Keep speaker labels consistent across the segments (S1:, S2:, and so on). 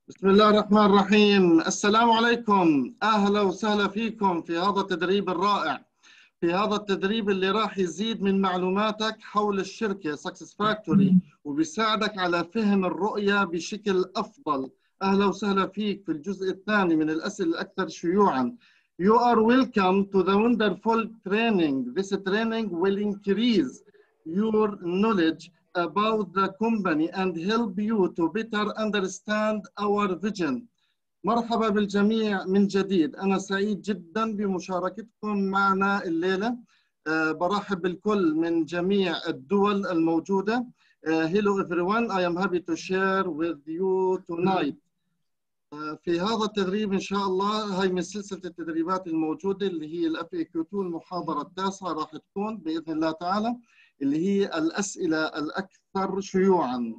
S1: بسم الله الرحمن الرحيم. السلام عليكم، أهلا وسهلا فيكم في هذا التدريب الرائع. في هذا التدريب اللي راح يزيد من معلوماتك حول الشركة Success Factory وبيساعدك على فهم الرؤية بشكل أفضل. أهلا وسهلا فيك في الجزء الثاني من الأسئلة الأكثر شيوعا. You are welcome to the wonderful training. This training will increase your knowledge about the company and help you to better understand our vision. مرحبا بالجميع من جديد. أنا سعيد جدا بمشاركتكم معنا الليلة. برحب بالكل من جميع الدول الموجودة. Hello everyone, I am happy to share with you tonight. في هذا التدريب إن شاء الله هاي من سلسلة التدريبات الموجودة اللي هي ال F.A.Q المحاضرة التاسعة راح تكون بإذن الله تعالى، اللي هي الأسئلة الأكثر شيوعا.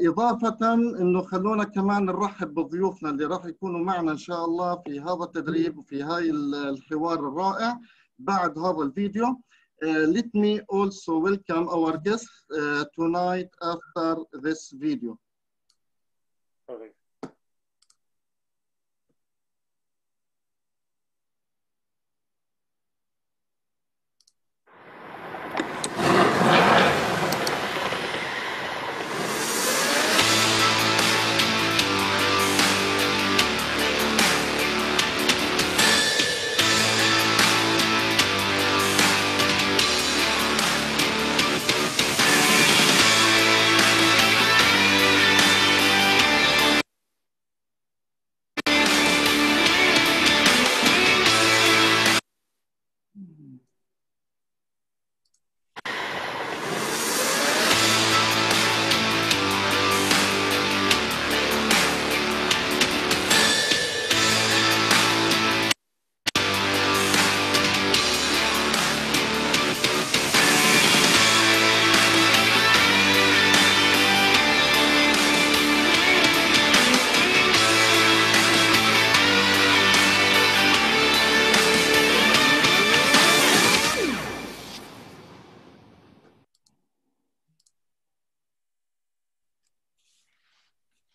S1: إضافة إنه خلونا كمان نرحب بضيوفنا اللي راح يكونوا معنا إن شاء الله في هذا التدريب وفي هاي الحوار الرائع بعد هذا الفيديو. Let me also welcome our guests tonight after this video.
S2: Okay.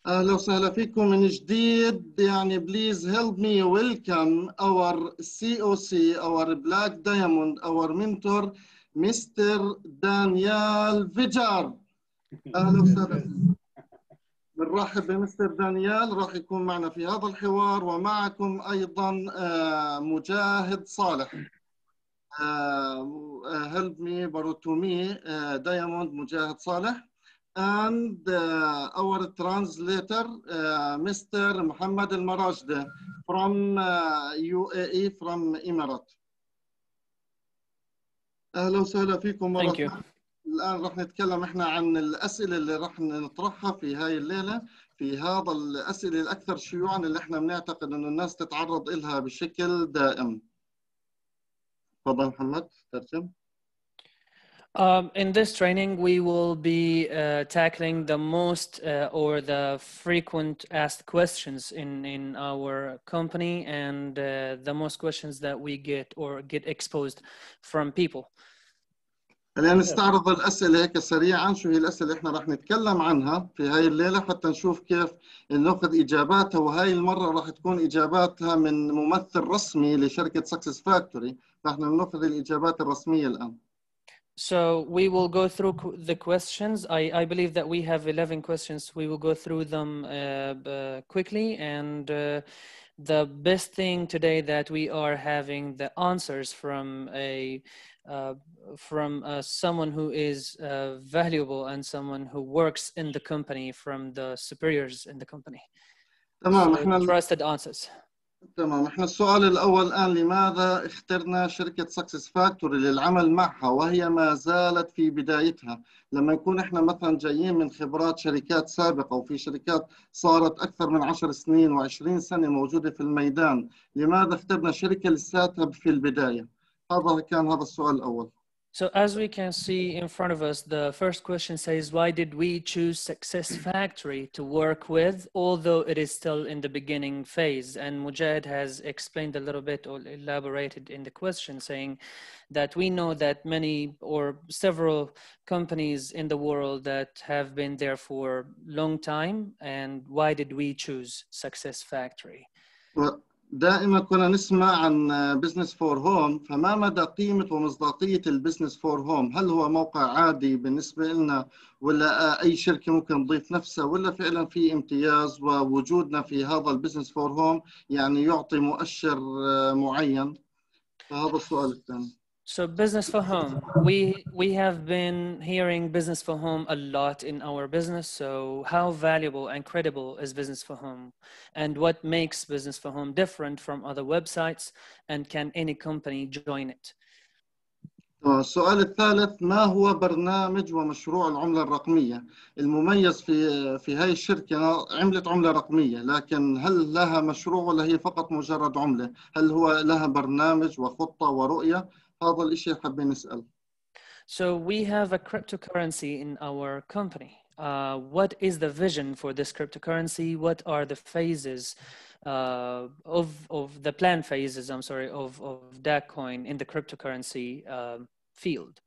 S1: أهلا وسهلا فيكم من جديد. يعني please help me welcome our COC, our Black Diamond, our mentor, Mr. دانيال فيجار. أهلا وسهلا. بنرحب بمستر دانيال، راح يكون معنا في هذا الحوار، ومعكم أيضا مجاهد صالح. help me to me Diamond مجاهد صالح. And our translator, Mr. Muhammad al-Marajde from UAE, from Emirates. أهلا وسهلا فيكم مرة ثانية. الآن راح نتكلم إحنا عن الأسئلة اللي راح نطرحها في هاي الليلة، في هذا الأسئلة الأكثر شيوعا اللي إحنا بنعتقد إنه الناس تتعرض إلها بشكل دائم. تفضل محمد ترجم.
S3: In this training, we will be tackling the most or the frequent asked questions in our company and the most questions that we get or get exposed from people.
S1: خلينا نستعرض الأسئلة هيك سريعا. شو هي الأسئلة اللي احنا راح نتكلم عنها في هاي الليلة حتى نشوف كيف ناخذ إجاباتها، وهاي المرة راح تكون إجاباتها من ممثل رسمي لشركة Success Factory، فاحنا ناخذ الإجابات الرسمية الآن.
S3: So we will go through the questions. I believe that we have 11 questions. We will go through them quickly, and the best thing today that we are having the answers from someone who is valuable and someone who works in the company, from the superiors in the company.
S1: تمام.
S3: So trusted answers.
S1: تمام. احنا السؤال الأول الآن، لماذا اخترنا شركة Success Factory للعمل معها وهي ما زالت في بدايتها؟ لما يكون احنا مثلا جايين من خبرات شركات سابقة، وفي شركات صارت أكثر من 10 سنين و20 سنة موجودة في الميدان، لماذا اخترنا شركة لساتها في البداية؟ هذا السؤال الأول.
S3: So as we can see in front of us, the first question says, why did we choose SuccessFactory to work with, although it is still in the beginning phase? And Mujahid has explained a little bit or elaborated in the question, saying that we know that many or several companies in the world that have been there for a long time, and why did we choose SuccessFactory?
S1: دائما كنا نسمع عن بزنس فور هوم، فما مدى قيمة ومصداقية البزنس فور هوم؟ هل هو موقع عادي بالنسبة لنا ولا أي شركة ممكن تضيف نفسها، ولا فعلا في امتياز ووجودنا في هذا البزنس فور هوم يعني يعطي مؤشر معين؟ فهذا السؤال الثاني.
S3: So business for home, we have been hearing business for home a lot in our business. So how valuable and credible is business for home, and what makes business for home different from other websites, and can any company join it?
S1: السؤال الثالث، ما هو برنامج ومشروع العملة الرقمية المميز في هاي الشركة؟ عملت عملة رقمية، لكن هل لها مشروع ولا هي فقط مجرد عملة؟ هل هو لها برنامج وخطة ورؤية؟ هذا الشيء حابين نسأل.
S3: So we have a cryptocurrency in our company. What is the vision for this cryptocurrency? What are the phases of the planned phases, I'm sorry, of that coin in the cryptocurrency field?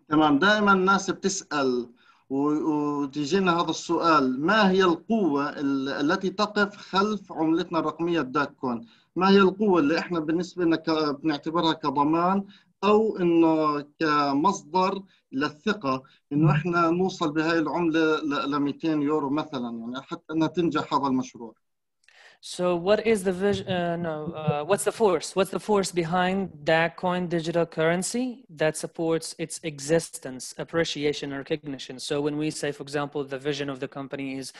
S1: تمام، دائما الناس بتسأل وتجينا هذا السؤال، ما هي القوة التي تقف خلف عملتنا الرقمية الداكون؟ ما هي القوة اللي احنا بالنسبة لنا بنعتبرها كضمان أو إنه كمصدر للثقة إنه احنا نوصل بهاي العملة ل 200 يورو مثلا، يعني حتى إنها تنجح هذا المشروع.
S3: So what is the vision? What's the force? What's the force behind that coin digital currency that supports its existence, appreciation, and recognition? So when we say, for example, the vision of the company is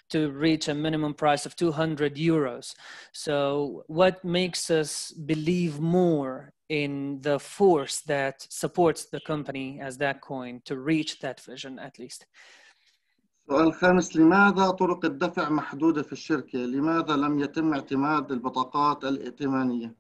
S3: to reach a minimum price of 200 euros. So what makes us believe more in the force that supports the company as that coin to reach that vision at least?
S1: السؤال الخامس، لماذا طرق الدفع محدودة في الشركة؟ لماذا لم يتم اعتماد البطاقات الائتمانية؟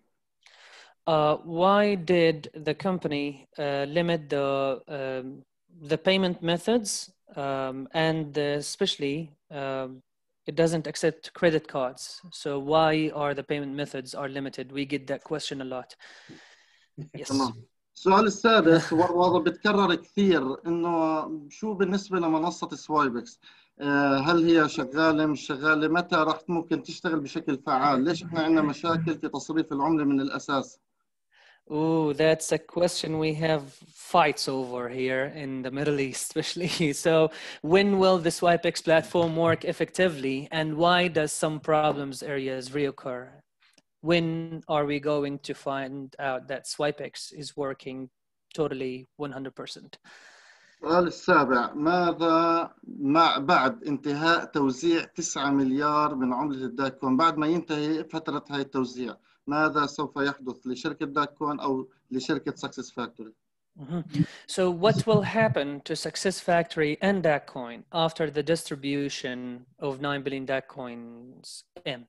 S3: Why did the company limit the payment methods and especially it doesn't accept credit cards? So why are the payment methods are limited? We get that question a lot. Yes.
S1: السؤال السادس وهذا بتكرر كثير، إنه شو بالنسبة لمنصة سوايبكس؟ هل هي شغالة مش شغالة؟ متى راح ممكن تشتغل بشكل فعال؟ ليش إحنا عندنا مشاكل في تصريف العملة من الأساس؟
S3: Oh, that's a question we have fights over here in the Middle East, especially. So when will the SwipeX platform work effectively, and why does some problems areas reoccur? When are we going to find out that SwipeX is working totally 100%?
S1: السؤال السابع، ماذا بعد انتهاء توزيع 9 مليار من عملة الداكون، بعد ما ينتهي فترة هاي التوزيع، ماذا سوف يحدث لشركة داكون أو لشركة SuccessFactory؟
S3: So what will happen to SuccessFactory and Dacoin after the distribution of 9 billion Dacoins end?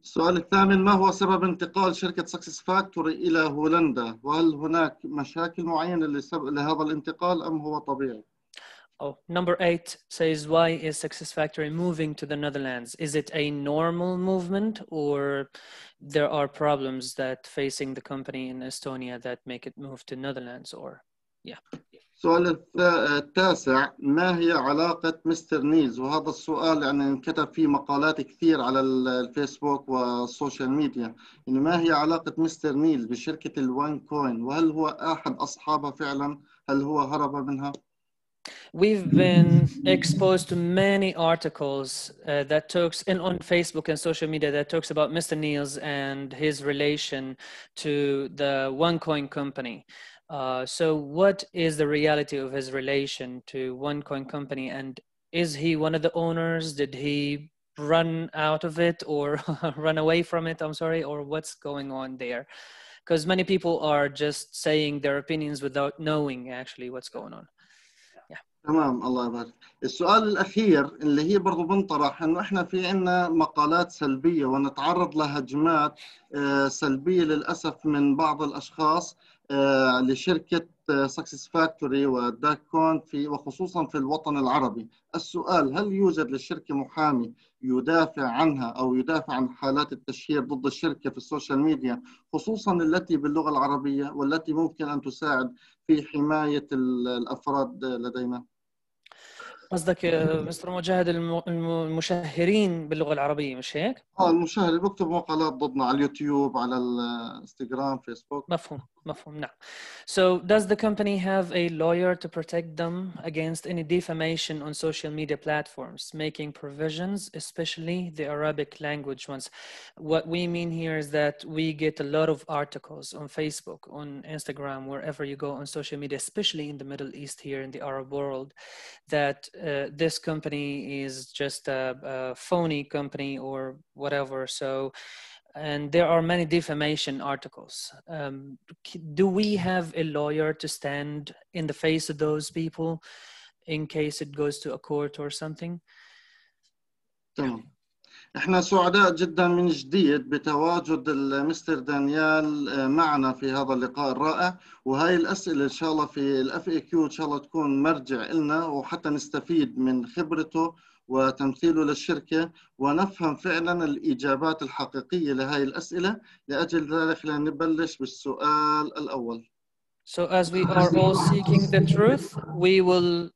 S1: السؤال الثامن، ما هو سبب انتقال شركة SuccessFactory إلى هولندا؟ وهل هناك مشاكل معينة لهذا الانتقال أم هو طبيعي؟
S3: Oh, number 8 says, why is SuccessFactory moving to the Netherlands? Is it a normal movement, or there are problems that facing the company in Estonia that make it move to Netherlands? Or yeah.
S1: السؤال التاسع، ما هي علاقة مستر نيلز؟ وهذا السؤال يعني انكتب فيه مقالات كثير على الفيسبوك والسوشيال ميديا، إنه ما هي علاقة مستر نيلز بشركة الوان كوين؟ وهل هو أحد أصحابها فعلا؟ هل هو هرب منها؟
S3: We've been exposed to many articles that talks on Facebook and social media that talks about Mr. Niels and his relation to the OneCoin company. So what is the reality of his relation to OneCoin company, and is he one of the owners? Did he run out of it or run away from it? I'm sorry, or what's going on there? Because many people are just saying their opinions without knowing actually what's going on.
S1: تمام، الله يبارك. السؤال الأخير اللي هي برضو بنطرح إنه إحنا في عنا مقالات سلبية ونتعرض لهجمات سلبية للأسف من بعض الأشخاص لشركة سكسس فاكتوري وداكون وخصوصا في الوطن العربي. السؤال: هل يوجد للشركة محامي يدافع عنها أو يدافع عن حالات التشهير ضد الشركة في السوشيال ميديا، خصوصا التي باللغة العربية والتي ممكن أن تساعد في حماية الأفراد لدينا؟
S3: قصدك مستر مجاهد المشهرين باللغة العربية، مش هيك؟
S1: المشاهير بيكتب مقالات ضدنا على اليوتيوب، على الانستغرام، فيسبوك.
S3: مفهوم نعم. So does the company have a lawyer to protect them against any defamation on social media platforms, making provisions, especially the Arabic language ones? What we mean here is that we get a lot of articles on Facebook, on Instagram, wherever you go on social media, especially in the Middle East here in the Arab world, that this company is just a phony company or whatever. So and there are many defamation articles. Do we have a lawyer to stand in the face of those people in case it goes to a court or something?
S1: تمام. احنا سعداء جدا من جديد بتواجد المستر دانيال معنا في هذا اللقاء الرائع، وهي الأسئلة إن شاء الله في ال F.A.Q إن شاء الله تكون مرجع لنا، وحتى نستفيد من خبرته وتمثيله للشركة ونفهم فعلا الإجابات الحقيقية لهذه الأسئلة. لأجل ذلك خلينا نبلش بالسؤال الأول.
S3: So as we are all seeking the truth, we will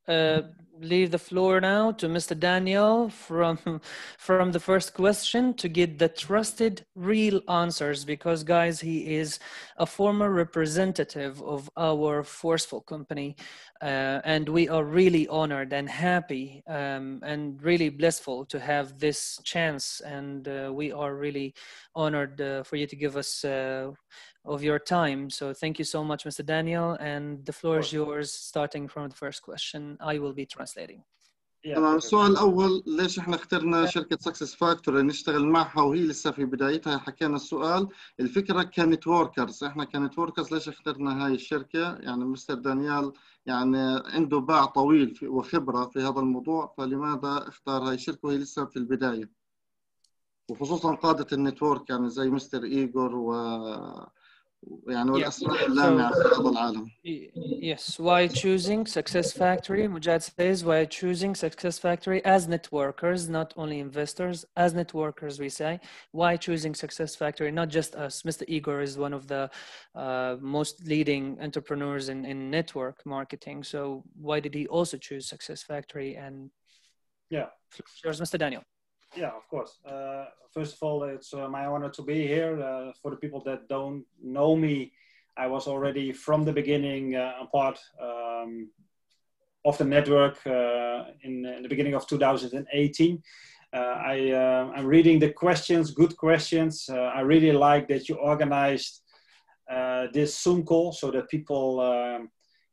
S3: leave the floor now to Mr. Daniel from the first question to get the trusted real answers, because guys, he is a former representative of our forceful company, and we are really honored and happy and really blissful to have this chance, and we are really honored for you to give us of your time. So thank you so much, Mr. Daniel, and the floor is yours, starting from the first question. I will be translating.
S1: تمام. السؤال الأول: ليش احنا اخترنا شركة سكسس فاكتوري نشتغل معها وهي لسه في بدايتها؟ حكينا السؤال. الفكرة كانت وركرز، احنا كانت وركرز. ليش اخترنا هاي الشركة؟ يعني مستر دانيال يعني عنده باع طويل وخبرة في هذا الموضوع، فلماذا اختار هاي الشركة وهي لسه في البداية، وخصوصا قادة النتورك يعني زي مستر إيغور يعني والأسماء اللامعة في هذا العالم.
S3: Yes, why choosing Success Factory? Mujad says, why choosing Success Factory as networkers, not only investors, as networkers we say. Why choosing Success Factory, not just us? Mr. Igor is one of the most leading entrepreneurs in network marketing. So why did he also choose Success Factory? And yours, Mr. Daniel.
S2: Yeah, of course. First of all, it's my honor to be here. For the people that don't know me, I was already from the beginning a part of the network in the beginning of 2018. I'm reading the questions, good questions. I really like that you organized this Zoom call so that people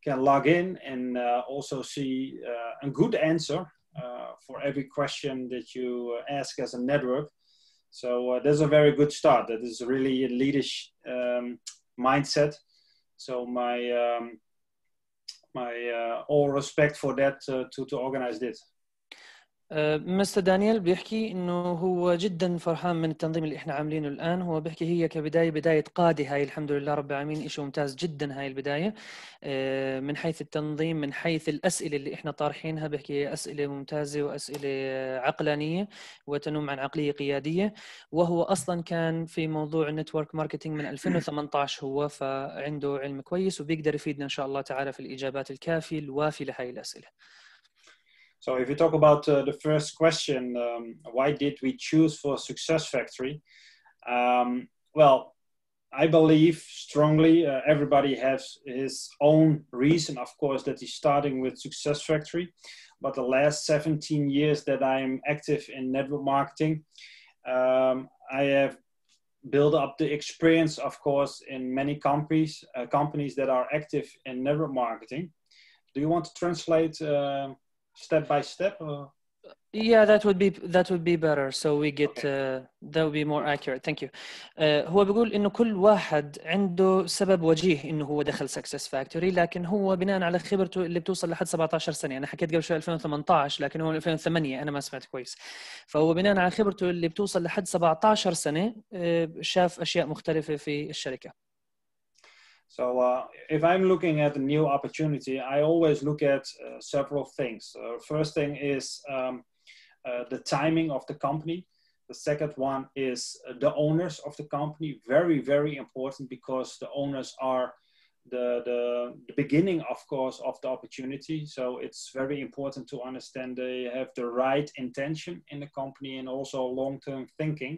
S2: can log in and also see a good answer for every question that you ask as a network. So that's a very good start. That is really a leadership mindset. So my all respect for that to organize this.
S3: مستر دانيال بيحكي انه هو جدا فرحان من التنظيم اللي احنا عاملينه الان. هو بيحكي هي بدايه قاده، هاي الحمد لله رب العالمين، شيء ممتاز جدا هاي البدايه من حيث التنظيم، من حيث الاسئله اللي احنا طارحينها. بيحكي اسئله ممتازه واسئله عقلانيه وتنم عن عقليه قياديه، وهو اصلا كان في موضوع النتورك ماركتينج من 2018 هو، فعنده علم كويس وبيقدر يفيدنا ان شاء الله تعالى في الاجابات الكافيه الوافيه لهي الاسئله.
S2: So if you talk about the first question, why did we choose for Success Factory? Well, I believe strongly everybody has his own reason, of course, that he's starting with Success Factory. But the last 17 years that I am active in network marketing, I have built up the experience, of course, in many companies that are active in network marketing. Do you want to translate step by step? Or?
S3: Yeah, that would be better. So we get that would be more accurate. Thank you. هو بيقول إنه كل واحد عنده سبب وجيه إنه هو دخل Success Factory، لكن هو بناء على خبرته اللي بتوصل لحد 17 سنة. أنا حكيت قبل شوي 2018 لكن هو 2008، أنا ما سمعت كويس. فهو بناء على خبرته اللي بتوصل لحد 17 سنة شاف أشياء مختلفة في الشركة.
S2: So if I'm looking at a new opportunity, I always look at several things. First thing is the timing of the company. The second one is the owners of the company. Very, very important, because the owners are the beginning, of course, of the opportunity. So it's very important to understand they have the right intention in the company and also long-term thinking.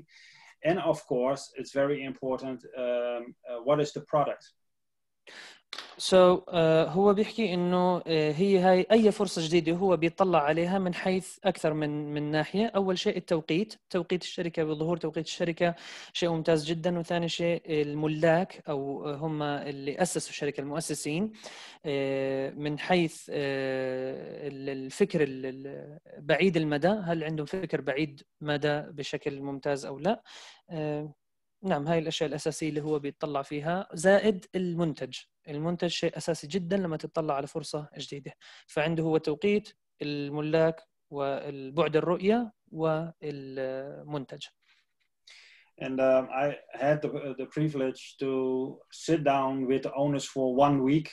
S2: And of course, it's very important, what is the product?
S3: So هو بيحكي إنه هي هاي أي فرصة جديدة هو بيطلع عليها من حيث أكثر من ناحية. أول شيء التوقيت، توقيت الشركة وظهور توقيت الشركة شيء ممتاز جدا. وثاني شيء الملاك أو هم اللي أسسوا الشركة، المؤسسين، من حيث الفكر بعيد المدى، هل عندهم فكر بعيد مدى بشكل ممتاز أو لا. نعم، هاي الأشياء الأساسية اللي هو بيطلع فيها، زائد المنتج. المنتج شيء أساسي جدا لما تطلع على فرصة جديدة. فعنده هو توقيت، الملاك، والبعد الرؤية، والمنتج.
S2: And I had the privilege to sit down with the owners for 1 week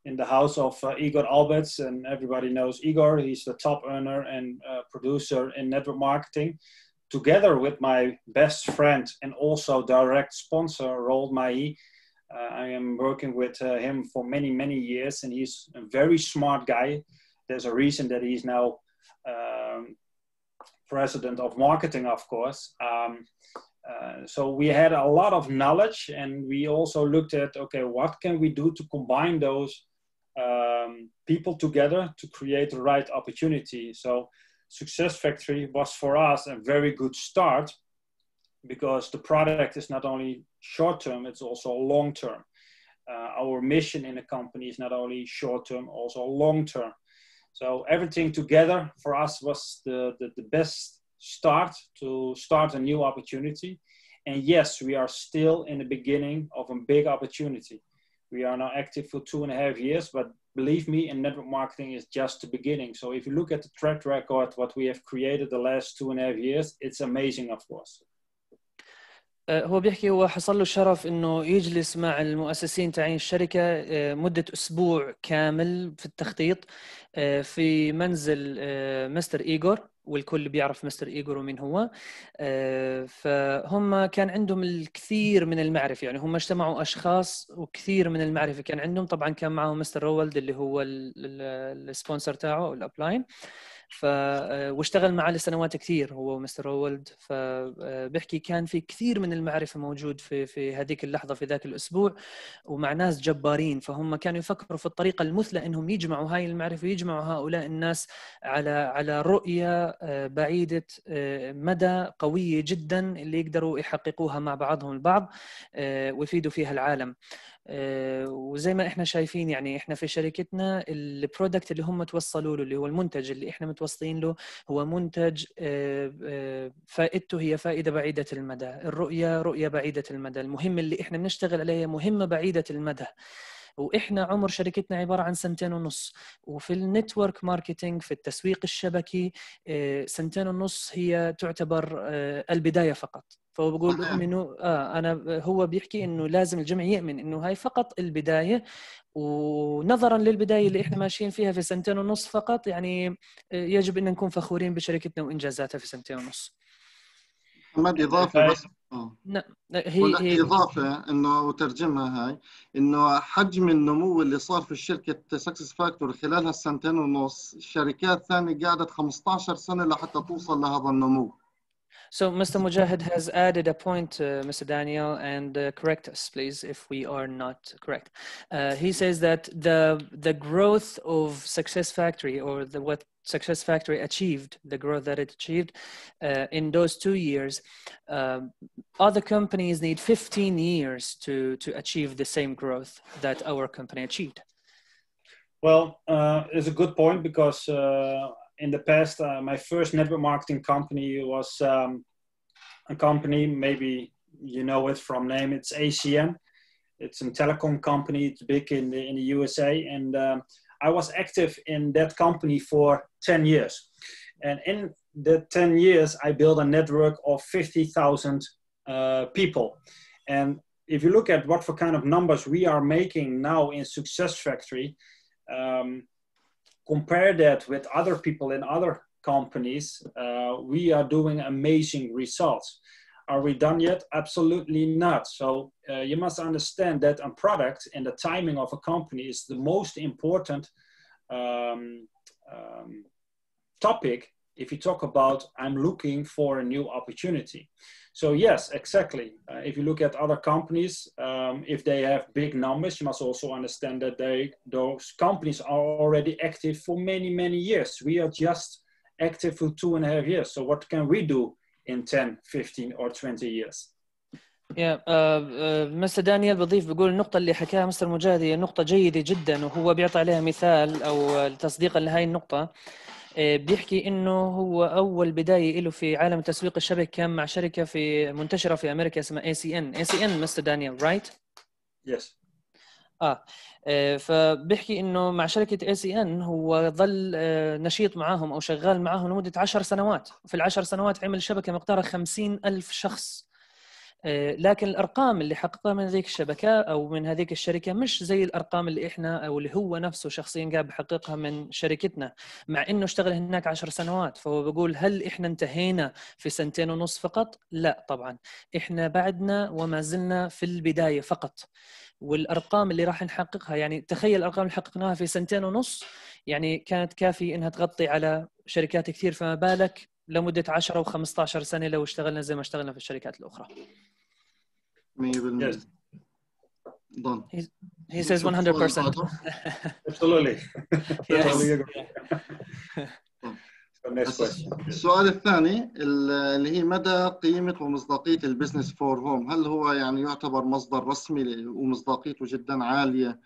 S2: in the house of Igor Alberts, and everybody knows Igor. He's the top earner and producer in network marketing. Together with my best friend and also direct sponsor, Roald Mahi. I am working with him for many, many years, and he's a very smart guy. There's a reason that he's now president of marketing, of course. So we had a lot of knowledge, and we also looked at, okay, what can we do to combine those people together to create the right opportunity? So Success Factory was for us a very good start, because the product is not only short-term, it's also long-term. Our mission in the company is not only short-term, also long-term. So everything together for us was the best start to start a new opportunity. And yes, we are still in the beginning of a big opportunity. We are now active for 2.5 years, but believe me, in network marketing is just the beginning. So if you look at the track record, what we have created the last 2.5 years, it's amazing, of course.
S3: هو بيحكي هو حصل له الشرف إنه يجلس مع المؤسسين تاعين الشركة مدة أسبوع كامل في التخطيط في منزل مستر إيغور، والكل بيعرف مستر إيغور ومين هو. فهم كان عندهم الكثير من المعرفة، يعني هم اجتمعوا أشخاص وكثير من المعرفة كان عندهم. طبعا كان معهم مستر رولد اللي هو السبونسر تاعه الأبلاين، واشتغل معه لسنوات كثير هو ومستر رولد. فبحكي كان في كثير من المعرفة موجود في هذيك اللحظة في ذاك الأسبوع، ومع ناس جبارين. فهم كانوا يفكروا في الطريقة المثلى إنهم يجمعوا هاي المعرفة ويجمعوا هؤلاء الناس على رؤية بعيدة مدى قوية جدا اللي يقدروا يحققوها مع بعضهم البعض ويفيدوا فيها العالم. وزي ما احنا شايفين، يعني احنا في شركتنا البرودكت اللي هم توصلوا له، اللي هو المنتج اللي احنا متوصلين له، هو منتج فائدته هي فائدة بعيدة المدى، الرؤية رؤية بعيدة المدى، المهمة اللي احنا بنشتغل عليها مهمة بعيدة المدى. وإحنا عمر شركتنا عبارة عن 2.5 سنين، وفي النتورك ماركتينج في التسويق الشبكي 2.5 سنين هي تعتبر البداية فقط. فهو بقول أنا هو بيحكي إنه لازم الجميع يؤمن إنه هاي فقط البداية، ونظرا للبداية اللي إحنا ماشيين فيها في 2.5 سنين فقط، يعني يجب أن نكون فخورين بشركتنا وإنجازاتها في 2.5 سنين.
S1: محمد إضافة بس
S3: هي
S1: إضافة إنه وترجمها هاي، إنه حجم النمو اللي صار في شركة سكسس فاكتوري خلال هالسنتين ونص، الشركات ثانية قعدت 15 سنة لحتى توصل لهذا النمو.
S3: So Mr. Mujahid has added a point, Mr. Daniel, and correct us, please, if we are not correct. He says that the growth of Success Factory, or what Success Factory achieved, the growth that it achieved in those 2 years, other companies need 15 years to achieve the same growth that our company achieved.
S2: Well, it's a good point, because in the past, my first network marketing company was a company, maybe you know it from name, it's ACM. It's a telecom company, it's big in the USA. And I was active in that company for 10 years. And in the 10 years, I built a network of 50,000 people. And if you look at what for kind of numbers we are making now in SuccessFactory, compare that with other people in other companies, we are doing amazing results. Are we done yet? Absolutely not. So you must understand that a product and the timing of a company is the most important topic if you talk about I'm looking for a new opportunity. So yes, exactly. If you look at other companies, if they have big numbers, you must also understand that those companies are already active for many, many years. We are just active for 2.5 years. So what can we do in 10, 15 or 20 years?
S3: مستر دانيال بضيف بيقول النقطة اللي حكاها مستر مجاهد هي نقطة جيدة جدا، وهو بيعطي عليها مثال أو تصديقا لهاي النقطة. بيحكي إنه هو أول بداية له في عالم التسويق الشبكي كان مع شركة في منتشرة في أمريكا اسمها ACN مستر دانيال right؟
S2: Yes.
S3: فبيحكي إنه مع شركة ACN هو ظل نشيط معاهم أو شغال معاهم لمدة 10 سنوات. في ال10 سنوات عمل شبكة مقدارها 50,000 شخص. لكن الأرقام اللي حققها من هذيك الشبكة أو من هذيك الشركة مش زي الأرقام اللي إحنا أو اللي هو نفسه شخصياً قاعد بحققها من شركتنا، مع إنه اشتغل هناك 10 سنوات. فهو بيقول هل إحنا انتهينا في 2.5 فقط؟ لا طبعاً، إحنا بعدنا وما زلنا في البداية فقط. والأرقام اللي راح نحققها، يعني تخيل الأرقام اللي حققناها في 2.5 يعني كانت كافية إنها تغطي على شركات كثير، فما بالك لمدة 10 و15 سنة لو اشتغلنا زي ما اشتغلنا في الشركات الأخرى.
S1: 100%.
S2: Yes.
S1: Done.
S3: He says 100%.
S2: Absolutely.
S3: Yes.
S2: Totally agree. So next question.
S1: السؤال الثاني اللي هي مدى قيمة ومصداقية البزنس فور هوم، هل هو يعني يعتبر مصدر رسمي ومصداقيته جدا عالية؟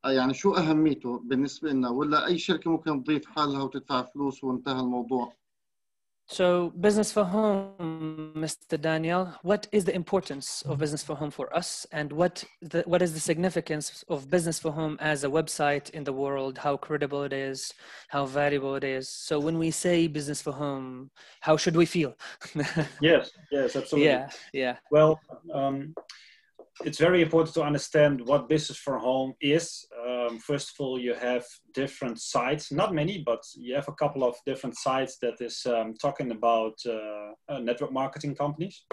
S1: يعني شو أهميته بالنسبة لنا، ولا أي شركة ممكن تضيف حالها وتدفع فلوس وانتهى الموضوع؟
S3: So business for home, Mr. Daniel, what is the importance of business for home for us, and what is the significance of business for home as a website in the world? How credible it is, how valuable it is. So when we say business for home, how should we feel?
S2: Yes, absolutely.
S3: Yeah.
S2: Well, it's very important to understand what business for home is. First of all, you have different sites, not many, but you have a couple of different sites that is talking about network marketing companies.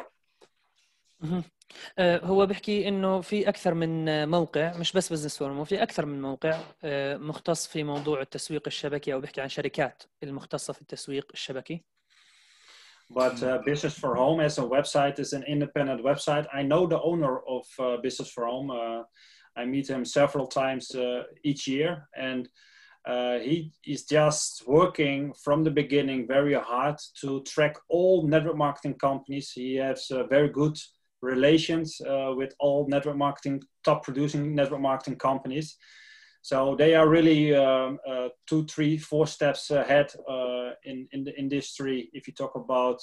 S3: هو بيحكي إنه في أكثر من موقع، مش بس بزنس فورم، وفي أكثر من موقع مختص في موضوع التسويق الشبكي، أو بيحكي عن شركات المختصة في التسويق الشبكي.
S2: But Business for Home as a website is an independent website. I know the owner of Business for Home. I meet him several times each year, and he is just working from the beginning very hard to track all network marketing companies. He has very good relations with all network marketing, top producing network marketing companies. So they are really 2, 3, 4 steps ahead in the industry. If you talk about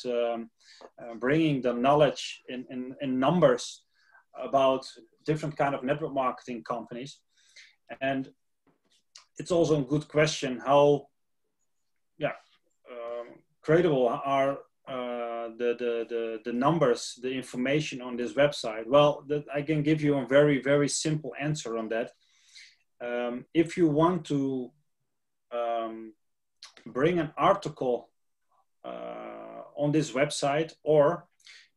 S2: bringing the knowledge in numbers about different kind of network marketing companies. And it's also a good question how credible are the numbers, the information on this website. Well, I can give you a very, very simple answer on that. If you want to bring an article on this website, or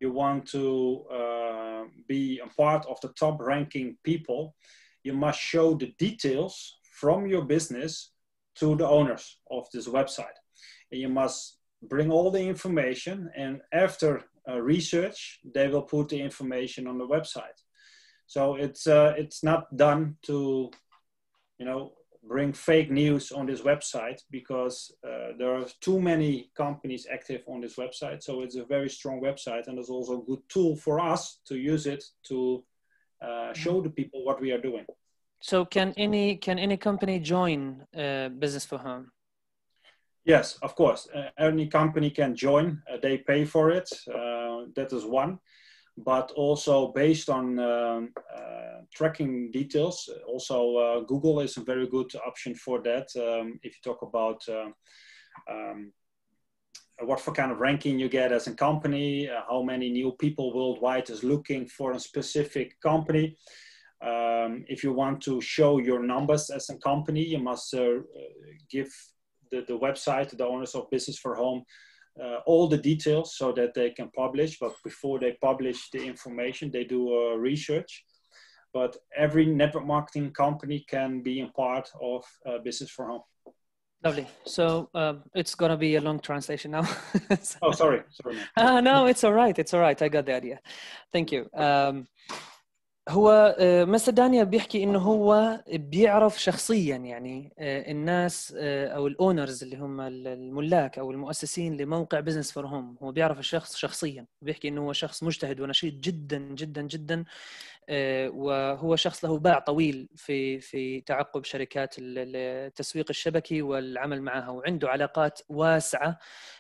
S2: you want to be a part of the top ranking people, you must show the details from your business to the owners of this website. And you must bring all the information, and after research, they will put the information on the website. So it's not done to bring fake news on this website, because there are too many companies active on this website. So it's a very strong website, and it's also a good tool for us to use it to show the people what we are doing.
S3: So can any company join Business for Home?
S2: Yes, of course. Any company can join. They pay for it. That is one. But also based on tracking details. Also, Google is a very good option for that. If you talk about what for kind of ranking you get as a company, how many new people worldwide is looking for a specific company. If you want to show your numbers as a company, you must give the website, the owners of Business for Home, all the details so that they can publish. But before they publish the information, they do research. But every network marketing company can be a part of Business for Home.
S3: Lovely. So it's going to be a long translation now.
S2: Oh, sorry.
S3: No, it's all right. It's all right. I got the idea. Thank you. هو مستر دانيال بيحكي انه هو بيعرف شخصيا يعني الناس او الاونرز اللي هم الملاك او المؤسسين لموقع بزنس فور هوم. هو بيعرف الشخص شخصيا، بيحكي انه هو شخص مجتهد ونشيط جدا جدا جدا، وهو شخص له باع طويل في تعقب شركات التسويق الشبكي والعمل معها، وعنده علاقات واسعة،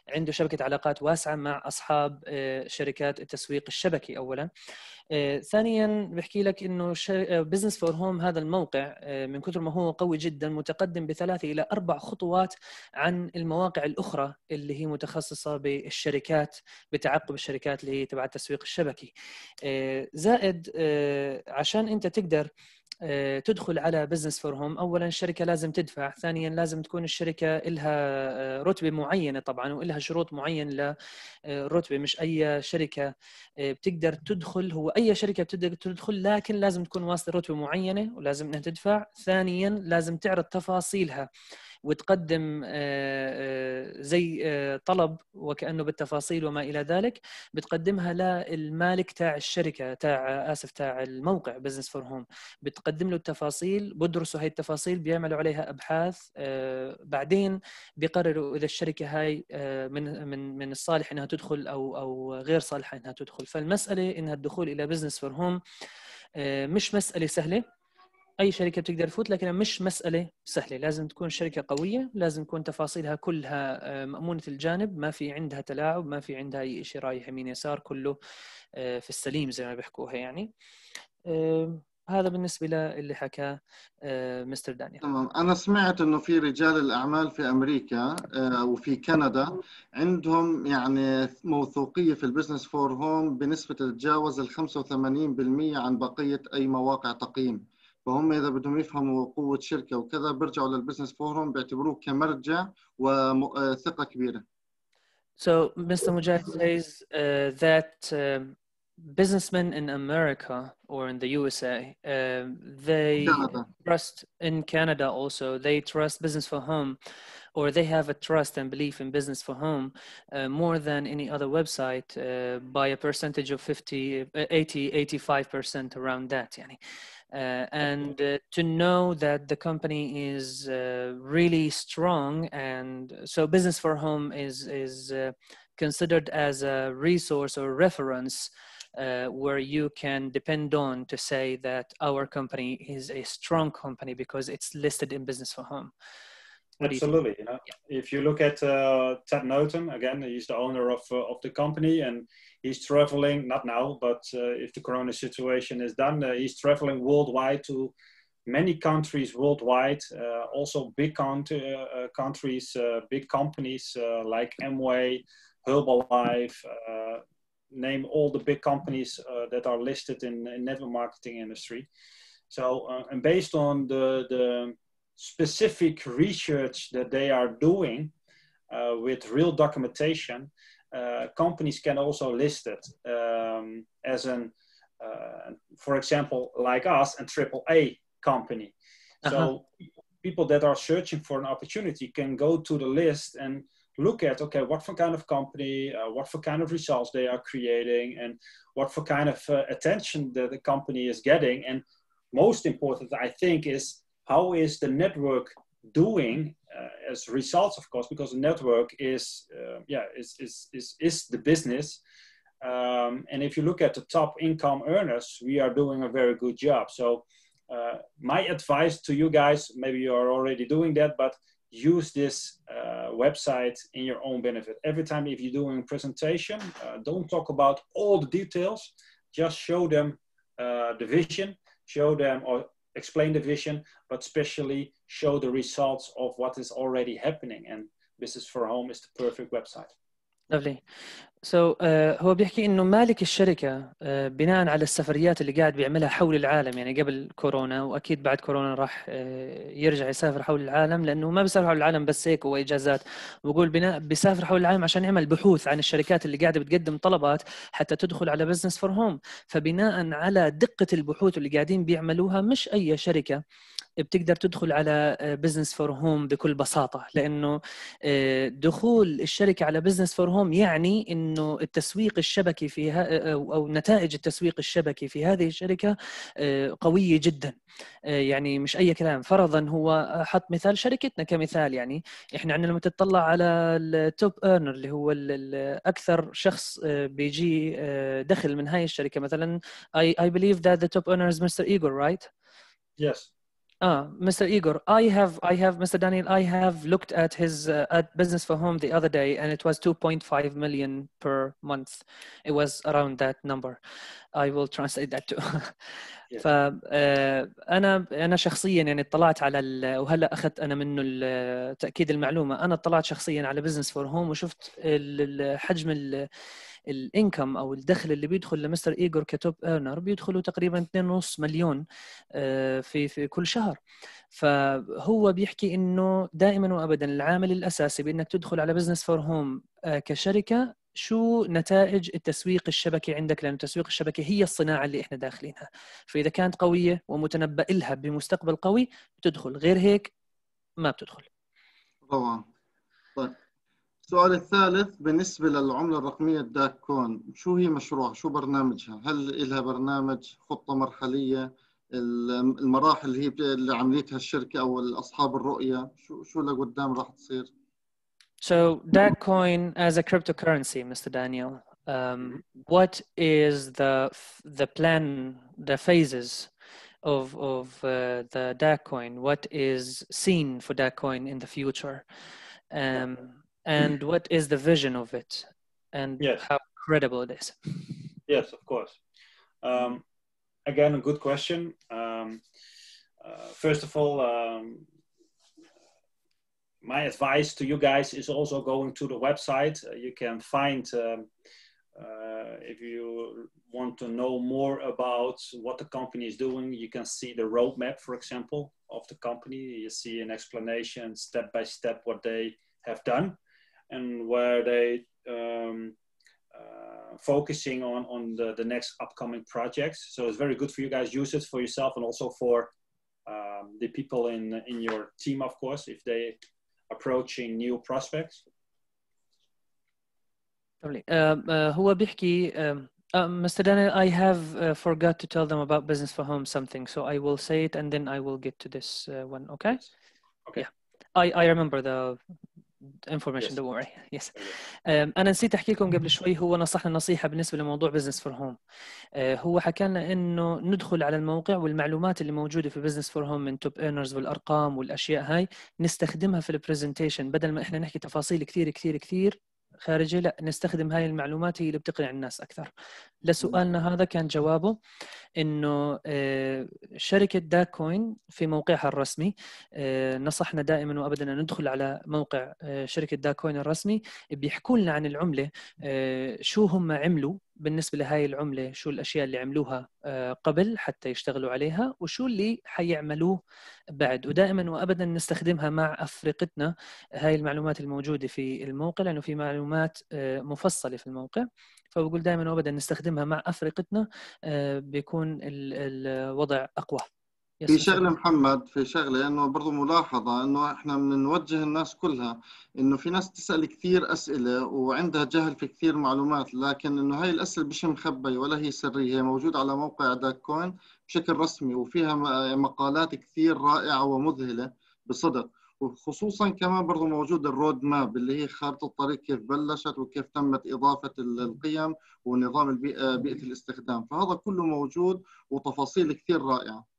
S3: عنده شبكة علاقات واسعة مع أصحاب شركات التسويق الشبكي أولا. ثانيا بحكي لك إنه بزنس فور هوم هذا الموقع من كثر ما هو قوي جدا متقدم ب3 إلى 4 خطوات عن المواقع الأخرى اللي هي متخصصة بالشركات، بتعقب الشركات اللي هي تبع التسويق الشبكي. زائد عشان أنت تقدر تدخل على بزنس فور هوم، أولاً الشركة لازم تدفع، ثانياً لازم تكون الشركة إلها رتبة معينة طبعاً وإلها شروط معينة للرتبة. مش أي شركة بتقدر تدخل، هو أي شركة بتقدر تدخل لكن لازم تكون واصلة رتبة معينة ولازم أنها تدفع. ثانياً لازم تعرض تفاصيلها وتقدم زي طلب وكأنه بالتفاصيل وما إلى ذلك، بتقدمها للمالك تاع الشركة تاع الموقع بزنس فور هوم، بتقدم له التفاصيل، بدرسوا هاي التفاصيل، بيعملوا عليها أبحاث، بعدين بيقرروا إذا الشركة هاي من الصالح إنها تدخل أو غير صالحة إنها تدخل. فالمسألة إنها الدخول إلى بزنس فور هوم مش مسألة سهلة، أي شركة بتقدر تفوت، لكن مش مسألة سهلة. لازم تكون شركة قوية، لازم تكون تفاصيلها كلها مأمونة الجانب، ما في عندها تلاعب، ما في عندها أي شيء رايح يمين يسار، كله في السليم زي ما بيحكوها يعني. هذا بالنسبة للي حكاه مستر دانيال.
S1: تمام. أنا سمعت إنه في رجال الأعمال في أمريكا وفي كندا عندهم يعني موثوقية في البزنس فور هوم بنسبة تتجاوز 85% عن بقية أي مواقع تقييم. فهم إذا بدهم يفهموا قوة شركة وكذا بيرجعوا للبزنس فور هوم، بيعتبروه كمرجع وثقة كبيرة.
S3: So Mr. Mujahid says that businessmen in America or in the USA, they trust, in Canada also, they trust business for home, or they have a trust and belief in business for home more than any other website by a percentage of 85% around that. Yani. And to know that the company is really strong, and so business for home is considered as a resource or reference where you can depend on to say that our company is a strong company because it's listed in business for home.
S2: Absolutely. You know, if you look at Ted Norton, again, he's the owner of the company, and he's traveling, not now, but if the corona situation is done, he's traveling worldwide to many countries worldwide, also big countries, big companies like Amway, Herbalife, name all the big companies that are listed in network marketing industry. So, and based on the specific research that they are doing with real documentation, companies can also list it as an, for example, like us, a AAA company. So people that are searching for an opportunity can go to the list and look at, okay, what for kind of company, what for kind of results they are creating, and what for kind of attention that the company is getting. And most important, I think, is how is the network doing as results, of course, because the network is the business. And if you look at the top income earners, we are doing a very good job. So my advice to you guys, maybe you are already doing that, but use this website in your own benefit. Every time if you're doing a presentation, don't talk about all the details, just show them the vision, show them or explain the vision, but especially show the results of what is already happening. And Business for Home is the perfect website.
S3: Lovely. So هو بيحكي إنه مالك الشركة بناء على السفريات اللي قاعد بيعملها حول العالم، يعني قبل كورونا وأكيد بعد كورونا راح يرجع يسافر حول العالم، لأنه ما بيسافر حول العالم بس هيك وإجازات. بقول بيسافر حول العالم عشان يعمل بحوث عن الشركات اللي قاعدة بتقدم طلبات حتى تدخل على بزنس فور هوم. فبناء على دقة البحوث اللي قاعدين بيعملوها، مش أي شركة بتقدر تدخل على بزنس فور هوم بكل بساطة، لأنه دخول الشركة على بزنس فور هوم يعني إنه التسويق الشبكي فيها أو نتائج التسويق الشبكي في هذه الشركة قوية جدا. يعني مش أي كلام. فرضا هو حط مثال شركتنا كمثال، يعني إحنا عندنا لما تطلع على التوب ايرنر اللي هو أكثر شخص بيجي دخل من هاي الشركة، مثلا I believe that the top earner is Mr. Igor, right?
S2: Yes.
S3: Mr. Igor, I have, Mr. Daniel, I have looked at his at Business for Home the other day, and it was 2.5 million per month. It was around that number. I will translate that too.
S2: Yes.
S3: فأنا شخصيا يعني اطلعت على وهلا أخذت أنا منه تأكيد المعلومة. أنا اطلعت شخصيا على Business for Home وشفت حجم الانكم او الدخل اللي بيدخل لمستر ايجور كتوب ايرنر، بيدخلوا تقريبا 2.5 مليون في كل شهر. فهو بيحكي انه دائما وابدا العامل الاساسي بانك تدخل على بزنس فور هوم كشركه، شو نتائج التسويق الشبكي عندك، لأن التسويق الشبكي هي الصناعة اللي إحنا داخلينها. فإذا كانت قوية ومتنبأ لها بمستقبل قوي بتدخل، غير هيك ما بتدخل.
S1: طبعا. طيب، السؤال الثالث بالنسبة للعملة الرقمية الداك كون، شو هي مشروع؟ شو برنامجها؟ هل لها برنامج، خطة مرحلية، المراحل اللي هي اللي عمليتها الشركة أو أصحاب الرؤية، شو لقدام راح تصير؟
S3: So that coin as a cryptocurrency, Mr. Daniel, what is the plan, the phases of the DAC coin? What is seen for DAC coin in the future? And what is the vision of it? And how credible it is?
S2: Yes, of course. Again, a good question. First of all, my advice to you guys is also going to the website. You can find, if you want to know more about what the company is doing, you can see the roadmap, for example, of the company. You see an explanation step by step what they have done and where they focusing on the next upcoming projects. So it's very good for you guys. Use it for yourself and also for the people in your team, of course, if they approaching new prospects.
S3: هو بيحكي Mr. Daniel, I have forgot to tell them about Business for Home something, so I will say it and then I will get to this one, okay?
S2: Okay.
S3: Yeah, I remember the information, don't worry. Yes. أنا نسيت أحكي لكم قبل شوي، هو نصحنا نصيحة بالنسبة لموضوع Business for Home. هو حكى لنا إنه ندخل على الموقع والمعلومات اللي موجودة في Business for Home من توب ايرنرز والأرقام والأشياء هاي نستخدمها في البرزنتيشن، بدل ما إحنا نحكي تفاصيل كثير كثير كثير خارجي، لا نستخدم هاي المعلومات هي اللي بتقنع الناس أكثر. لسؤالنا هذا كان جوابه إنه شركة داك كوين في موقعها الرسمي، نصحنا دائما وأبدا ندخل على موقع شركة داك كوين الرسمي، بيحكوا لنا عن العملة، شو هم عملوا بالنسبة لهاي العملة، شو الأشياء اللي عملوها قبل حتى يشتغلوا عليها وشو اللي حيعملوه بعد. ودائما وأبدا نستخدمها مع أفرقتنا هاي المعلومات الموجودة في الموقع، لأنه في معلومات مفصلة في الموقع. فبقول دائما وابدا نستخدمها مع افرقتنا، بيكون الوضع اقوى.
S1: في شغله محمد، في شغله انه برضو ملاحظه انه احنا بنوجه الناس كلها انه في ناس تسال كثير اسئله وعندها جهل في كثير معلومات، لكن انه هاي الاسئله مش مخبيه ولا هي سريه، هي موجوده على موقع داك كوين بشكل رسمي وفيها مقالات كثير رائعه ومذهله بصدق. وخصوصا كمان برضو موجود الرود ماب اللي هي خارطة الطريق، كيف بلشت وكيف تمت إضافة القيم ونظام البيئة، بيئة الاستخدام، فهذا كله موجود وتفاصيل كثير رائعة.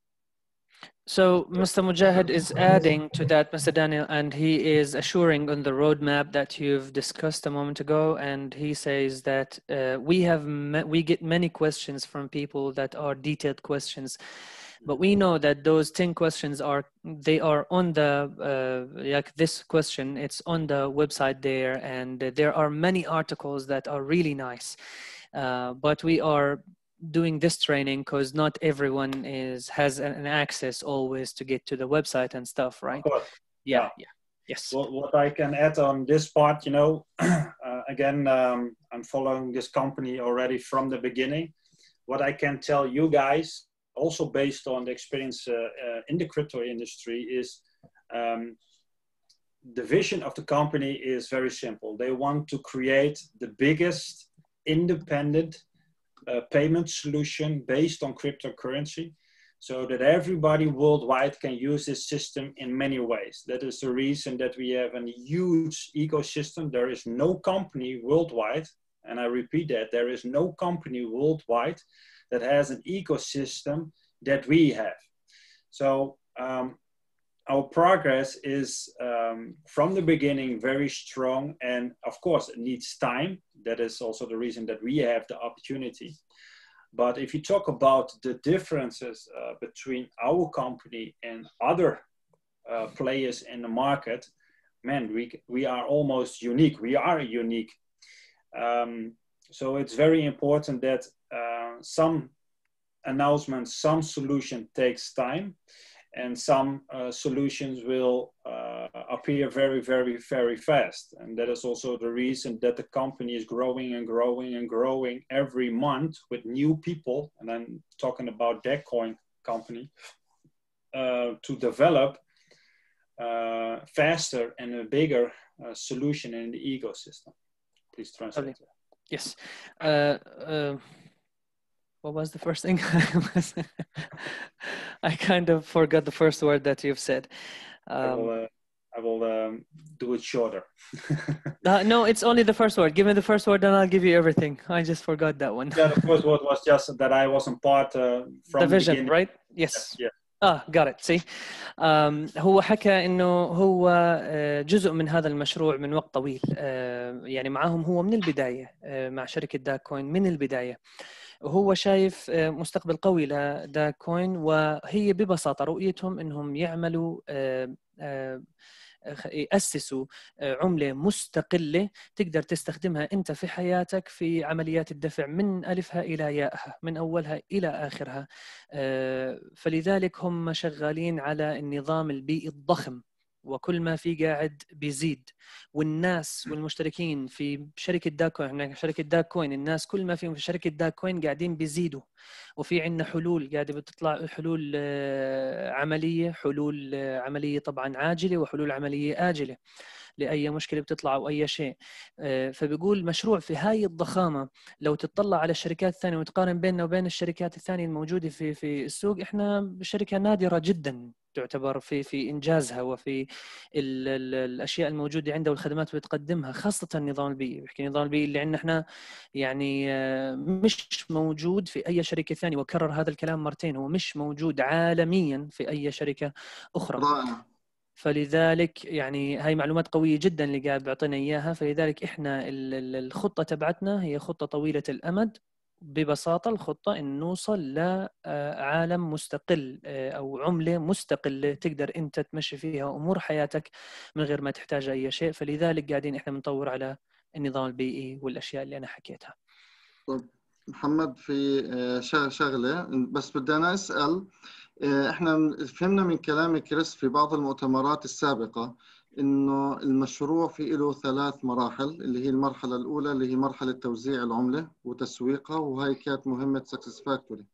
S3: So Mr. Mujahid is adding to that, Mr. Daniel, and he is assuring on the roadmap that you've discussed a moment ago, and he says that we get many questions from people that are detailed questions. but we know that those 10 questions are on the like this question, it's on the website there, and there are many articles that are really nice, but we are doing this training because not everyone has an access always to get to the website and stuff, right?
S2: Of course.
S3: Yeah. Yes.
S2: Well, what I can add on this part, you know, again, I'm following this company already from the beginning. What I can tell you guys, also based on the experience in the crypto industry, is the vision of the company is very simple. They want to create the biggest independent payment solution based on cryptocurrency, so that everybody worldwide can use this system in many ways. That is the reason that we have a huge ecosystem. There is no company worldwide, and I repeat that, there is no company worldwide that has an ecosystem that we have. So our progress is from the beginning very strong, and of course it needs time. That is also the reason that we have the opportunity. But if you talk about the differences between our company and other players in the market, man, we are almost unique. We are unique. So it's very important that some announcements, some solution takes time, and some solutions will appear very, very, very fast. And that is also the reason that the company is growing and growing and growing every month with new people. And I'm talking about that coin company to develop faster and a bigger solution in the ecosystem. Please translate.
S3: Okay. Yes. What was the first thing? I kind of forgot the first word that you've said.
S2: I will do it shorter.
S3: No, it's only the first word. Give me the first word, then I'll give you everything. I just forgot that one.
S2: Yeah, the first word was just that I wasn't part from
S3: the vision,
S2: beginning.
S3: right? Yes.
S2: Yeah.
S3: got it. See, هو حكى إنه هو جزء من هذا المشروع من وقت طويل. يعني معهم هو من البداية، مع شركة داك كوين من البداية. وهو شايف مستقبل قوي لداك كوين، وهي ببساطة رؤيتهم إنهم يعملوا يأسسوا عملة مستقلة تقدر تستخدمها أنت في حياتك في عمليات الدفع من ألفها إلى ياءها، من أولها إلى آخرها. فلذلك هم شغالين على النظام البيئي الضخم، وكل ما في قاعد بيزيد، والناس والمشتركين في شركة داك كوين، شركة داك كوين الناس كل ما فيهم في شركة داك كوين قاعدين بيزيدوا، وفي عندنا حلول قاعدة بتطلع، حلول عملية طبعا عاجلة، وحلول عملية آجلة لأي مشكلة بتطلع أو أي شيء. فبيقول مشروع في هاي الضخامة، لو تطلع على الشركات الثانية وتقارن بيننا وبين الشركات الثانية الموجودة في السوق، إحنا شركة نادرة جدا تعتبر في إنجازها وفي الأشياء الموجودة عندها والخدمات اللي بتقدمها، خاصة النظام البيئي. بحكي النظام البيئي اللي عندنا إحنا يعني مش موجود في أي شركة ثانية، وكرر هذا الكلام مرتين، هو مش موجود عالميا في أي شركة أخرى.
S1: رائع.
S3: فلذلك يعني هاي معلومات قوية جدا اللي قاعد بيعطينا إياها. فلذلك إحنا الخطة تبعتنا هي خطة طويلة الأمد. ببساطة الخطة إن نوصل لعالم مستقل أو عملة مستقلة تقدر أنت تمشي فيها أمور حياتك من غير ما تحتاج أي شيء. فلذلك قاعدين إحنا بنطور على النظام البيئي والأشياء اللي أنا حكيتها.
S1: طب محمد، في شغلة بس بدي أنا أسأل. إحنا فهمنا من كلام كريس في بعض المؤتمرات السابقة إنه المشروع فيه له 3 مراحل، اللي هي المرحلة الأولى اللي هي مرحلة توزيع العملة وتسويقها، وهي كانت مهمة سكسس فاكتوري.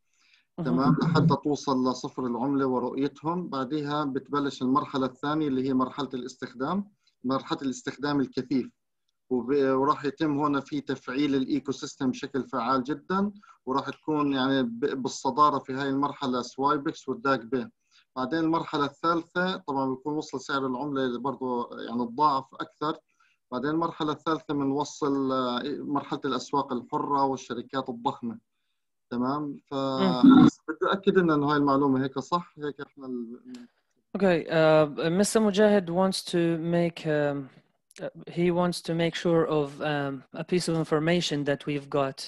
S1: تمام، لحتى توصل لصفر العملة ورؤيتهم. بعدها بتبلش المرحلة الثانية اللي هي مرحلة الاستخدام الكثيف، وراح يتم هنا في تفعيل الايكو سيستم بشكل فعال جدا، وراح تكون يعني بالصداره في هاي المرحله سوايبكس والداك بي. بعدين المرحله الثالثه طبعا بيكون وصل سعر العمله برضه يعني الضعف اكثر. بعدين المرحله الثالثه بنوصل مرحله الاسواق الحره والشركات الضخمه. تمام، بدي اكد انه هاي المعلومه هيك صح، هيك احنا
S3: Okay, Mr. Mujahid wants to make he wants to make sure of a piece of information that we've got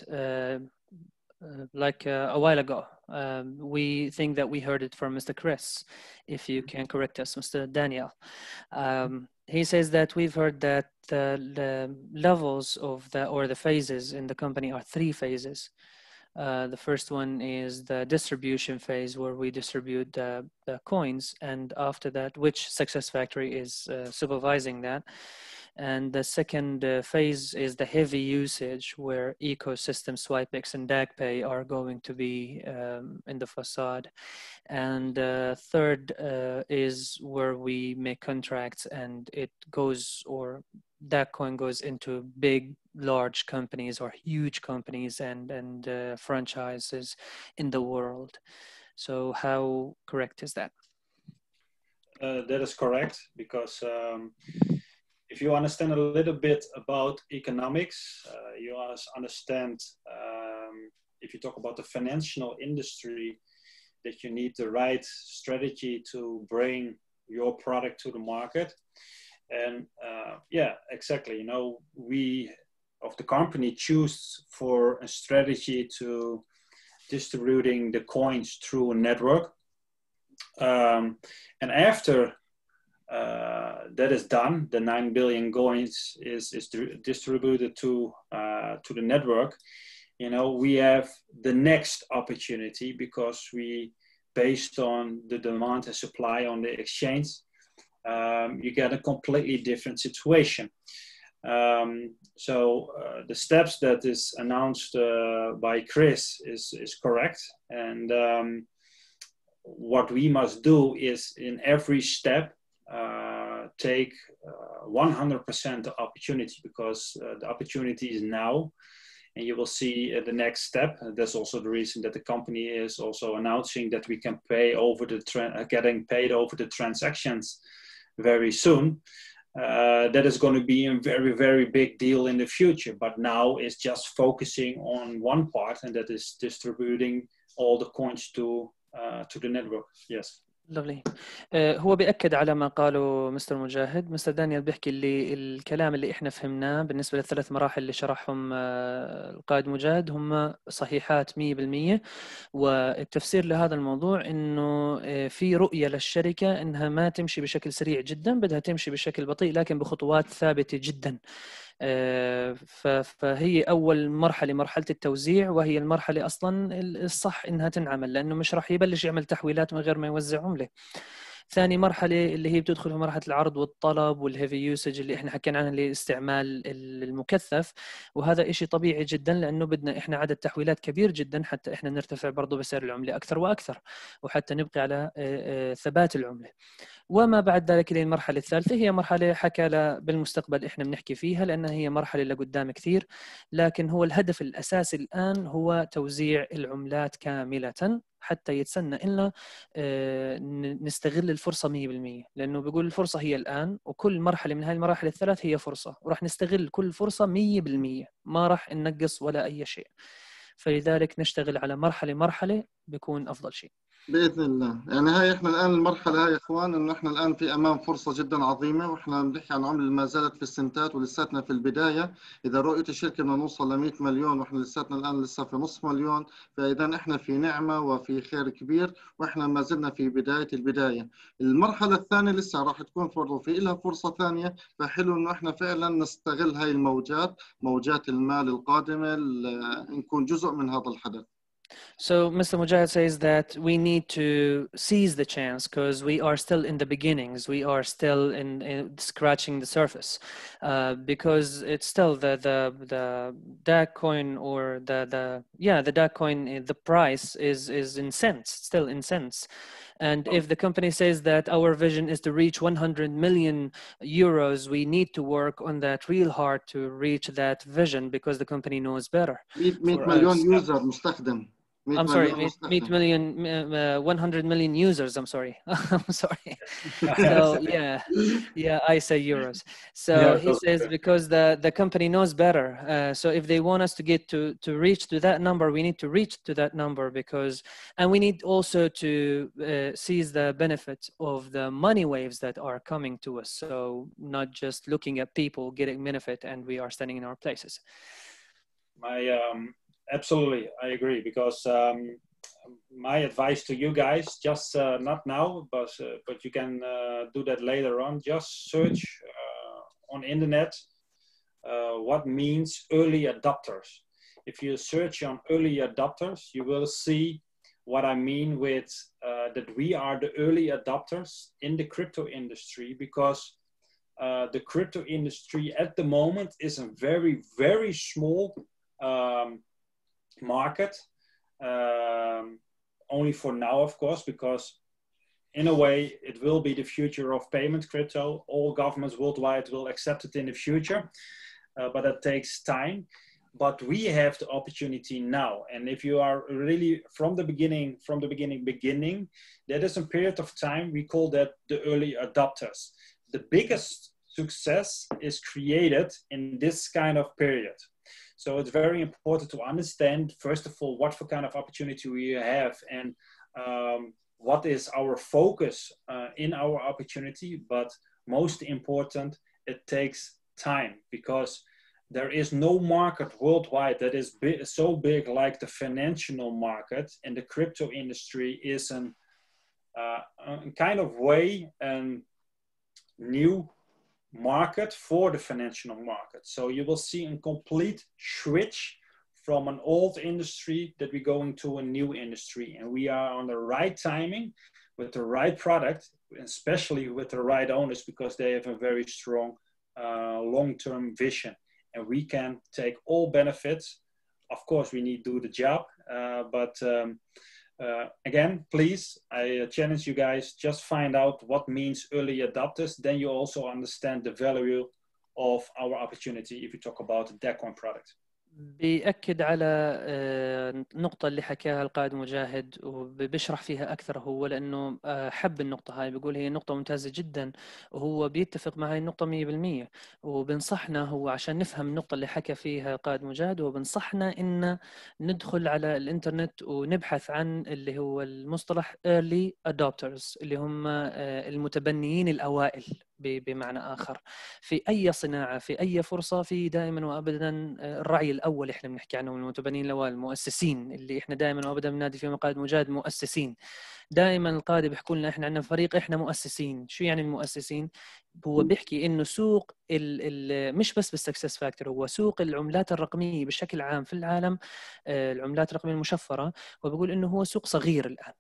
S3: like a while ago. We think that we heard it from Mr. Chris. If you can correct us, Mr. Daniel. He says that we've heard that the levels of the phases in the company are 3 phases. The first one is the distribution phase, where we distribute the coins, and after that, which SuccessFactors is supervising that. And the second phase is the heavy usage, where ecosystem, SwipeX, and DagPay are going to be in the facade. And third is where we make contracts, and it goes, or that coin goes into big, large companies or huge companies and franchises in the world. So how correct is that?
S2: That is correct, because if you understand a little bit about economics, you understand, if you talk about the financial industry, that you need the right strategy to bring your product to the market. And yeah, exactly. You know, we of the company choose for a strategy to distributing the coins through a network. And after that is done, the 9 billion coins is distributed to the network. You know, we have the next opportunity, because we, based on the demand and supply on the exchange, you get a completely different situation. So the steps that is announced by Chris is correct. And what we must do is, in every step, take 100% the opportunity, because the opportunity is now. And you will see the next step. That's also the reason that the company is also announcing that we can pay over getting paid over the transactions very soon. That is going to be a very, very big deal in the future. But now it's just focusing on one part, and that is distributing all the coins to the network. Yes.
S3: Lovely. هو بيأكد على ما قاله مستر مجاهد. مستر دانيال بيحكي اللي الكلام اللي احنا فهمناه بالنسبة للثلاث مراحل اللي شرحهم القائد مجاهد هم صحيحات 100%. والتفسير لهذا الموضوع انه في رؤية للشركة انها ما تمشي بشكل سريع جدا، بدها تمشي بشكل بطيء لكن بخطوات ثابتة جدا. فهي أول مرحلة مرحلة التوزيع، وهي المرحلة أصلا الصح إنها تنعمل، لأنه مش راح يبلش يعمل تحويلات من غير ما يوزع عملة. ثاني مرحلة اللي هي بتدخل في مرحلة العرض والطلب والهيفي يوسج اللي احنا حكينا عنها، اللي الاستعمال المكثف، وهذا إشي طبيعي جدا لأنه بدنا احنا عدد تحويلات كبير جدا حتى احنا نرتفع برضو بسعر العملة أكثر وأكثر، وحتى نبقي على ثبات العملة. وما بعد ذلك للمرحلة الثالثة، هي مرحلة حكى بالمستقبل إحنا بنحكي فيها لأنها هي مرحلة لقدام كثير، لكن هو الهدف الأساسي الآن هو توزيع العملات كاملة حتى يتسنى إلنا نستغل الفرصة 100%، لأنه بيقول الفرصة هي الآن، وكل مرحلة من هذه المراحل الثلاث هي فرصة، وراح نستغل كل فرصة 100%، ما راح ننقص ولا أي شيء. فلذلك نشتغل على مرحلة بيكون أفضل شيء
S1: بإذن الله. يعني هاي احنا الآن المرحلة هاي يا اخوان، انه احنا الآن في امام فرصة جدا عظيمة، واحنا بنحكي عن عملة ما زالت في السنتات ولساتنا في البداية. اذا رؤية الشركة بدنا نوصل ل 100 مليون واحنا لساتنا الآن لسه في نصف مليون، فاذا احنا في نعمة وفي خير كبير، واحنا ما زلنا في بداية البداية. المرحلة الثانية لسه راح تكون برضه في لها فرصة ثانية، فحلو انه احنا فعلا نستغل هاي موجات المال القادمة، نكون جزء من هذا الحدث.
S3: So Mr. Mujahid says that we need to seize the chance because we are still in the beginnings. We are still in scratching the surface because it's still the DAG coin or the DAG coin, the price is in cents, still in cents. And if the company says that our vision is to reach 100 million euros, we need to work on that real hard to reach that vision because the company knows better.
S1: 100 مليون يوزر مستخدم.
S3: I'm sorry, 100 million users. I'm sorry. I'm sorry. So yeah, I say euros. So yeah, he says because the company knows better. So if they want us to get to reach to that number, we need to reach to that number and we need also to seize the benefit of the money waves that are coming to us. So not just looking at people getting benefit and we are standing in our places.
S2: Absolutely, I agree, because my advice to you guys, just not now, but you can do that later on. Just search on internet what means early adopters. If you search on early adopters, you will see what I mean with that we are the early adopters in the crypto industry, because the crypto industry at the moment is a very, very small market. Only for now, of course, because in a way it will be the future of payment crypto. All governments worldwide will accept it in the future, but that takes time. But we have the opportunity now. And if you are really from the beginning, that is a period of time, we call that the early adopters. The biggest success is created in this kind of period. So it's very important to understand, first of all, what for kind of opportunity we have, and what is our focus in our opportunity. But most important, it takes time, because there is no market worldwide that is so big like the financial market, and the crypto industry is a kind of way a new market for the financial market. So you will see a complete switch from an old industry that we go into a new industry, and we are on the right timing with the right product, especially with the right owners, because they have a very strong long-term vision. And we can take all benefits. Of course, we need to do the job. But again, please, I challenge you guys, just find out what means early adopters. Then you also understand the value of our opportunity if you talk about the DECON product.
S3: بيأكد على النقطة اللي حكاها القائد مجاهد وبيشرح فيها أكثر هو، لأنه حب النقطة هاي، بيقول هي نقطة ممتازة جدا وهو بيتفق مع هاي النقطة 100%. وبنصحنا هو عشان نفهم النقطة اللي حكى فيها القائد مجاهد، وبنصحنا إن ندخل على الإنترنت ونبحث عن اللي هو المصطلح early adopters، اللي هم المتبنيين الأوائل بمعنى آخر. في أي صناعة، في أي فرصة، في دائما وأبدا الرعي الأول إحنا بنحكي عنه، المتبنين الأوائل، المؤسسين، اللي إحنا دائما وأبدا بنادي فيهم القائد مجاهد مؤسسين. دائما القادة بيحكوا لنا إحنا عندنا فريق، إحنا مؤسسين. شو يعني المؤسسين؟ هو بيحكي إنه سوق مش بس بالسكسس فاكتور، هو سوق العملات الرقمية بشكل عام في العالم، العملات الرقمية المشفرة، وبيقول إنه هو سوق صغير الآن.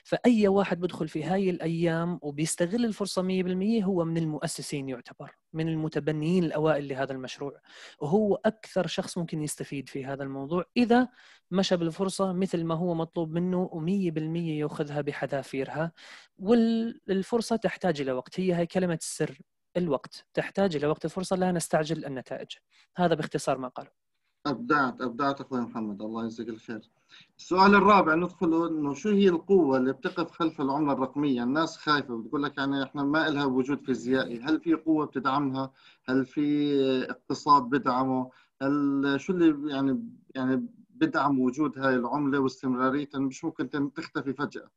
S3: فأي واحد بدخل في هاي الأيام وبيستغل الفرصة 100% هو من المؤسسين، يعتبر من المتبنيين الأوائل لهذا المشروع، وهو أكثر شخص ممكن يستفيد في هذا الموضوع إذا مشى بالفرصة مثل ما هو مطلوب منه، و100% يأخذها بحذافيرها. والفرصة تحتاج إلى وقت، هي كلمة السر، الوقت. تحتاج إلى وقت الفرصة، لا نستعجل النتائج. هذا باختصار ما قاله.
S1: أبدعت أخوي محمد، الله يجزيك الخير. السؤال الرابع ندخله، إنه شو هي القوة اللي بتقف خلف العملة الرقمية؟ الناس خايفة، بتقول لك يعني إحنا ما إلها وجود فيزيائي. هل في قوة بتدعمها؟ هل في اقتصاد بدعمه؟ شو اللي يعني بدعم وجود هاي العملة واستمراريتها، مش ممكن تختفي فجأة؟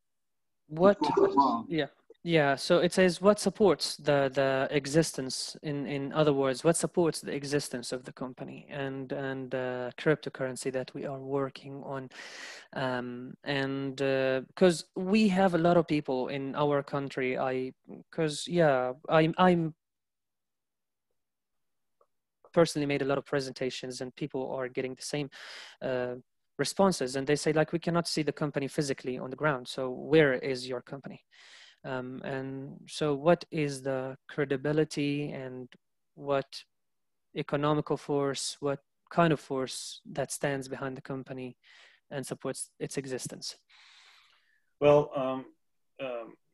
S3: Yeah, so it says what supports the existence, in other words, what supports the existence of the company and the cryptocurrency that we are working on, and because we have a lot of people in our country, I'm personally made a lot of presentations, and people are getting the same responses, and they say, like, we cannot see the company physically on the ground, so where is your company? And so what is the credibility and what economical force, what kind of force that stands behind the company and supports its existence?
S2: Well,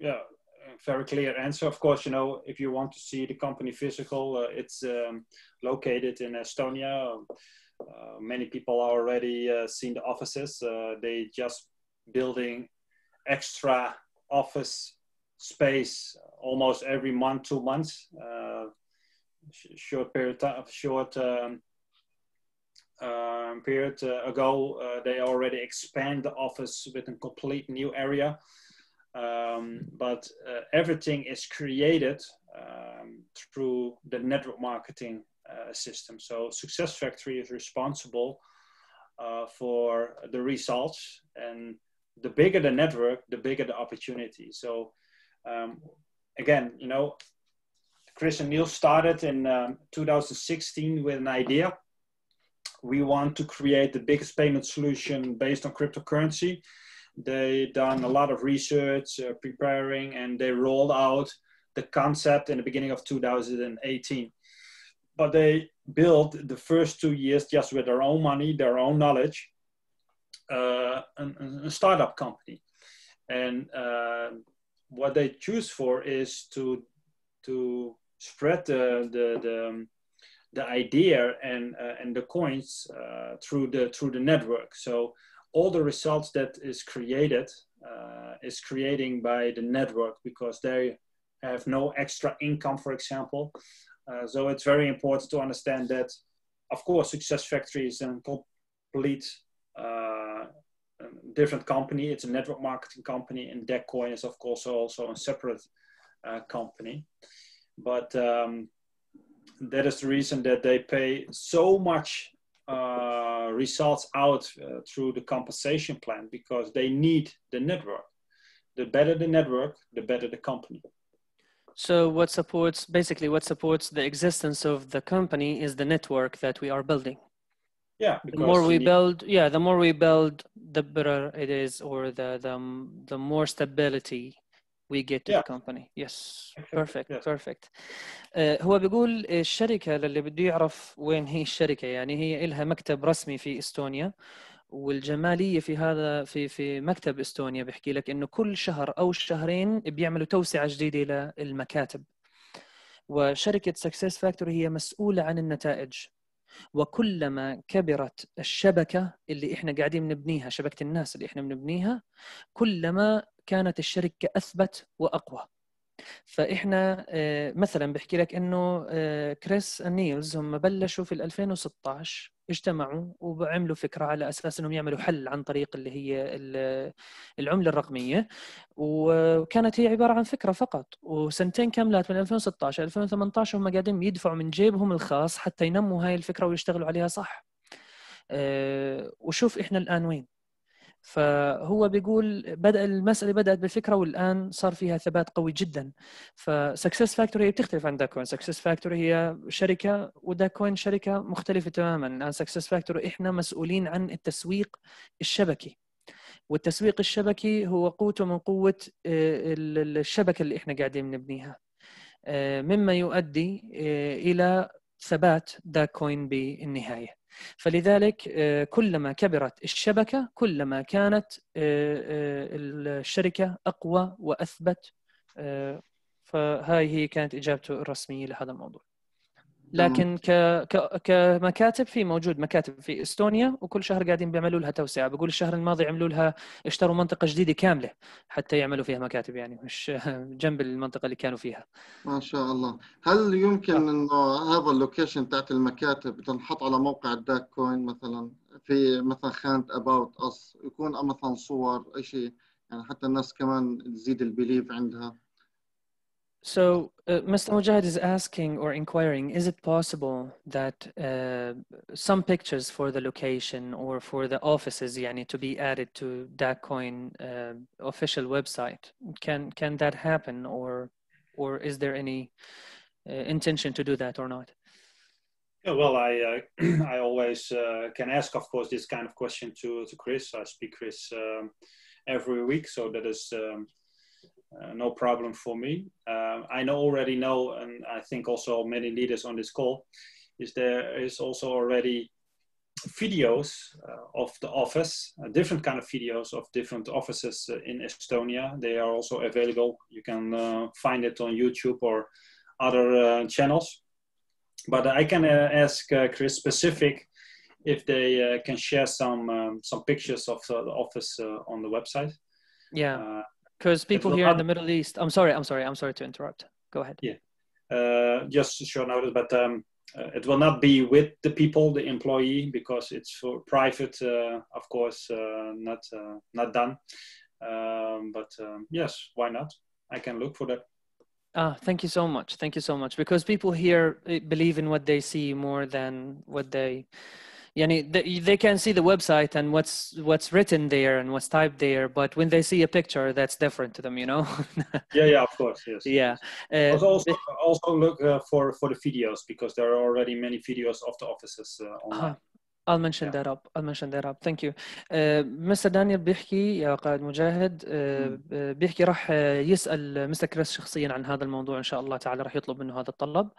S2: yeah, very clear answer. Of course, you know, if you want to see the company physical, it's located in Estonia. Many people are already seen the offices. They just building extra office space almost every month, 2 months. Short period ago, they already expand the office with a complete new area. But everything is created through the network marketing system. So SuccessFactory is responsible for the results, and the bigger the network, the bigger the opportunity. So again, you know, Chris and Neil started in 2016 with an idea. We want to create the biggest payment solution based on cryptocurrency. They done a lot of research, preparing, and they rolled out the concept in the beginning of 2018. But they built the first 2 years just with their own money, their own knowledge, a startup company. And what they choose for is to spread the idea and the coins through the network. So all the results that is created is creating by the network, because they have no extra income, for example. So it's very important to understand that, of course, SuccessFactors is a complete different company. It's a network marketing company, and Decoin is, of course, also a separate company. But that is the reason that they pay so much results out through the compensation plan, because they need the network. The better the network, the better the company.
S3: So what supports the existence of the company is the network that we are building.
S2: Yeah,
S3: the more we build, the better it is, or the more stability we get to the company. Yes, perfect.
S2: Yes.
S3: Perfect. هو بيقول الشركة اللي بده يعرف وين هي الشركة، يعني هي إلها مكتب رسمي في إستونيا، والجمالية في هذا في مكتب إستونيا بيحكي لك إنه كل شهر أو شهرين بيعملوا توسعة جديدة للمكاتب، وشركة SuccessFactors هي مسؤولة عن النتائج. وكلما كبرت الشبكة اللي إحنا قاعدين نبنيها، شبكة الناس اللي إحنا بنبنيها، كلما كانت الشركة أثبت وأقوى. فإحنا مثلا بحكي لك إنه كريس نيلز هم بلشوا في 2016 اجتمعوا وعملوا فكرة على أساس إنهم يعملوا حل عن طريق اللي هي العملة الرقمية، وكانت هي عبارة عن فكرة فقط. وسنتين كاملات من 2016 2018 هم قاعدين يدفعوا من جيبهم الخاص حتى ينموا هاي الفكرة ويشتغلوا عليها صح. وشوف إحنا الآن وين. فهو بيقول المسألة بدأت بالفكرة والآن صار فيها ثبات قوي جدا. فSuccessFactors هي بتختلف عن داكوين. SuccessFactors هي شركة وداكوين شركة مختلفة تماما. الآن SuccessFactors إحنا مسؤولين عن التسويق الشبكي، والتسويق الشبكي هو قوته من قوة الشبكة اللي إحنا قاعدين نبنيها، مما يؤدي إلى ثبات داكوين بالنهاية. فلذلك كلما كبرت الشبكة كلما كانت الشركة أقوى وأثبت. فهاي هي كانت إجابته الرسمية لهذا الموضوع. لكن كمكاتب في موجود مكاتب في إستونيا، وكل شهر قاعدين بيعملوا لها توسعة. بقول الشهر الماضي عملوا لها، اشتروا منطقة جديدة كاملة حتى يعملوا فيها مكاتب، يعني مش جنب المنطقة اللي كانوا فيها.
S1: ما شاء الله. هل يمكن إنه هذا اللوكيشن تاعت المكاتب تنحط على موقع الداك كوين مثلا، في مثلا خانة about us، يكون مثلا صور أي شيء، يعني حتى الناس كمان تزيد البيليف عندها؟
S3: So Mr. Mujahid is asking or inquiring, is it possible that some pictures for the location or for the offices يعني, to be added to Dacoin official website? Can that happen, or is there any intention to do that or not?
S2: Yeah, well, I always can ask, of course, this kind of question to Chris. I speak Chris every week, so that is no problem for me. I already know, and I think also many leaders on this call, there is also already videos of the office, different kind of videos of different offices in Estonia. They are also available. You can find it on YouTube or other channels. But I can ask Chris specific if they can share some pictures of the office on the website.
S3: Yeah. Because people here in the Middle East, I'm sorry to interrupt. Go ahead.
S2: Yeah, just a short notice, but it will not be with the people, the employee, because it's for private, of course, not done. But yes, why not? I can look for that.
S3: Thank you so much. Thank you so much. Because people here believe in what they see more than what they يعني they can see the website and what's written there and what's typed there, but when they see a picture, that's different to them, you know.
S2: Yeah, of course, yes.
S3: Yeah.
S2: Also look for the videos, because there are already many videos of the offices online.
S3: I'll mention that up. I'll mention that up. Thank you. مستر دانيال بيحكي يا قائد مجاهد بيحكي راح يسأل مستر كريس شخصيا عن هذا الموضوع إن شاء الله تعالى، راح يطلب منه هذا الطلب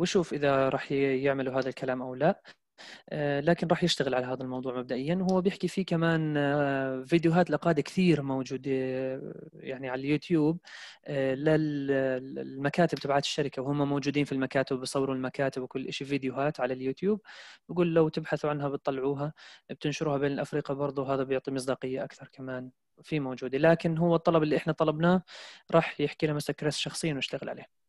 S3: ويشوف إذا راح يعملوا هذا الكلام أو لا. لكن راح يشتغل على هذا الموضوع مبدئيا. هو بيحكي فيه كمان فيديوهات لقادة كثير موجودة يعني على اليوتيوب للمكاتب تبعات الشركة، وهم موجودين في المكاتب بيصوروا المكاتب وكل شيء، فيديوهات على اليوتيوب. بقول لو تبحثوا عنها بتطلعوها بتنشروها بين الأفريقة برضو، هذا بيعطي مصداقية أكثر كمان في موجودة. لكن هو الطلب اللي إحنا طلبناه راح يحكي لنا مستر كريس شخصيا ونشتغل عليه.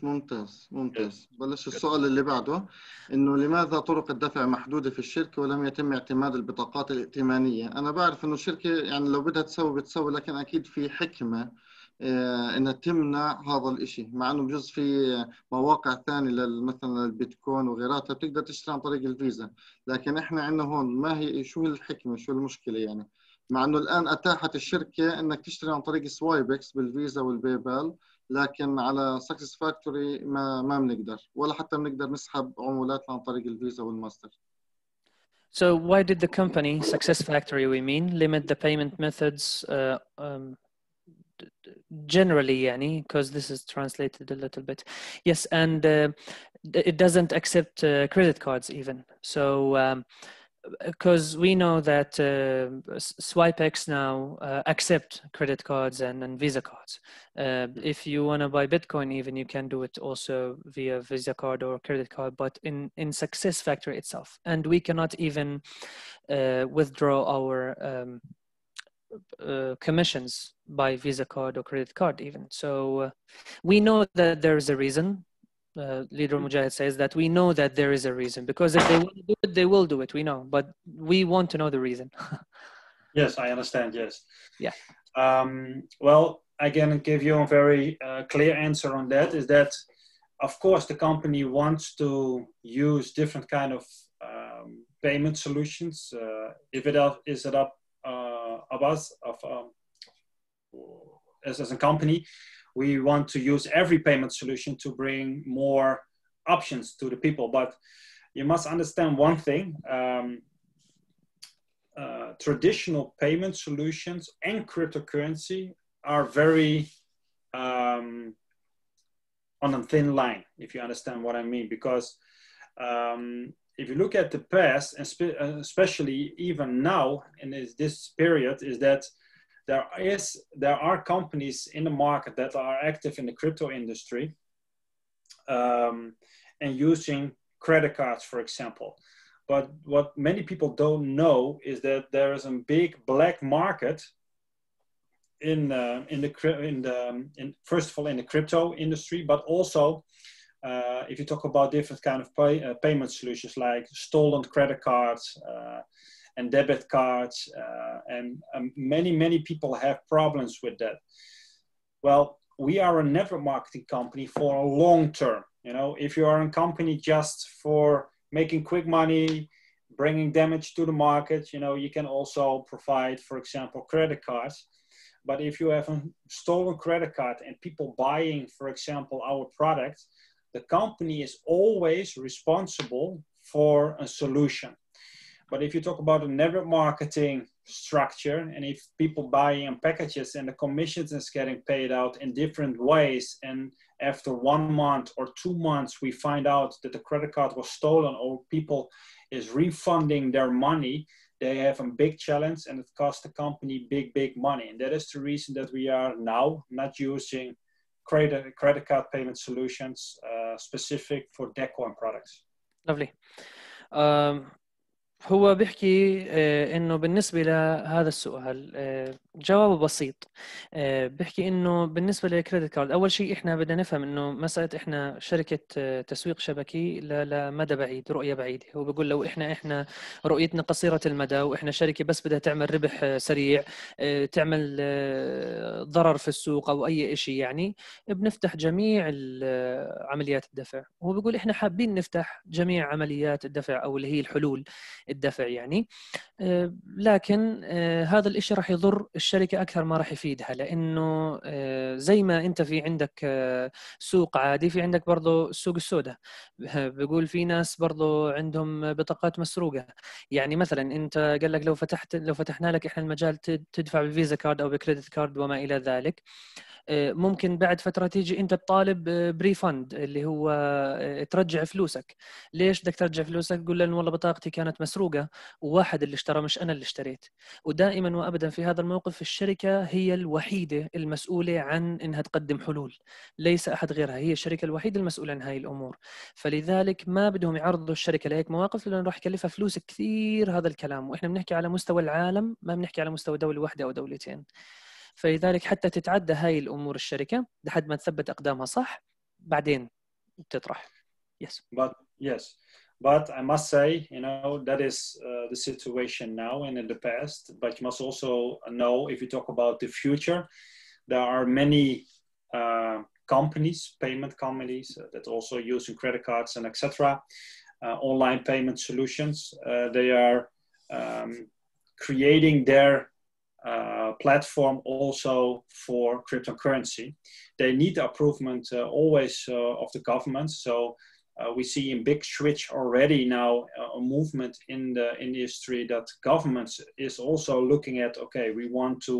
S1: ممتاز. بلش السؤال اللي بعده، إنه لماذا طرق الدفع محدودة في الشركة ولم يتم اعتماد البطاقات الائتمانية؟ أنا بعرف إنه الشركة يعني لو بدها تسوي بتسوي، لكن أكيد في حكمة إنها تمنع هذا الإشي، مع إنه بجوز في مواقع ثانية مثلا البيتكوين وغيراتها بتقدر تشتري عن طريق الفيزا، لكن إحنا عندنا هون ما هي، شو الحكمة، شو المشكلة يعني؟ مع إنه الآن أتاحت الشركة إنك تشتري عن طريق سوايبكس بالفيزا والبايبال، لكن على سكسس فاكتوري ما بنقدر، ولا حتى بنقدر نسحب عمولات عن طريق الفيزا والماستر.
S3: So why did the company Success Factory, we mean, limit the payment methods generally, يعني, because this is translated a little bit. Yes, and it doesn't accept credit cards even. So because we know that SwipeX now accept credit cards and Visa cards. If you want to buy Bitcoin, even you can do it also via Visa card or credit card, but in Success Factory itself. And we cannot even withdraw our commissions by Visa card or credit card even. So we know that there is a reason. Leader Mujahid says that we know that there is a reason, because if they want to do it, they will do it, we know, but we want to know the reason.
S2: Yes, I understand, yes.
S3: Yeah.
S2: Well, I can give you a very clear answer on that, is that, of course, the company wants to use different kind of payment solutions. If it is it up of us, as a company, we want to use every payment solution to bring more options to the people. But you must understand one thing, traditional payment solutions and cryptocurrency are very on a thin line, if you understand what I mean. Because if you look at the past, and especially even now in this period, is that there are companies in the market that are active in the crypto industry and using credit cards, for example. But what many people don't know is that there is a big black market first of all in the crypto industry, but also if you talk about different kind of payment solutions like stolen credit cards and debit cards, and many people have problems with that. Well, we are a network marketing company for a long term. You know, if you are a company just for making quick money, bringing damage to the market, you know, you can also provide, for example, credit cards. But if you have a stolen credit card and people buying, for example, our products, the company is always responsible for a solution. But if you talk about a network marketing structure, and if people buying packages and the commissions is getting paid out in different ways, and after 1 month or 2 months, we find out that the credit card was stolen or people is refunding their money, they have a big challenge and it costs the company big money. And that is the reason that we are now not using credit card payment solutions specific for Decoin products.
S3: Lovely. هو بيحكي إنه بالنسبة لهذا السؤال جوابه بسيط. بيحكي إنه بالنسبة للكريدت كارد، أول شيء إحنا بدنا نفهم إنه مسألة إحنا شركة تسويق شبكي لمدى بعيد، رؤية بعيدة. هو بيقول لو إحنا رؤيتنا قصيرة المدى، وإحنا شركة بس بدها تعمل ربح سريع، تعمل ضرر في السوق أو أي شيء، يعني بنفتح جميع عمليات الدفع. هو بيقول إحنا حابين نفتح جميع عمليات الدفع أو اللي هي الحلول الدفع يعني، لكن هذا الإشي راح يضر الشركة أكثر ما راح يفيدها، لأنه زي ما أنت في عندك سوق عادي، في عندك برضو السوق السوداء. بيقول في ناس برضو عندهم بطاقات مسروقة. يعني مثلا أنت قال لك لو فتحنا لك إحنا المجال تدفع بالفيزا كارد أو بكريدت كارد وما إلى ذلك، ممكن بعد فترة تيجي أنت تطالب بريفند، اللي هو ترجع فلوسك. ليش بدك ترجع فلوسك؟ تقول لهم والله بطاقتي كانت مسروقة، وواحد اللي اشترى مش أنا اللي اشتريت. ودائما وأبدا في هذا الموقف الشركة هي الوحيدة المسؤولة عن أنها تقدم حلول، ليس أحد غيرها. هي الشركة الوحيدة المسؤولة عن هاي الأمور. فلذلك ما بدهم يعرضوا الشركة لهيك مواقف، لأنه راح يكلفها فلوس كثير هذا الكلام. وإحنا بنحكي على مستوى العالم، ما بنحكي على مستوى دولة واحدة أو دولتين. فلذلك حتى تتعدى هاي الأمور الشركة لحد ما تثبت أقدامها صح، بعدين تطرح. Yes.
S2: But I must say, that is the situation now and in the past. But you must also know, if you talk about the future, there are many companies, payment companies that also using credit cards and etc. Online payment solutions. They are creating their platform also for cryptocurrency. They need the approval always of the government. So we see in big switch already now a movement in the industry that governments is also looking at, okay, we want to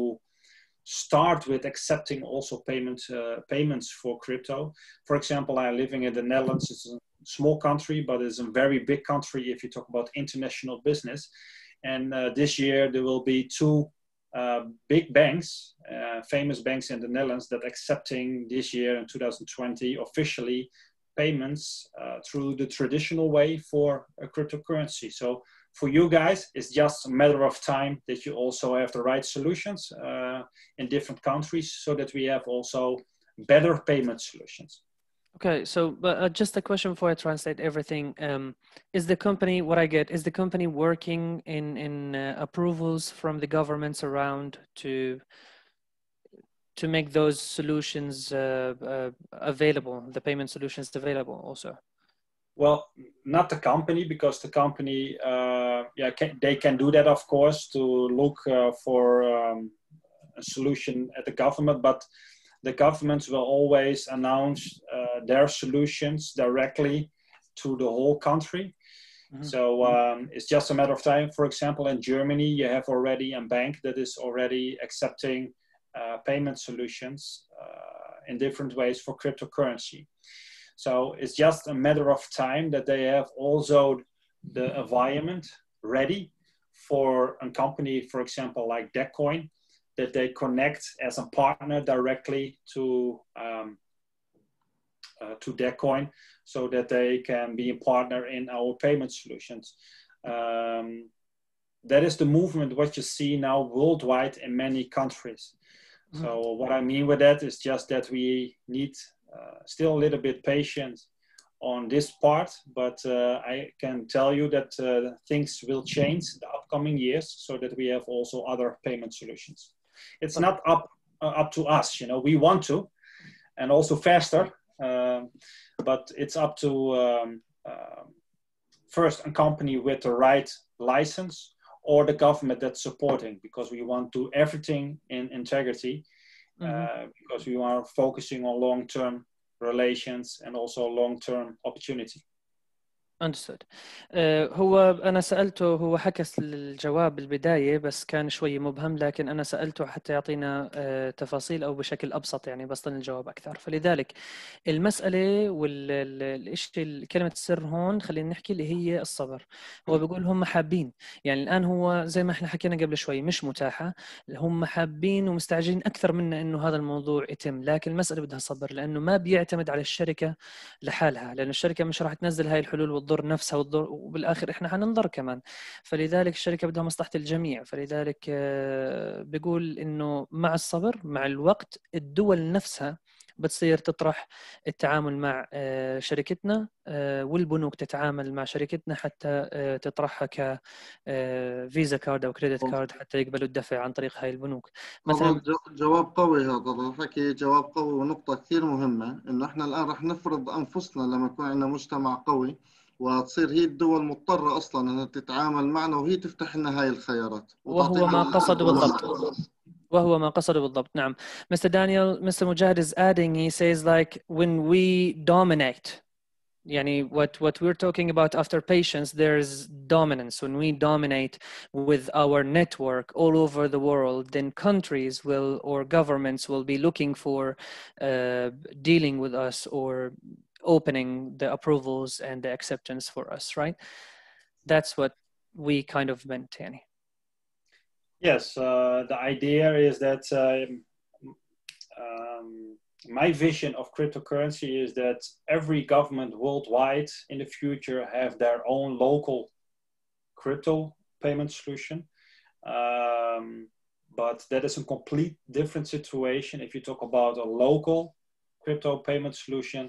S2: start with accepting also payments for crypto. For example, I'm living in the Netherlands. It's a small country, but it's a very big country if you talk about international business. And this year there will be two big banks, famous banks in the Netherlands, that accepting this year in 2020 officially payments through the traditional way for a cryptocurrency. So for you guys, it's just a matter of time that you also have the right solutions in different countries, so that we have also better payment solutions.
S3: Okay, so just a question before I translate everything. Is the company, what I get, is the company working in approvals from the governments around to make those solutions available, the payment solutions available also?
S2: Well, not the company, because the company, they can do that, of course, to look for a solution at the government, but the governments will always announce their solutions directly to the whole country. Mm-hmm. So it's just a matter of time. For example, in Germany, you have already a bank that is already accepting payment solutions in different ways for cryptocurrency. So it's just a matter of time that they have also the environment ready for a company, for example, like Decoin, that they connect as a partner directly to Decoin, so that they can be a partner in our payment solutions. That is the movement what you see now worldwide in many countries. Mm-hmm. So what I mean with that is just that we need still a little bit patience on this part, but I can tell you that things will change the upcoming years, so that we have also other payment solutions. It's not up to us, we want to, and also faster, but it's up to first a company with the right license, or the government that's supporting, because we want to do everything in integrity, because we are focusing on long-term relations and also long-term opportunity.
S3: Understood. هو أنا سألته، هو حكى الجواب بالبداية بس كان شوي مبهم، لكن أنا سألته حتى يعطينا تفاصيل أو بشكل أبسط، يعني بسطن الجواب أكثر. فلذلك المسألة والإشي كلمة السر هون خلينا نحكي اللي هي الصبر. هو بيقول هم حابين، يعني الآن هو زي ما احنا حكينا قبل شوي مش متاحة، هم حابين ومستعجلين أكثر منا إنه هذا الموضوع يتم، لكن المسألة بدها صبر، لأنه ما بيعتمد على الشركة لحالها، لأن الشركة مش راح تنزل هاي الحلول وتضر نفسها وبالآخر إحنا حننضر كمان. فلذلك الشركة بدها مصلحة الجميع. فلذلك بيقول إنه مع الصبر مع الوقت الدول نفسها بتصير تطرح التعامل مع شركتنا، والبنوك تتعامل مع شركتنا حتى تطرحها كفيزا كارد أو كريدت كارد حتى يقبلوا الدفع عن طريق هاي البنوك.
S1: مثلا جواب قوي هذا الحكي، جواب قوي، ونقطة كثير مهمة إنه إحنا الآن رح نفرض أنفسنا لما يكون عندنا مجتمع قوي، وتصير هي الدول مضطرة أصلا أنها تتعامل معنا وهي تفتح لنا هاي الخيارات.
S3: وهو ما قصده بالضبط. وهو ما قصده بالضبط. نعم. Mr. Daniel, Mr. Mujahid is adding, he says like when we dominate, يعني what we're talking about after patience, there's dominance. When we dominate with our network all over the world, then countries will or governments will be looking for dealing with us or opening the approvals and the acceptance for us, right? That's what we kind of meant, يعني.
S2: Yes, the idea is that my vision of cryptocurrency is that every government worldwide in the future have their own local crypto payment solution. But that is a complete different situation if you talk about a local crypto payment solution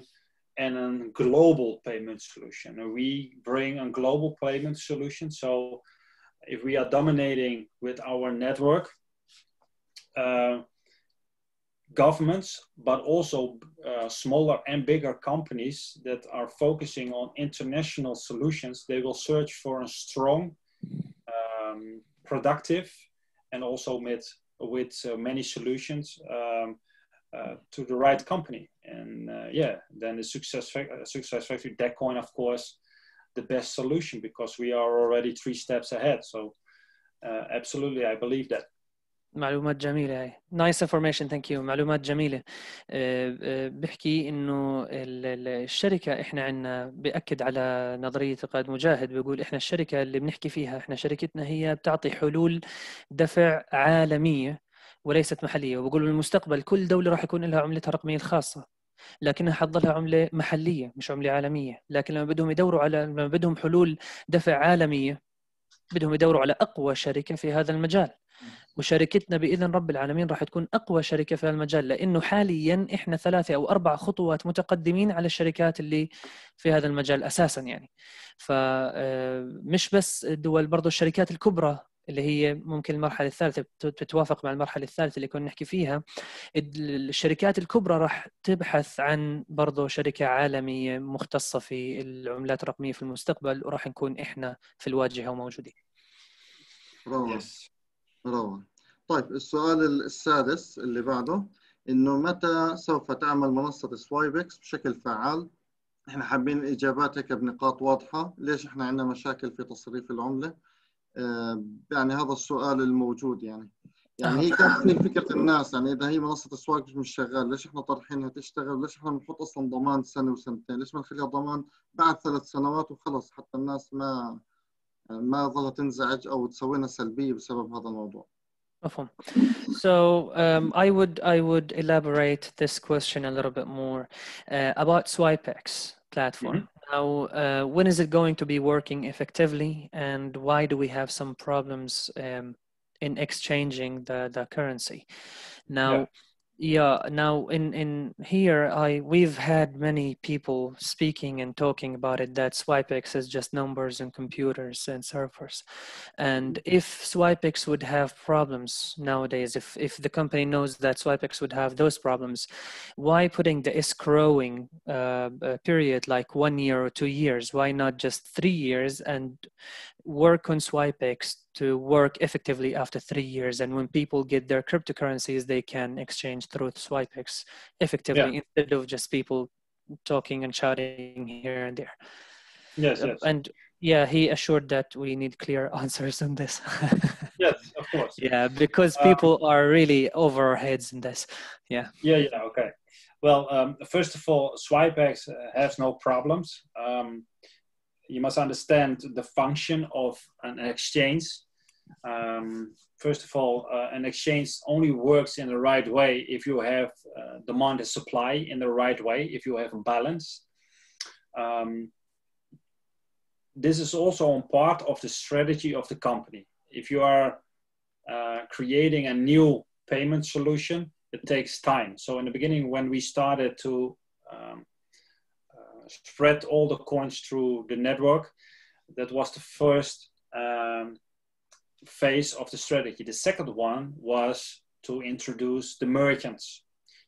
S2: and a global payment solution. And we bring a global payment solution. So if we are dominating with our network, governments, but also smaller and bigger companies that are focusing on international solutions, they will search for a strong, productive, and also with many solutions to the right company. And then the success factor, that coin, of course, the best solution because we are already 3 steps ahead. So absolutely, I believe that.
S3: معلومات جميلة هاي. Nice information, thank you. معلومات جميلة. بحكي إنه الشركة إحنا عنا بأكد على نظرية قائد مجاهد، بيقول إحنا الشركة اللي بنحكي فيها، إحنا شركتنا هي بتعطي حلول دفع عالمية وليست محلية. وبقول بالمستقبل كل دولة راح يكون لها عملتها الرقمية الخاصة، لكنها حتظلها عملة محلية مش عملة عالمية. لكن لما بدهم حلول دفع عالمية بدهم يدوروا على أقوى شركة في هذا المجال. وشركتنا بإذن رب العالمين راح تكون أقوى شركة في المجال، لأنه حاليا إحنا 3 أو 4 خطوات متقدمين على الشركات اللي في هذا المجال أساسا يعني. فمش بس الدول، برضو الشركات الكبرى اللي هي ممكن المرحلة الثالثة تتوافق مع المرحلة الثالثة اللي كنا نحكي فيها. الشركات الكبرى راح تبحث عن برضو شركة عالمية مختصة في العملات الرقمية في المستقبل، وراح نكون إحنا في الواجهة وموجودين.
S1: روعة. طيب السؤال السادس اللي بعده، إنه متى سوف تعمل منصة سوايبكس بشكل فعال؟ إحنا حابين إجابات هيك بنقاط واضحة. ليش إحنا عندنا مشاكل في تصريف العملة؟ يعني هذا السؤال الموجود يعني هي كانت في فكرة الناس، يعني إذا هي منصة سوايبكس مش شغال، ليش إحنا طرحينها تشتغل؟ ليش إحنا بنحط أصلا ضمان 1 و2 سنين؟ ليش ما نخليها ضمان بعد 3 سنوات وخلص، حتى الناس ما ظلت تنزعج أو تسوي لنا سلبية بسبب هذا الموضوع.
S3: مفهوم. So I would elaborate this question a little bit more about SwipeX platform.
S2: Mm-hmm.
S3: Now, when is it going to be working effectively, and why do we have some problems in exchanging the currency? Now, now in here we've had many people speaking and talking about it, that SwipeX is just numbers and computers and servers. And if SwipeX would have problems nowadays, if the company knows that SwipeX would have those problems, why putting the escrowing period like 1 year or 2 years? Why not just 3 years and work on SwipeX to work effectively after 3 years? And when people get their cryptocurrencies, they can exchange through SwipeX effectively instead of just people talking and shouting here and there.
S2: Yes.
S3: And he assured that we need clear answers on this.
S2: Yes, of course.
S3: Yeah, because people are really over our heads in this. Yeah,
S2: okay. Well, first of all, SwipeX has no problems. You must understand the function of an exchange. First of all, an exchange only works in the right way if you have demand and supply in the right way, if you have a balance. this is also a part of the strategy of the company. If you are creating a new payment solution, it takes time. So in the beginning, when we started to spread all the coins through the network, that was the first phase of the strategy. The second one was to introduce the merchants,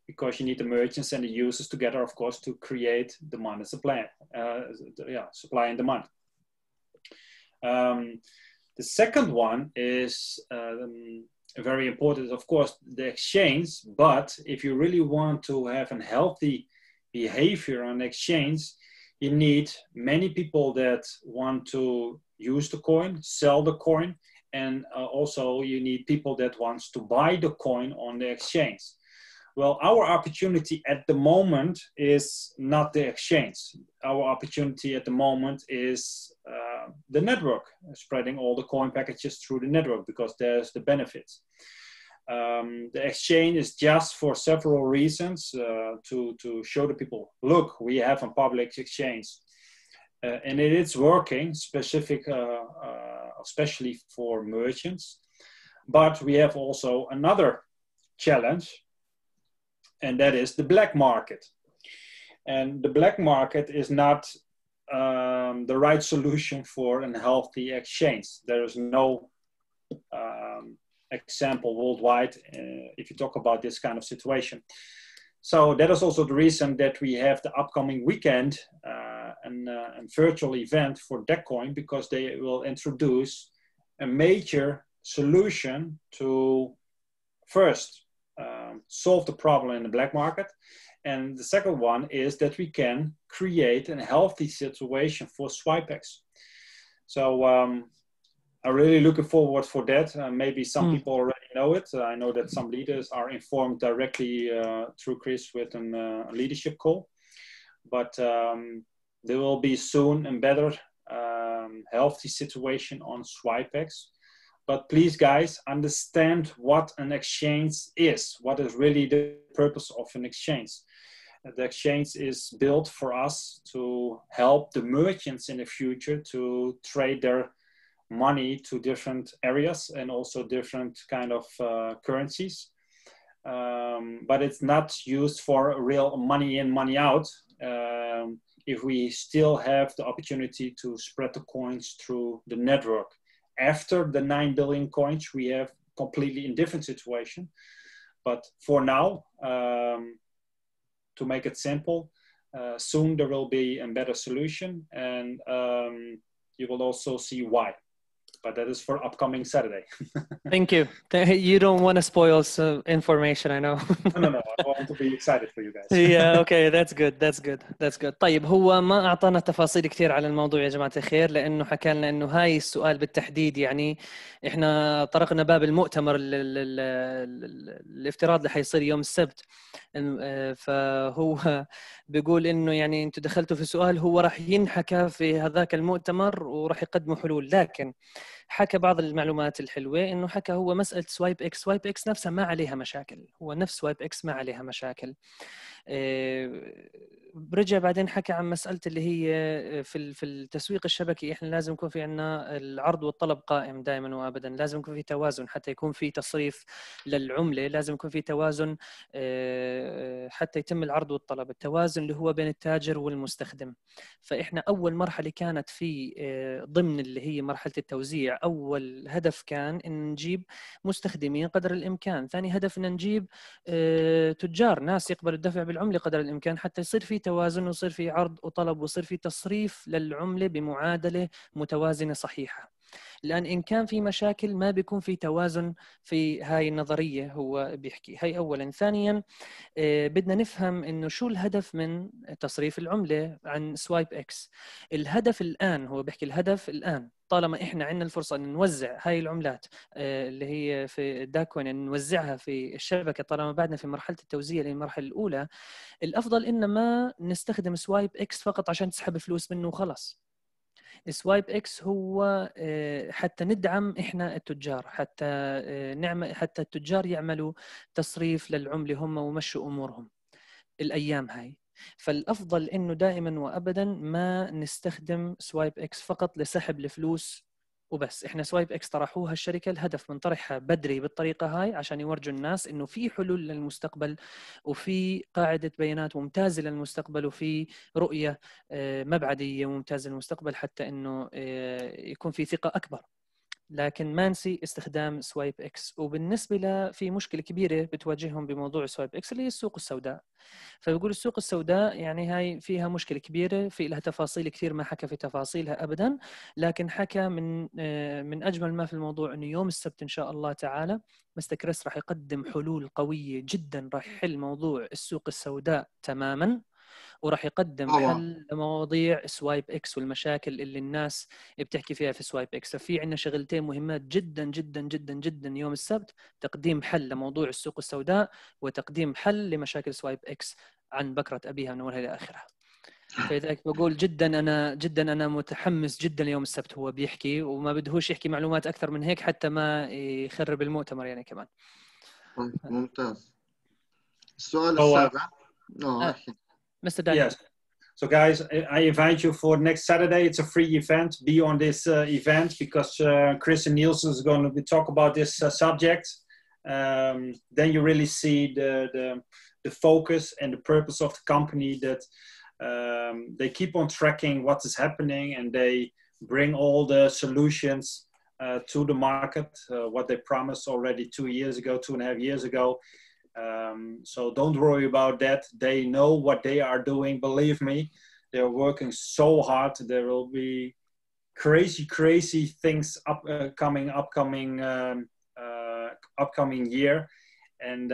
S2: because you need the merchants and the users together, of course, to create demand and supply. Supply and demand. The second one is very important, of course, the exchange. But if you really want to have a healthy behavior on exchange, you need many people that want to use the coin, sell the coin, and also you need people that wants to buy the coin on the exchange. Well, our opportunity at the moment is not the exchange. Our opportunity at the moment is the network, spreading all the coin packages through the network, because there's the benefits. The exchange is just for several reasons, to show the people, look, we have a public exchange. And it is working especially for merchants. But we have also another challenge, and that is the black market. And the black market is not the right solution for a healthy exchange. There is no example worldwide if you talk about this kind of situation. So that is also the reason that we have the upcoming weekend a virtual event for DeckCoin, because they will introduce a major solution to first solve the problem in the black market. And the second one is that we can create a healthy situation for SwipeX. So I'm really looking forward for that. Maybe some people already know it. I know that some leaders are informed directly through Chris with a leadership call. But there will be soon a better healthy situation on SwipeX. But please, guys, understand what an exchange is. What is really the purpose of an exchange? The exchange is built for us to help the merchants in the future to trade their money to different areas and also different kind of currencies. But it's not used for real money in, money out. If we still have the opportunity to spread the coins through the network. After the 9 billion coins, we have completely in different situation. But for now, to make it simple, soon there will be a better solution, and you will also see why. But that is for upcoming Saturday.
S3: Thank you. You don't want to spoil some information, I know.
S2: No. I want to be excited for you guys.
S3: Yeah, okay, that's good. طيب هو ما أعطانا تفاصيل كثير على الموضوع يا جماعة الخير، لأنه حكى لنا إنه هاي السؤال بالتحديد يعني إحنا طرقنا باب المؤتمر الافتراض اللي حيصير يوم السبت. فهو بيقول إنه يعني أنتوا دخلتوا في سؤال هو راح ينحكى في هذاك المؤتمر وراح يقدموا حلول، لكن حكى بعض المعلومات الحلوة، إنه حكى هو مسألة سوايب إكس نفسها ما عليها مشاكل، هو نفس سوايب إكس ما عليها مشاكل. برجع بعدين حكى عن مسألة اللي هي في التسويق الشبكي، إحنا لازم يكون في عنا العرض والطلب قائم دائما وأبدا، لازم يكون في توازن حتى يكون في تصريف للعملة، لازم يكون في توازن حتى يتم العرض والطلب، التوازن اللي هو بين التاجر والمستخدم. فإحنا أول مرحلة كانت في ضمن اللي هي مرحلة التوزيع، أول هدف كان إن نجيب مستخدمين قدر الإمكان، ثاني هدف إن نجيب تجار، ناس يقبلوا الدفع بالعملة قدر الإمكان، حتى يصير في توازن ويصير في عرض وطلب ويصير في تصريف للعملة بمعادلة متوازنة صحيحة. لأن إن كان في مشاكل ما بيكون في توازن في هاي النظرية هو بيحكي. هاي أولاً. ثانياً بدنا نفهم إنه شو الهدف من تصريف العملة عن سوايب إكس. الهدف الآن، هو بيحكي الهدف الآن طالما إحنا عندنا الفرصة أن نوزع هاي العملات اللي هي في داكوين، أن نوزعها في الشبكة، طالما بعدنا في مرحلة التوزيع للمرحلة الأولى، الأفضل إن ما نستخدم سوايب إكس فقط عشان تسحب فلوس منه وخلص. سوايب إكس هو حتى ندعم إحنا التجار، حتى التجار يعملوا تصريف للعملة هم ومشوا أمورهم الأيام هاي. فالأفضل إنه دائما وأبدا ما نستخدم سوايب إكس فقط لسحب الفلوس وبس. إحنا سوايب إكس طرحوها الشركة، الهدف من طرحها بدري بالطريقة هاي عشان يورجوا الناس إنه في حلول للمستقبل، وفي قاعدة بيانات ممتازة للمستقبل، وفي رؤية مبعدية ممتازة للمستقبل، حتى إنه يكون في ثقة أكبر. لكن ما نسي استخدام سوايب اكس. وبالنسبه له في مشكله كبيره بتواجههم بموضوع سوايب اكس اللي هي السوق السوداء. فبقول السوق السوداء يعني هاي فيها مشكله كبيره، في لها تفاصيل كثير، ما حكى في تفاصيلها ابدا، لكن حكى من اجمل ما في الموضوع انه يوم السبت ان شاء الله تعالى مستر كريس راح يقدم حلول قويه جدا راح يحل موضوع السوق السوداء تماما، وراح يقدم حل لمواضيع سوايب اكس والمشاكل اللي الناس بتحكي فيها في سوايب اكس. ففي عندنا شغلتين مهمات جدا جدا جدا جدا يوم السبت: تقديم حل لموضوع السوق السوداء، وتقديم حل لمشاكل سوايب اكس عن بكرة أبيها من أولها إلى آخرها. فلذلك بقول جدا أنا متحمس جدا يوم السبت هو بيحكي، وما بدهوش يحكي معلومات أكثر من هيك حتى ما يخرب المؤتمر يعني كمان.
S1: ممتاز. السؤال السابع.
S3: Mr. Daniel.
S2: Yes. So guys, I invite you for next Saturday. It's a free event. Be on this event because Chris and Niels is going to talk about this subject. Then you really see the focus and the purpose of the company, that they keep on tracking what is happening and they bring all the solutions to the market, what they promised already 2 years ago, 2.5 years ago. So don't worry about that. They know what they are doing. Believe me, they're working so hard. There will be crazy things upcoming year, and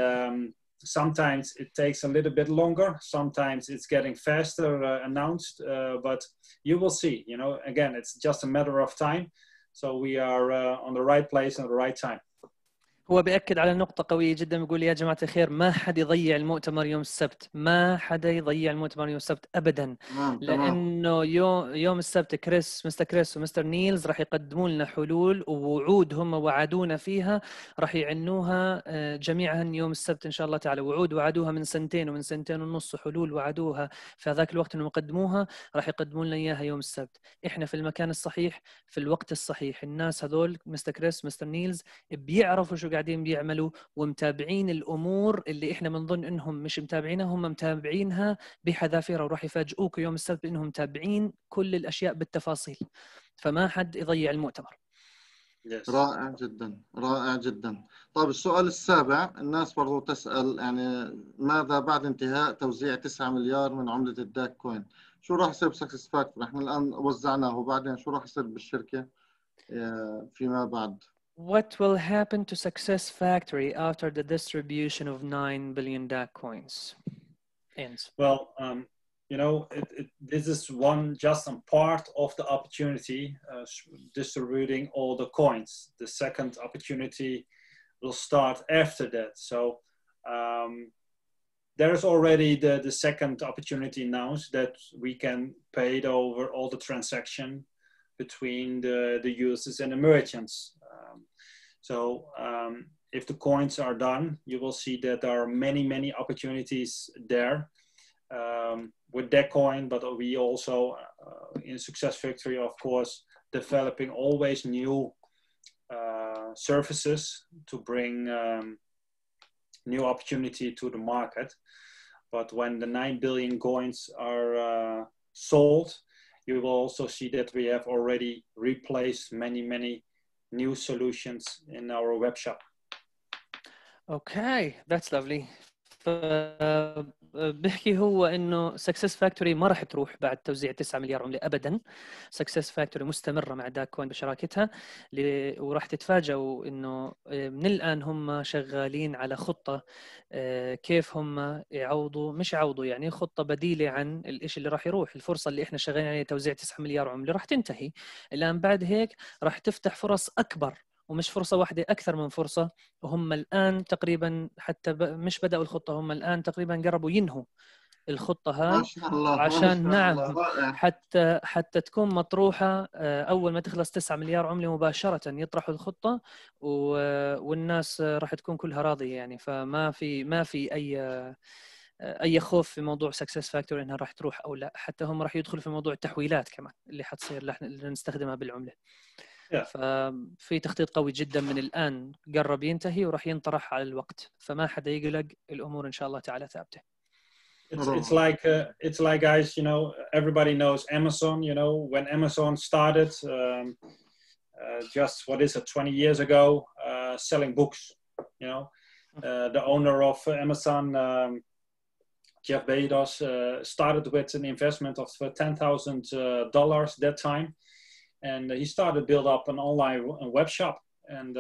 S2: sometimes it takes a little bit longer. Sometimes it's getting faster announced, but you will see. You know, again, it's just a matter of time. So we are on the right place at the right time.
S3: هو بيأكد على نقطة قوية جدا، بيقول يا جماعة الخير ما حد يضيع المؤتمر يوم السبت، ما حدا يضيع المؤتمر يوم السبت أبدا. لأنه يوم السبت مستر كريس ومستر نيلز راح يقدموا لنا حلول ووعود هم وعدونا فيها، راح يعنوها جميعا يوم السبت إن شاء الله تعالى. وعود وعدوها من 2 ومن 2.5 سنين، حلول وعدوها في هذاك الوقت إنه يقدموها، راح يقدموا لنا إياها يوم السبت. إحنا في المكان الصحيح في الوقت الصحيح. الناس هذول مستر كريس مستر نيلز بيعرفوا شو قاعدين بيعملوا ومتابعين الأمور اللي إحنا بنظن إنهم مش متابعينها، هم متابعينها بحذافيرها، وراح يفاجئوك يوم السبت إنهم متابعين كل الأشياء بالتفاصيل. فما حد يضيع المؤتمر.
S1: رائع جدا رائع جدا. طيب السؤال السابع، الناس برضو تسأل يعني ماذا بعد انتهاء توزيع 9 مليار من عملة الداك كوين؟ شو راح يصير بسكسس فاكتور؟ احنا الآن وزعناه، وبعدين شو راح يصير بالشركة فيما بعد؟
S3: What will happen to Success Factory after the distribution of 9 billion DAC coins ends?
S2: Well, you know, this is just a part of the opportunity, distributing all the coins. The second opportunity will start after that. So there is already the second opportunity announced, that we can pay over all the transaction between the users and the merchants. If the coins are done, you will see that there are many opportunities there with that coin, but we also in Success Factory, of course, developing always new services to bring new opportunity to the market. But when the 9 billion coins are sold, you will also see that we have already replaced many new solutions in our web shop.
S3: Okay, that's lovely. بحكي هو انه Success Factory ما راح تروح بعد توزيع 9 مليار عملة ابدا. Success Factory مستمرة مع داك كوين بشراكتها، وراح تتفاجئوا انه من الان هم شغالين على خطة كيف هم مش يعوضوا يعني خطة بديلة عن الاشي اللي راح يروح. الفرصة اللي احنا شغالين عليها توزيع 9 مليار عملة راح تنتهي الان، بعد هيك راح تفتح فرص اكبر، ومش فرصة واحدة، أكثر من فرصة. وهم الآن تقريبا حتى مش بدأوا الخطة، هم الآن تقريبا قربوا ينهوا الخطة هاي.
S1: ما شاء الله
S3: عشان
S1: ما شاء
S3: نعم
S1: الله.
S3: حتى تكون مطروحة أول ما تخلص 9 مليار عملة مباشرة يطرحوا الخطة، والناس راح تكون كلها راضية يعني. فما في أي اي خوف في موضوع سكسس فاكتور انها راح تروح او لا. حتى هم راح يدخلوا في موضوع التحويلات كمان اللي حتصير اللي نستخدمها بالعمله. ففي تخطيط قوي جدا من الان، قرب ينتهي وراح ينطرح على الوقت، فما حدا يقلق، الامور ان شاء الله تعالى ثابته.
S2: It's like guys, you know, everybody knows Amazon. You know, when Amazon started, just what is it, 20 years ago, selling books. You know, the owner of Amazon, Jeff Bezos, started with an investment of $10,000 that time, and he started build up an online web shop and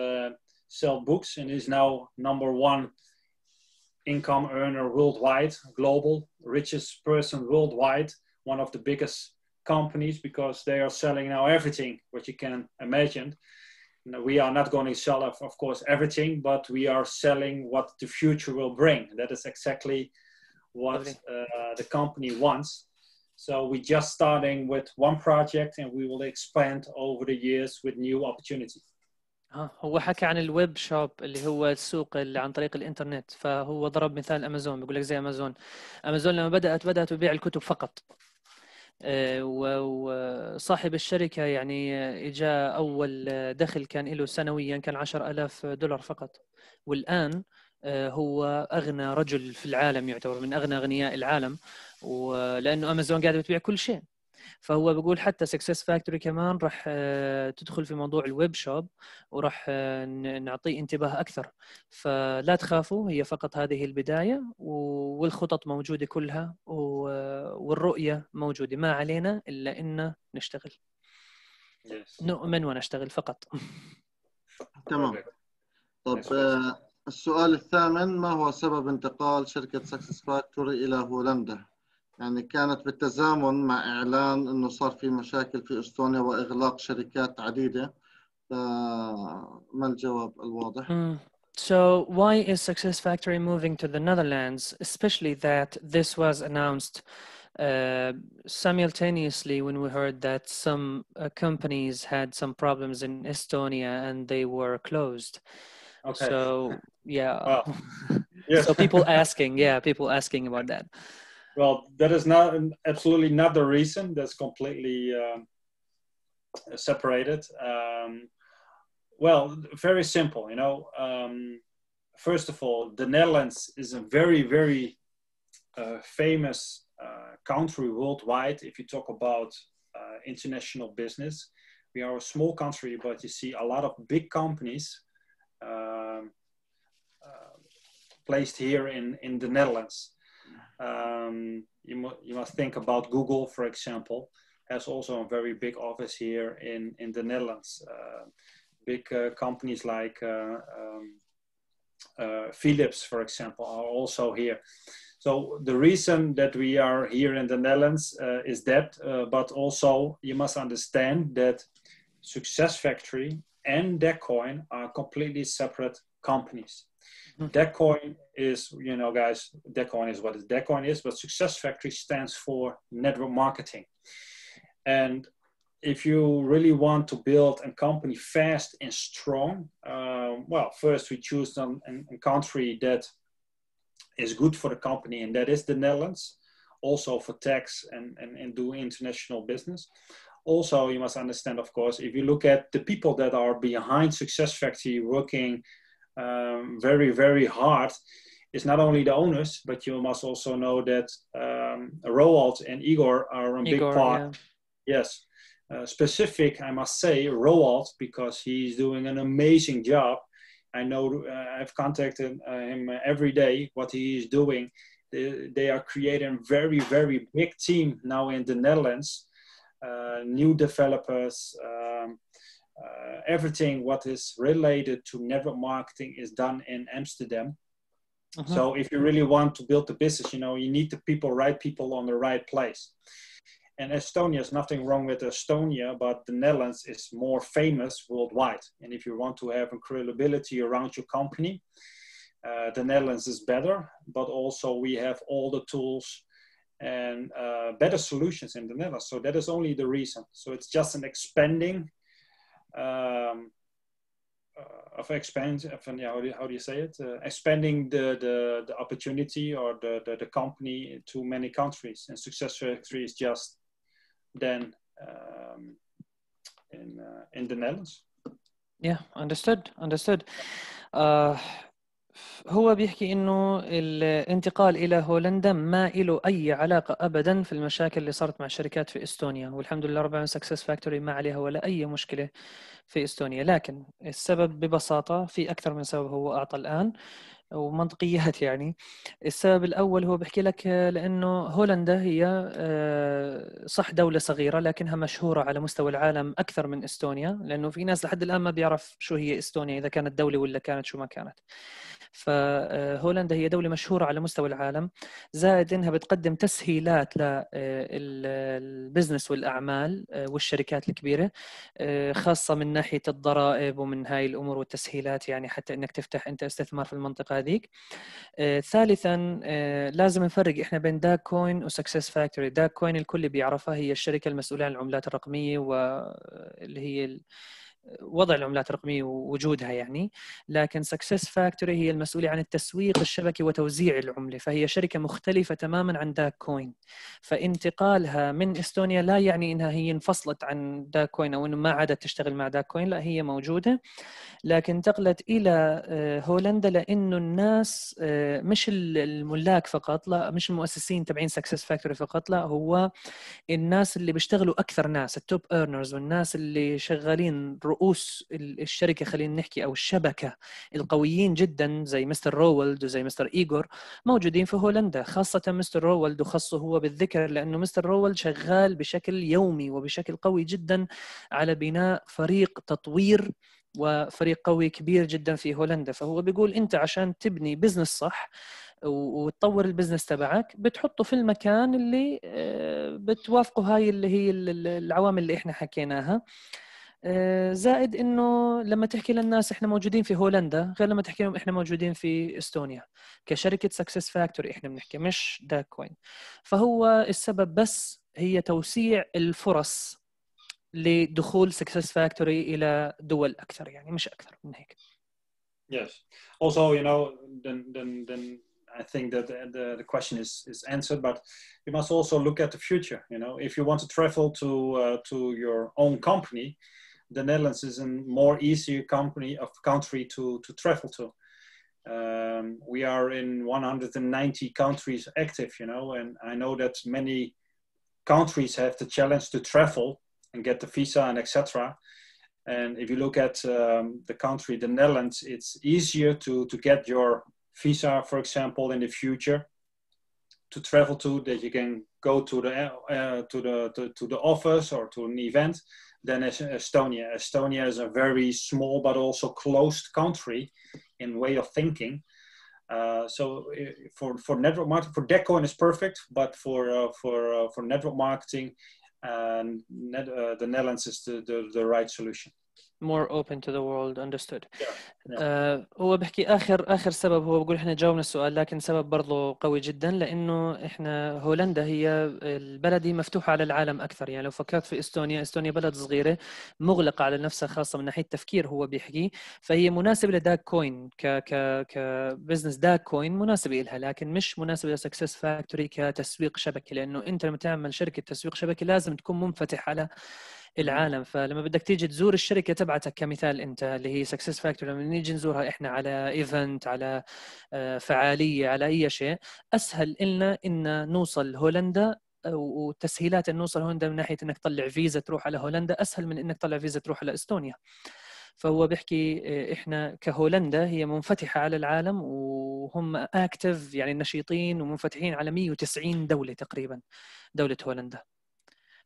S2: sell books, and is now #1 income earner worldwide, global, richest person worldwide, one of the biggest companies, because they are selling now everything what you can imagine. We are not going to sell, of course, everything, but we are selling what the future will bring. That is exactly what the company wants. So we're just starting with one project, and we will expand over the years with new opportunities.
S3: هو حكى عن الويب شوب اللي هو السوق اللي عن طريق الانترنت، فهو ضرب مثال امازون. بيقول لك زي امازون لما بدأت تبيع الكتب فقط، وصاحب الشركة يعني إجا أول دخل كان له سنويا كان $10,000 فقط، والآن هو أغنى رجل في العالم، يعتبر من أغنى أغنياء العالم، ولأنه أمازون قاعدة بتبيع كل شيء. فهو بيقول حتى سكسس فاكتوري كمان راح تدخل في موضوع الويب شوب، وراح نعطيه انتباه أكثر. فلا تخافوا، هي فقط هذه البداية، والخطط موجودة كلها، والرؤية موجودة. ما علينا إلا إن نشتغل. نؤمن ونشتغل فقط.
S1: تمام. طب السؤال الثامن: ما هو سبب انتقال شركة سكسس فاكتوري إلى هولندا؟ يعني كانت بالتزامن مع إعلان أنه صار في مشاكل في إستونيا وإغلاق شركات عديدة، فما الجواب الواضح؟
S3: So why is Success Factory moving to the Netherlands, especially that this was announced simultaneously when we heard that some companies had some problems in Estonia and they were closed?
S2: Okay.
S3: So yeah.
S2: Well, yes.
S3: So people asking about that.
S2: Well, that is not absolutely not the reason. That's completely separated. Well, very simple, you know. First of all, the Netherlands is a very, very famous country worldwide. If you talk about international business, we are a small country, but you see a lot of big companies placed here in the Netherlands. You must think about Google, for example, has also a very big office here in the Netherlands. Big companies like Philips, for example, are also here. So the reason that we are here in the Netherlands is that, but also you must understand that Success Factory and Decoin are completely separate companies. Decoin is, you know, guys, Decoin is what Decoin is, but Success Factory stands for network marketing. And if you really want to build a company fast and strong, well, first we choose a country that is good for the company, and that is the Netherlands, also for tax and do international business. Also, you must understand, of course, if you look at the people that are behind Success Factory working very, very hard, it's not only the owners, but you must also know that Roald and Igor are a big part. Yeah. Yes. Specific, I must say, Roald, because he's doing an amazing job. I know I've contacted him every day, what he is doing. They are creating a very, very big team now in the Netherlands. New developers, everything what is related to network marketing is done in Amsterdam. So if you really want to build a business, you know, you need the right people on the right place. And Estonia is nothing wrong with Estonia, but the Netherlands is more famous worldwide. And if you want to have a credibility around your company, the Netherlands is better, but also we have all the tools and better solutions in the Netherlands. So that is only the reason. So it's just an expanding of expanding. How do you say it? Expanding the opportunity or the company to many countries, and SuccessFactory is just then in the Netherlands.
S3: Yeah, understood. هو بيحكي إنه الانتقال إلى هولندا ما له أي علاقة أبدا في المشاكل اللي صارت مع شركات في إستونيا، والحمد لله رب العالمين SuccessFactory ما عليها ولا أي مشكلة في إستونيا. لكن السبب ببساطة في أكثر من سبب هو أعطى الآن ومنطقيات. يعني السبب الأول هو بحكي لك لأنه هولندا هي صح دولة صغيرة لكنها مشهورة على مستوى العالم أكثر من إستونيا، لأنه في ناس لحد الآن ما بيعرف شو هي إستونيا إذا كانت دولة ولا كانت شو ما كانت. فهولندا هي دولة مشهورة على مستوى العالم، زائد إنها بتقدم تسهيلات للبزنس والأعمال والشركات الكبيرة، خاصة من ناحية الضرائب ومن هاي الأمور والتسهيلات، يعني حتى إنك تفتح أنت استثمار في المنطقة هذيك. ثالثا لازم نفرق إحنا بين داك كوين وسكسس فاكتوري. داك كوين الكل بيعرفها، هي الشركة المسؤولة عن العملات الرقمية واللي هي وضع العملات الرقمية ووجودها يعني. لكن SuccessFactory هي المسؤولة عن التسويق الشبكي وتوزيع العملة، فهي شركة مختلفة تماما عن داك كوين. فانتقالها من إستونيا لا يعني إنها هي انفصلت عن داك كوين أو إنه ما عادت تشتغل مع داك كوين، لا هي موجودة، لكن انتقلت إلى هولندا لأنه الناس مش الملاك فقط، لا مش المؤسسين تبعين SuccessFactory فقط، لا هو الناس اللي بيشتغلوا أكثر ناس، التوب ايرنرز والناس اللي شغالين رؤوس الشركة خلينا نحكي أو الشبكة القويين جدا زي مستر روولد وزي مستر إيغور موجودين في هولندا. خاصة مستر روولد وخصه هو بالذكر لأنه مستر روولد شغال بشكل يومي وبشكل قوي جدا على بناء فريق تطوير وفريق قوي كبير جدا في هولندا. فهو بيقول أنت عشان تبني بزنس صح وتطور البزنس تبعك بتحطه في المكان اللي بتوافقه هاي اللي هي العوامل اللي احنا حكيناها. زائد انه لما تحكي للناس احنا موجودين في هولندا غير لما تحكي لهم احنا موجودين في استونيا كشركة SuccessFactory، احنا بنحكي مش داك كوين. فهو السبب بس هي توسيع الفرص لدخول SuccessFactory إلى دول أكثر، يعني مش أكثر من هيك.
S2: Yes. Also, you know, then I think that the question is answered, but you must also look at the future. You know, if you want to travel to your own company, the Netherlands is a more easier country to travel to. We are in 190 countries active, you know, and I know that many countries have the challenge to travel and get the visa and etc. And if you look at the country, the Netherlands, it's easier to get your visa, for example, in the future to travel to, that you can go to the office or to an event, than Estonia. Estonia is a very small but also closed country in way of thinking. So for network marketing, for Decoin is perfect, but for network marketing, the Netherlands is the right solution.
S3: More open to the world, understood.
S2: Yeah.
S3: هو بحكي آخر سبب، هو بقول إحنا جاوبنا السؤال لكن سبب برضو قوي جدا، لأنه إحنا هولندا هي البلد مفتوحة على العالم أكثر. يعني لو فكرت في إستونيا بلد صغيرة مغلقة على نفسها خاصة من ناحية التفكير هو بيحكي، فهي مناسبة لداك كوين كبزنس. داك كوين مناسبة إلها لكن مش مناسبة لSuccessFactory كتسويق شبكي، لأنه أنت لما تعمل شركة تسويق شبكي لازم تكون منفتح على العالم. فلما بدك تيجي تزور الشركة تبعتك كمثال أنت اللي هي SuccessFactory، لما نيجي نزورها إحنا على إيفنت، على فعالية، على أي شيء، أسهل إلنا إن نوصل هولندا، وتسهيلات إن نوصل هولندا من ناحية إنك تطلع فيزا تروح على هولندا أسهل من إنك تطلع فيزا تروح على إستونيا. فهو بيحكي إحنا كهولندا هي منفتحة على العالم وهم أكتف يعني نشيطين ومنفتحين على 190 دولة تقريبا دولة هولندا.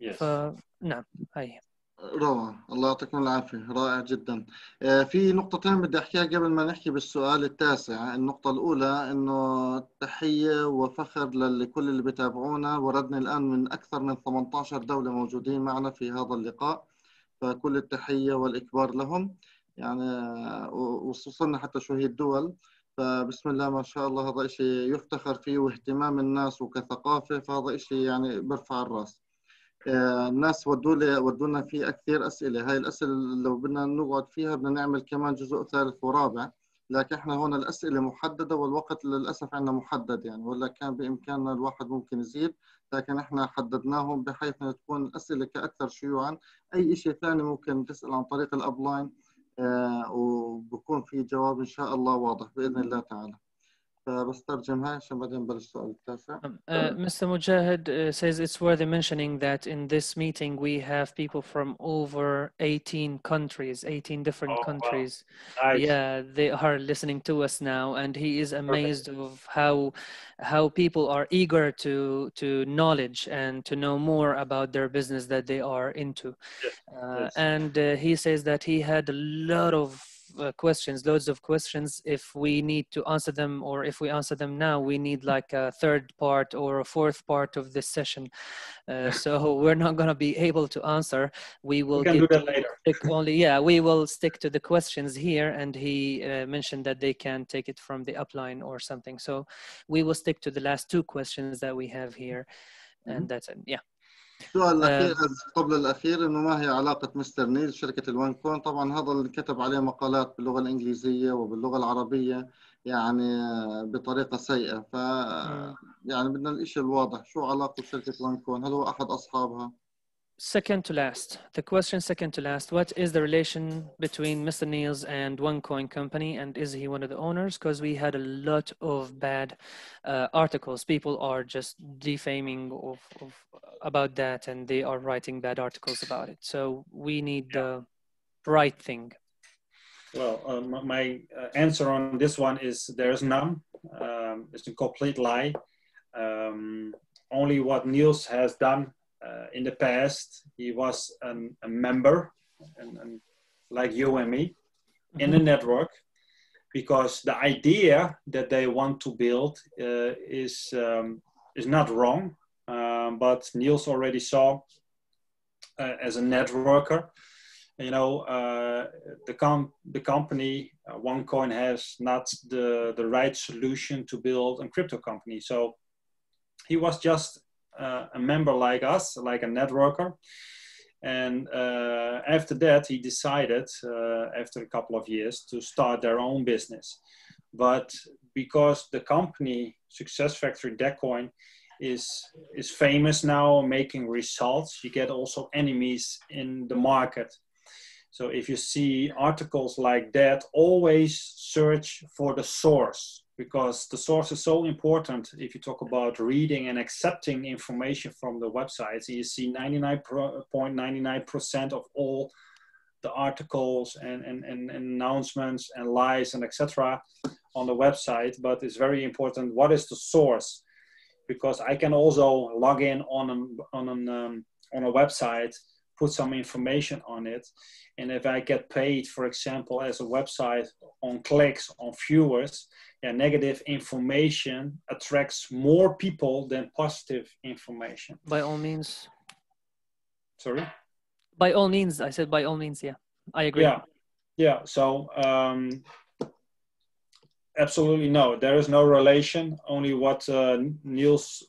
S2: Yes.
S3: فنعم هاي
S1: روعة، الله يعطيكم العافية، رائع جدا. في نقطتين بدي أحكيها قبل ما نحكي بالسؤال التاسع. النقطة الأولى إنه تحية وفخر لكل اللي بتابعونا، وردنا الآن من أكثر من 18 دولة موجودين معنا في هذا اللقاء، فكل التحية والإكبار لهم. يعني وصلنا حتى شو هي الدول، فبسم الله ما شاء الله، هذا إشي يفتخر فيه، واهتمام الناس وكثقافة، فهذا إشي يعني برفع الرأس. الناس ودونا فيه كثير أسئلة. هاي الأسئلة لو بدنا نقعد فيها بدنا نعمل كمان جزء ثالث ورابع، لكن احنا هون الأسئلة محددة والوقت للأسف عندنا محدد يعني، ولا كان بإمكاننا الواحد ممكن يزيد، لكن احنا حددناهم بحيث أن تكون الأسئلة كأكثر شيوعا. أي شيء ثاني ممكن تسأل عن طريق الأبلاين وبكون في جواب إن شاء الله واضح بإذن الله تعالى. فبس ترجمها عشان بعدين نبلش السؤال التاسع.
S3: Mr. Mujahid says it's worth mentioning that in this meeting we have people from over 18 countries, 18 different countries.
S2: Wow. Nice.
S3: Yeah, they are listening to us now, and he is amazed of how people are eager to knowledge and to know more about their business that they are into.
S2: Yes.
S3: And he says that he had a lot of questions, loads of questions. If we need to answer them, or if we answer them now, we need like a third part or a fourth part of this session. So we're not going to be able to answer. We will
S2: do that later.
S3: We will stick to the questions here. And he mentioned that they can take it from the upline or something. So we will stick to the last two questions that we have here. And that's it. Yeah.
S1: السؤال الأخير قبل الأخير إنه ما هي علاقة مستر نيل شركة الوان كوين؟ طبعا هذا اللي كتب عليه مقالات باللغة الإنجليزية وباللغة العربية يعني بطريقة سيئة، ف يعني بدنا الإشي الواضح، شو علاقة شركة وان كوين؟ هل هو أحد أصحابها؟
S3: Second to last, the question second to last, what is the relation between Mr. Niels and OneCoin company, and is he one of the owners? Because we had a lot of bad articles. People are just defaming about that, and they are writing bad articles about it. So we need the right thing.
S2: Well, my answer on this one is there's none. It's a complete lie. Only what Niels has done in the past, he was a member, and like you and me, in a network, because the idea that they want to build is not wrong. But Niels already saw as a networker, you know, the company OneCoin has not the right solution to build a crypto company. So he was just a member like us, like a networker. And after that, he decided, after a couple of years, to start their own business. But because the company SuccessFactory Decoin is famous now, making results, you get also enemies in the market. So if you see articles like that, always search for the source, because the source is so important. If you talk about reading and accepting information from the websites, you see 99.99% of all the articles and announcements and lies and etc. on the website. But it's very important, what is the source? Because I can also log in on a website, put some information on it, and if I get paid, for example, as a website on clicks, on viewers, negative information attracts more people than positive information.
S3: By all means.
S2: Sorry?
S3: By all means, I said by all means, yeah. I agree.
S2: Yeah. So absolutely no, there is no relation. Only what Niels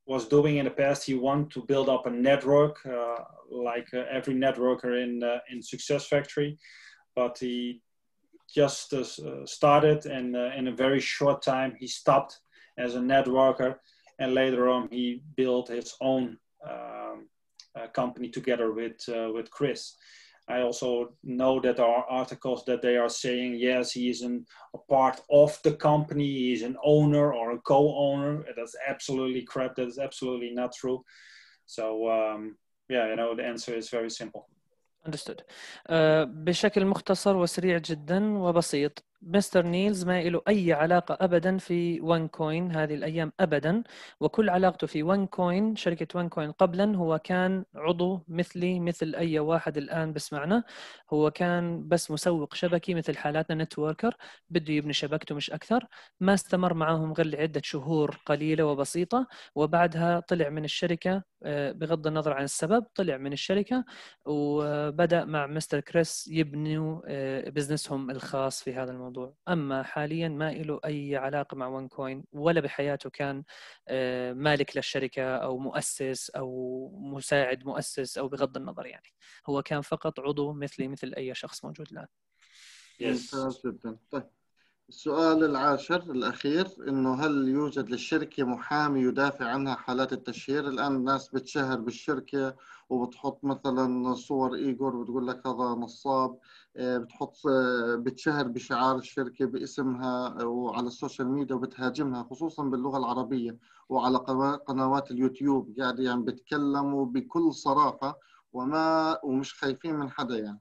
S2: was doing in the past, he wanted to build up a network like every networker in SuccessFactory, but he just started, and in a very short time he stopped as a networker, and later on he built his own company together with Chris. I also know that there are articles that they are saying, yes, he is a part of the company, he is an owner or a co-owner. That's absolutely crap. That is absolutely not true. So yeah, you know, the answer is very simple.
S3: Understood. بشكل مختصر وسريع جدا وبسيط، مستر نيلز ما له أي علاقة أبدا في وان كوين هذه الأيام أبدا، وكل علاقته في وان كوين شركة وان كوين قبلا هو كان عضو مثلي مثل أي واحد الآن بسمعنا، هو كان بس مسوق شبكي مثل حالاتنا، نتوركر بده يبني شبكته مش أكثر. ما استمر معهم غير لعدة شهور قليلة وبسيطة، وبعدها طلع من الشركة بغض النظر عن السبب، طلع من الشركة وبدأ مع مستر كريس يبنوا بزنسهم الخاص في هذا الموضوع. الموضوع. أما حاليا ما له أي علاقة مع ون كوين، ولا بحياته كان مالك للشركة أو مؤسس أو مساعد مؤسس، أو بغض النظر يعني هو كان فقط عضو مثلي مثل أي شخص موجود الآن.
S1: ممتاز جدا. طيب السؤال العاشر الأخير، إنه هل يوجد للشركة محامي يدافع عنها حالات التشهير؟ الآن الناس بتشهر بالشركة وبتحط مثلا صور إيجور وبتقول لك هذا نصاب، بتحط بتشهر بشعار الشركة باسمها وعلى السوشيال ميديا وبتهاجمها خصوصا باللغة العربية، وعلى قنوات اليوتيوب قاعد يعني بتكلموا بكل صراحة ومش خايفين من حدا يعني.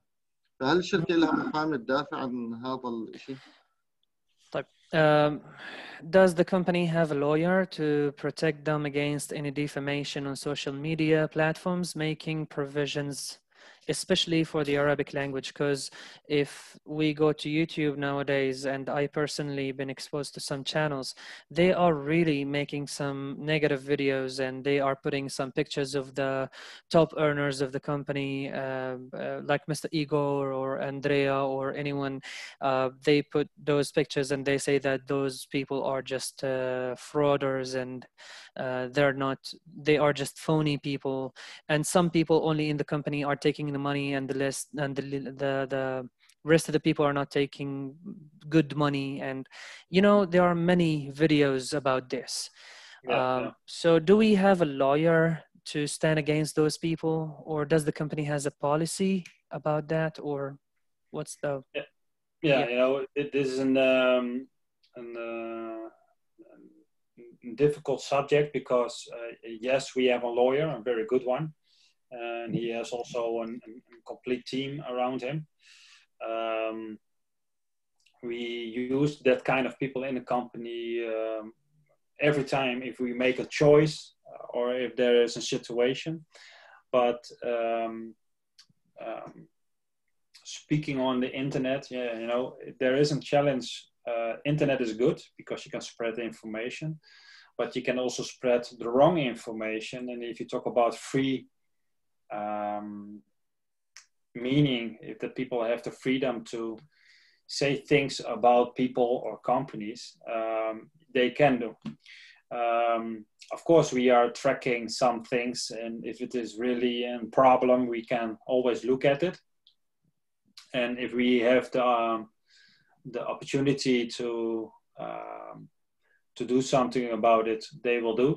S1: فهل الشركة لها محامي تدافع عن هذا الشيء؟
S3: طيب, does the company have a lawyer to protect them against any defamation on social media platforms, making provisions especially for the Arabic language? Because if we go to YouTube nowadays, and I personally been exposed to some channels, they are really making some negative videos, and they are putting some pictures of the top earners of the company, like Mr. Igor or Andrea or anyone. They put those pictures and they say that those people are just frauders, and they are just phony people, and some people only in the company are taking the money, and the rest of the people are not taking good money. And there are many videos about this. So do we have a lawyer to stand against those people, or does the company has a policy about that, or what's the
S2: this is a difficult subject, because yes, we have a lawyer, a very good one, and he has also a complete team around him. We use that kind of people in the company every time if we make a choice or if there is a situation. But speaking on the internet, there is a challenge. Internet is good because you can spread the information, but you can also spread the wrong information. And if you talk about free meaning, if the people have the freedom to say things about people or companies, they can do. Of course, we are tracking some things, and if it is really a problem, we can always look at it. And if we have the opportunity to do something about it, they will do.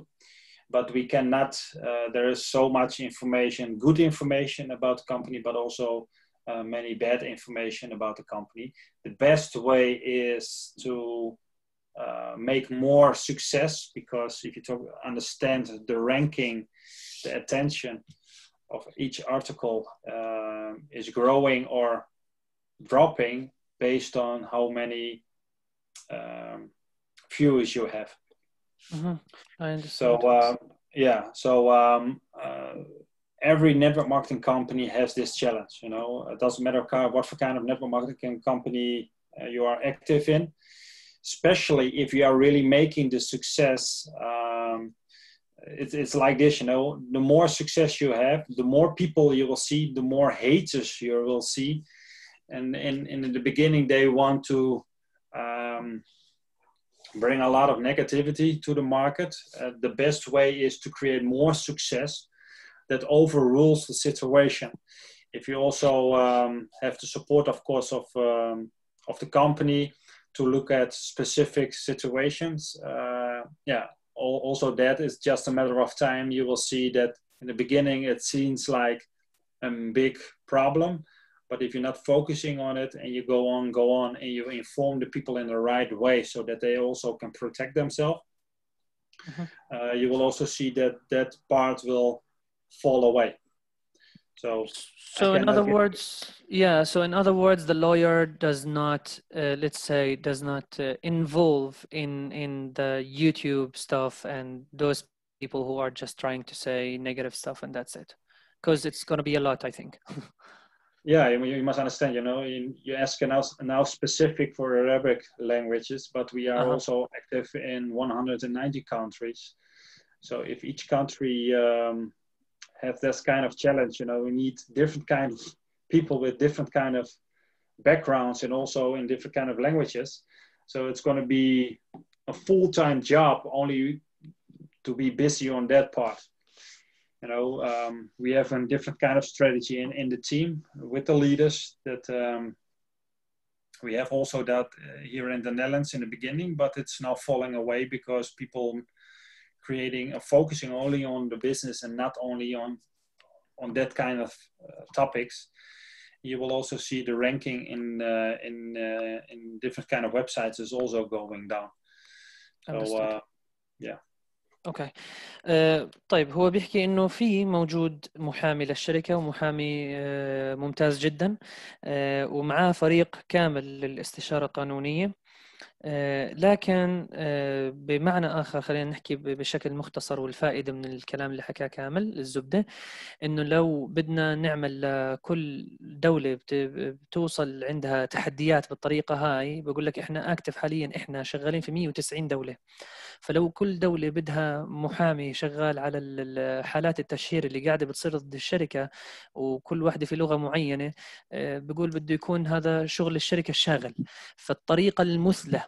S2: But we cannot, there is so much information, good information about the company, but also many bad information about the company. The best way is to make more success, because if you understand the ranking, the attention of each article is growing or dropping based on how many views you have.
S3: Mm-hmm. I understand.
S2: So every network marketing company has this challenge. It doesn't matter what kind of network marketing company you are active in, especially if you are really making the success. It's like this, the more success you have, the more people you will see, the more haters you will see. And in the beginning, they want to bring a lot of negativity to the market. The best way is to create more success that overrules the situation. If you also have the support, of course, of the company to look at specific situations, also that is just a matter of time. You will see that in the beginning it seems like a big problem, but if you're not focusing on it and you go on and you inform the people in the right way so that they also can protect themselves, you will also see that part will fall away. So
S3: in other words, the lawyer does not, involve in the YouTube stuff and those people who are just trying to say negative stuff, and that's it. Because it's going to be a lot, I think.
S2: Yeah, you must understand, you ask now specific for Arabic languages, but we are also active in 190 countries. So if each country have this kind of challenge, we need different kind of people with different kind of backgrounds and also in different kind of languages. So it's going to be a full-time job only to be busy on that part. You know, we have a different kind of strategy in the team with the leaders that we have also that here in the Netherlands in the beginning, but it's now falling away because people focusing only on the business and not only on that kind of topics. You will also see the ranking in different kind of websites is also going down. So yeah.
S3: اوكي. طيب هو بيحكي انه في موجود محامي للشركه ومحامي ممتاز جدا ومعاه فريق كامل للاستشاره القانونيه، لكن بمعنى آخر خلينا نحكي بشكل مختصر والفائدة من الكلام اللي حكاه كامل الزبدة، إنه لو بدنا نعمل لكل دولة بتوصل عندها تحديات بالطريقة هاي، بقول لك إحنا أكتف حاليا إحنا شغالين في 190 دولة، فلو كل دولة بدها محامي شغال على حالات التشهير اللي قاعدة بتصير ضد الشركة وكل واحدة في لغة معينة، بقول بده يكون هذا شغل الشركة الشاغل. فالطريقة المثلى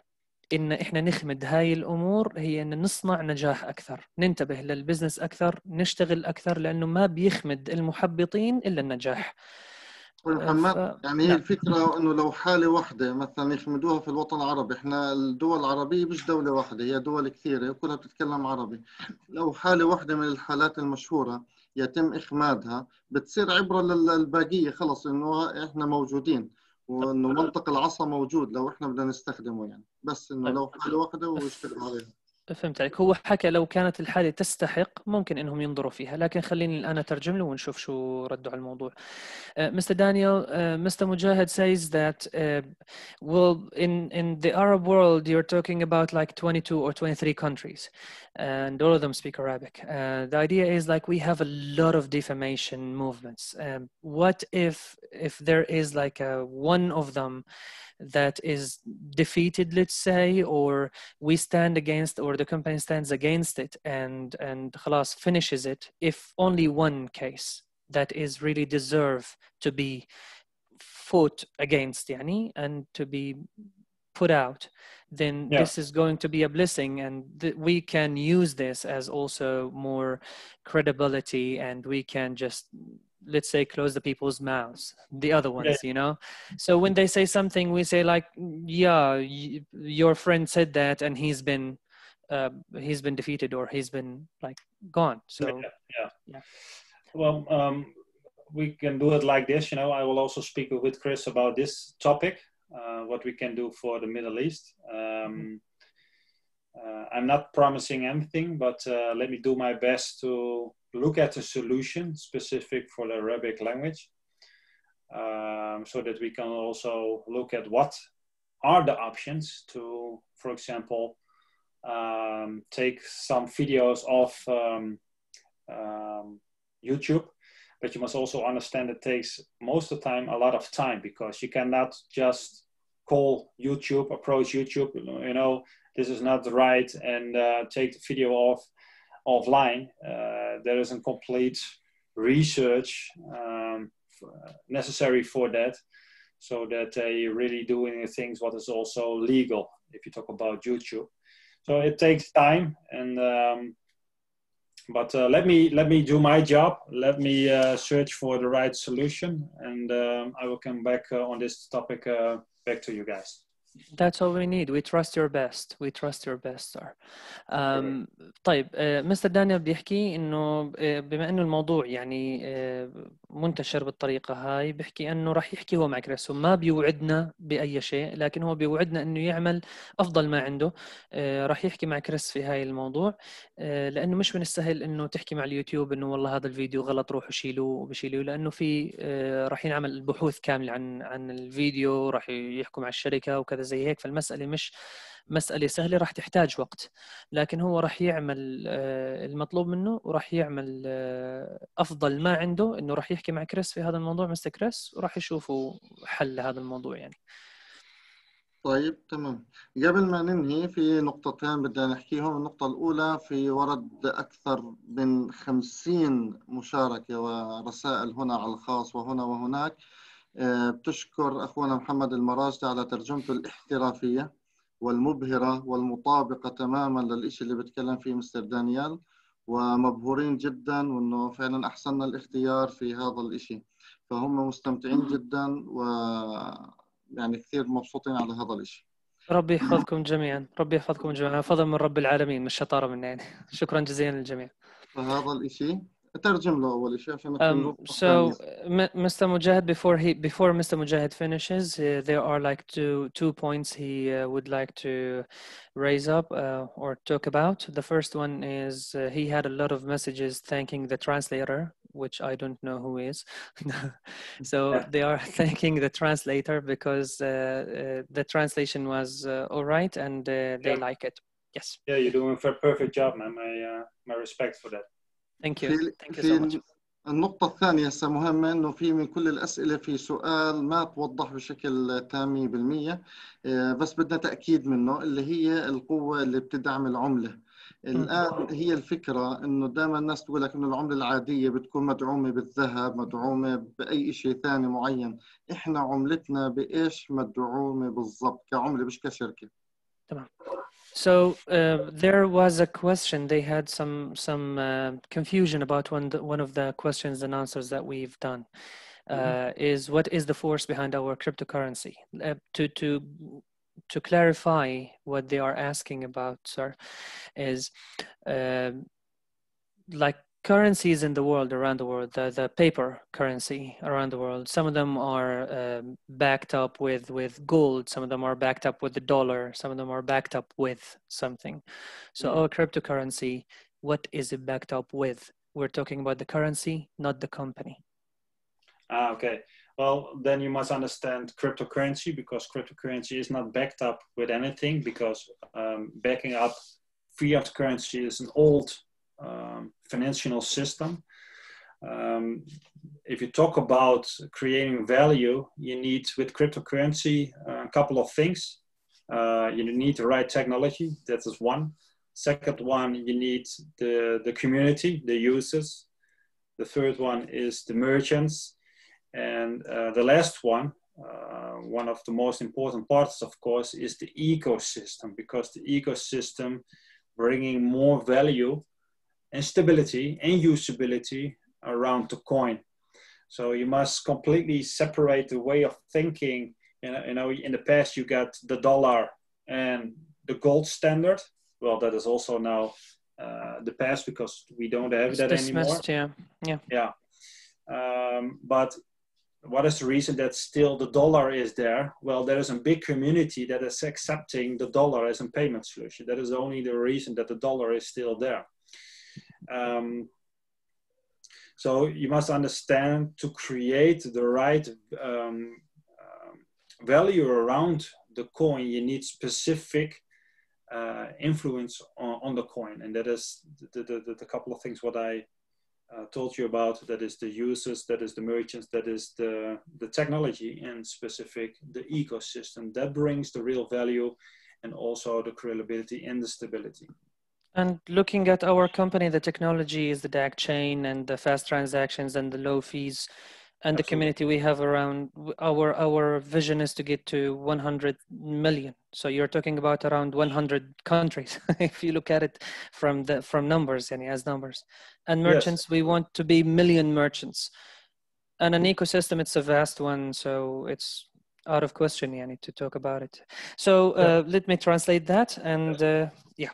S3: إن إحنا نخمد هاي الأمور هي إن نصنع نجاح أكثر، ننتبه للبزنس أكثر، نشتغل أكثر، لأنه ما بيخمد المحبطين إلا النجاح.
S1: محمد يعني هي الفكرة إنه لو حالة واحدة مثلا يخمدوها في الوطن العربي، إحنا الدول العربية مش دولة واحدة، هي دول كثيرة وكلها بتتكلم عربي. لو حالة واحدة من الحالات المشهورة يتم إخمادها بتصير عبرة للباقية، خلص إنه إحنا موجودين وإنه منطق العصا موجود لو إحنا بدنا نستخدمه يعني، بس إنه لو حالة واحدة ويشتغل عليها.
S3: فهمت عليك. هو حكى لو كانت الحالة تستحق ممكن إنهم ينظروا فيها، لكن خليني الآن أترجم له ونشوف شو ردوا على الموضوع. Mr. Daniel, Mr. Mujahid says that well, in the Arab world, you're talking about like 22 or 23 countries, and all of them speak Arabic. The idea is like we have a lot of defamation movements. What if there is like one of them that is defeated, let's say, or we stand against, or the company stands against it and خلاص finishes it, if only one case that is really deserve to be fought against يعني, and to be put out, then this is going to be a blessing, and we can use this as also more credibility, and we can just, let's say, close the people's mouths, the other ones, you know. So when they say something, we say like, yeah, your friend said that and he's been defeated, or he's been like gone. So yeah.
S2: Well, we can do it like this, you know. I will also speak with Chris about this topic, what we can do for the Middle East. I'm not promising anything, but let me do my best to look at a solution specific for the Arabic language, so that we can also look at what are the options to, for example, take some videos off YouTube. But you must also understand it takes most of the time a lot of time, because you cannot just call YouTube, approach YouTube, you know, this is not right, and take the video off offline. There is a complete research necessary for that, so that they really doing things what is also legal if you talk about YouTube. So it takes time, and but let me do my job. Let me search for the right solution, and I will come back on this topic back to you guys.
S3: That's all we need. We trust your best. We trust your best, sir. طيب مستر دانيال بيحكي إنه بما إنه الموضوع يعني منتشر بالطريقة هاي، بيحكي إنه راح يحكي هو مع كريس، وما بيوعدنا بأي شيء، لكن هو بيوعدنا إنه يعمل أفضل ما عنده. راح يحكي مع كريس في هاي الموضوع، لأنه مش من السهل إنه تحكي مع اليوتيوب إنه والله هذا الفيديو غلط، روحوا شيلوه وبشيلوه، لأنه في راح ينعمل بحوث كاملة عن الفيديو، راح يحكوا مع الشركة وكذا زي هيك. فالمسألة مش مسألة سهلة، راح تحتاج وقت، لكن هو راح يعمل المطلوب منه، وراح يعمل أفضل ما عنده، إنه راح يحكي مع كريس في هذا الموضوع، مستر كريس، وراح يشوفوا حل لهذا الموضوع يعني.
S1: طيب تمام. قبل ما ننهي في نقطتين بدنا نحكيهم. النقطة الأولى، في ورد أكثر من 50 مشاركة ورسائل هنا على الخاص وهنا وهناك بتشكر أخونا محمد المراجدي على ترجمته الاحترافية والمبهرة والمطابقة تماما للإشي اللي بتكلم فيه مستر دانيال، ومبهورين جدا وإنه فعلا أحسننا الاختيار في هذا الإشي، فهم مستمتعين جدا ويعني كثير مبسوطين على هذا الإشي.
S3: ربي يحفظكم جميعا، ربي يحفظكم جميعا، فضل من رب العالمين مش شطارة مني يعني. شكرا جزيلا للجميع.
S1: فهذا الإشي ترجم له أول شيء عشان نكون
S3: So Mr. Mujahid, before Mr. Mujahid finishes, there are like two points he would like to raise up or talk about. The first one is he had a lot of messages thanking the translator, which I don't know who is. So they are thanking the translator because the translation was all right and they like it. Yes.
S2: Yeah, you're doing a perfect job, man. My respect for that.
S3: Thank you. Thank you so much.
S1: النقطة الثانية هسه مهمة، إنه في من كل الأسئلة في سؤال ما توضح بشكل تام 100%، بس بدنا تأكيد منه، اللي هي القوة اللي بتدعم العملة. الآن هي الفكرة إنه دائما الناس تقول لك إنه العملة العادية بتكون مدعومة بالذهب، مدعومة بأي شيء ثاني معين. إحنا عملتنا بإيش مدعومة بالضبط كعملة مش كشركة؟
S3: تمام. So there was a question. They had some confusion about one of the questions and answers that we've done. Is what is the force behind our cryptocurrency? To clarify what they are asking about, sir, is like currencies in the world, around the world, the paper currency around the world, some of them are backed up with gold, some of them are backed up with the dollar, some of them are backed up with something. So our cryptocurrency, what is it backed up with? We're talking about the currency, not the company.
S2: Okay. Well, then you must understand cryptocurrency, because cryptocurrency is not backed up with anything, because backing up fiat currency is an old financial system. If you talk about creating value, you need with cryptocurrency a couple of things. You need the right technology, that is one. Second one, you need the community, the users. The third one is the merchants. And the last one, one of the most important parts, of course, is the ecosystem, because the ecosystem bringing more value and stability and usability around the coin. So you must completely separate the way of thinking. You know, in the past you got the dollar and the gold standard. Well, that is also now the past, because we don't have that anymore. Yeah. But what is the reason that still the dollar is there? Well, there is a big community that is accepting the dollar as a payment solution. That is only the reason that the dollar is still there. So you must understand, to create the right value around the coin, you need specific influence on the coin. And that is the couple of things what I told you about. That is the users, that is the merchants, that is the technology, and specific the ecosystem that brings the real value, and also the credibility and the stability.
S3: And looking at our company, the technology is the DAG chain and the fast transactions and the low fees and the community we have around. Our vision is to get to 100 million. So you're talking about around 100 countries if you look at it from numbers, yani as numbers. And merchants, yes, we want to be million merchants. And an ecosystem, it's a vast one, so it's out of question, yani, to talk about it. So let me translate that, and yeah.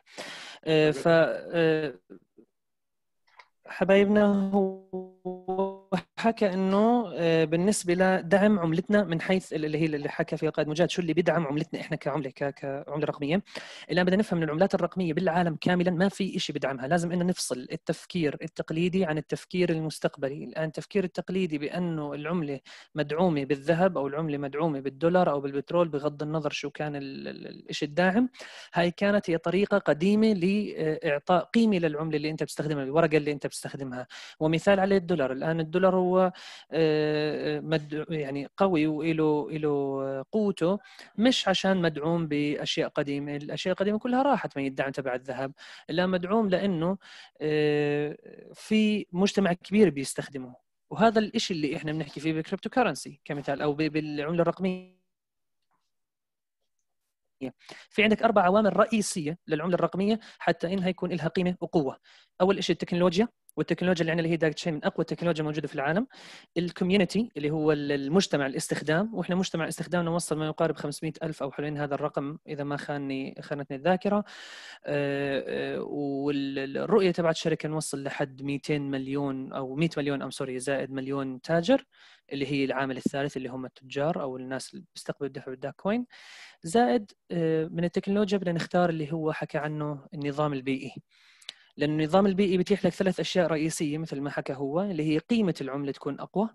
S3: حبايبنا هو حكى انه بالنسبه لدعم عملتنا من حيث اللي هي اللي حكى فيها قائد مجاهد، شو اللي بيدعم عملتنا احنا كعمله كعمله رقميه. الان بدنا نفهم ان العملات الرقميه بالعالم كاملا ما في شيء بدعمها، لازم ان نفصل التفكير التقليدي عن التفكير المستقبلي. الان التفكير التقليدي بانه العمله مدعومه بالذهب او العمله مدعومه بالدولار او بالبترول، بغض النظر شو كان الشيء الداعم، هاي كانت هي طريقه قديمه لاعطاء قيمه للعمله اللي انت بتستخدمها، الورقه اللي انت بتستخدمها. ومثال عليه الدولار. الان الدولار هو يعني قوي وله قوته مش عشان مدعوم باشياء قديمه، الاشياء القديمه كلها راحت من الدعم تبع الذهب، الان مدعوم لانه في مجتمع كبير بيستخدمه، وهذا الشيء اللي احنا بنحكي فيه بالكريبتو كرنسي كمثال او بالعمله الرقميه. في عندك 4 عوامل رئيسيه للعمله الرقميه حتى انها يكون لها قيمه وقوه. اول شيء التكنولوجيا، والتكنولوجيا اللي عندنا اللي هي دايركت تشين من اقوى التكنولوجيا موجوده في العالم. الكوميونتي اللي هو المجتمع الاستخدام، واحنا مجتمع استخدامنا وصل ما يقارب 500,000 او حوالين هذا الرقم اذا ما خانتني الذاكره. والرؤيه تبعت الشركه نوصل لحد 200 مليون او 100 مليون زائد مليون تاجر، اللي هي العامل الثالث اللي هم التجار او الناس اللي بيستقبلوا الدفع بالداك كوين. زائد من التكنولوجيا بدنا نختار اللي هو حكى عنه النظام البيئي، لأن النظام البيئي بيتيح لك 3 أشياء رئيسية مثل ما حكى هو، اللي هي قيمة العملة تكون أقوى،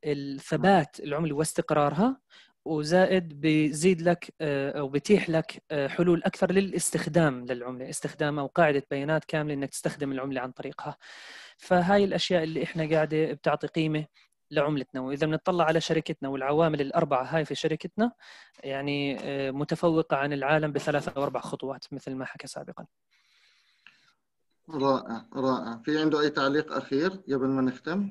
S3: الثبات العملة واستقرارها، وزائد بيزيد لك أو بيتيح لك حلول أكثر للاستخدام للعملة، استخدام أو قاعدة بيانات كاملة إنك تستخدم العملة عن طريقها. فهاي الأشياء اللي إحنا قاعدة بتعطي قيمة لعملتنا. وإذا بنطلع على شركتنا والعوامل ال4 هاي في شركتنا يعني متفوقة عن العالم ب3 أو 4 خطوات مثل ما حكى سابقا.
S1: رائع رائع. في عنده أي تعليق أخير قبل ما نختم؟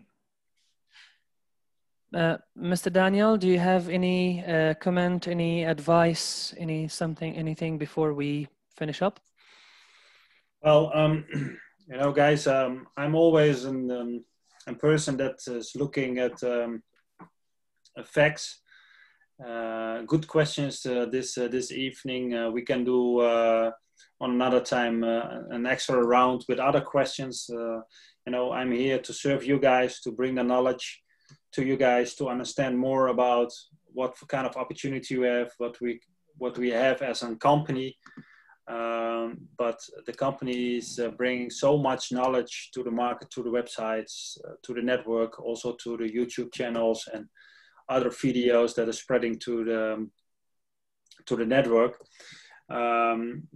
S3: Mr. Daniel, do you have any comment, any advice, anything before we finish up?
S2: Well, you know, guys, I'm always a person that is looking at facts. Good questions this evening. We can do on another time an extra round with other questions. You know, I'm here to serve you guys, to bring the knowledge to you guys, to understand more about what kind of opportunity you have, what we have as a company. But the company is bringing so much knowledge to the market, to the websites, to the network, also to the YouTube channels and other videos that are spreading to the network.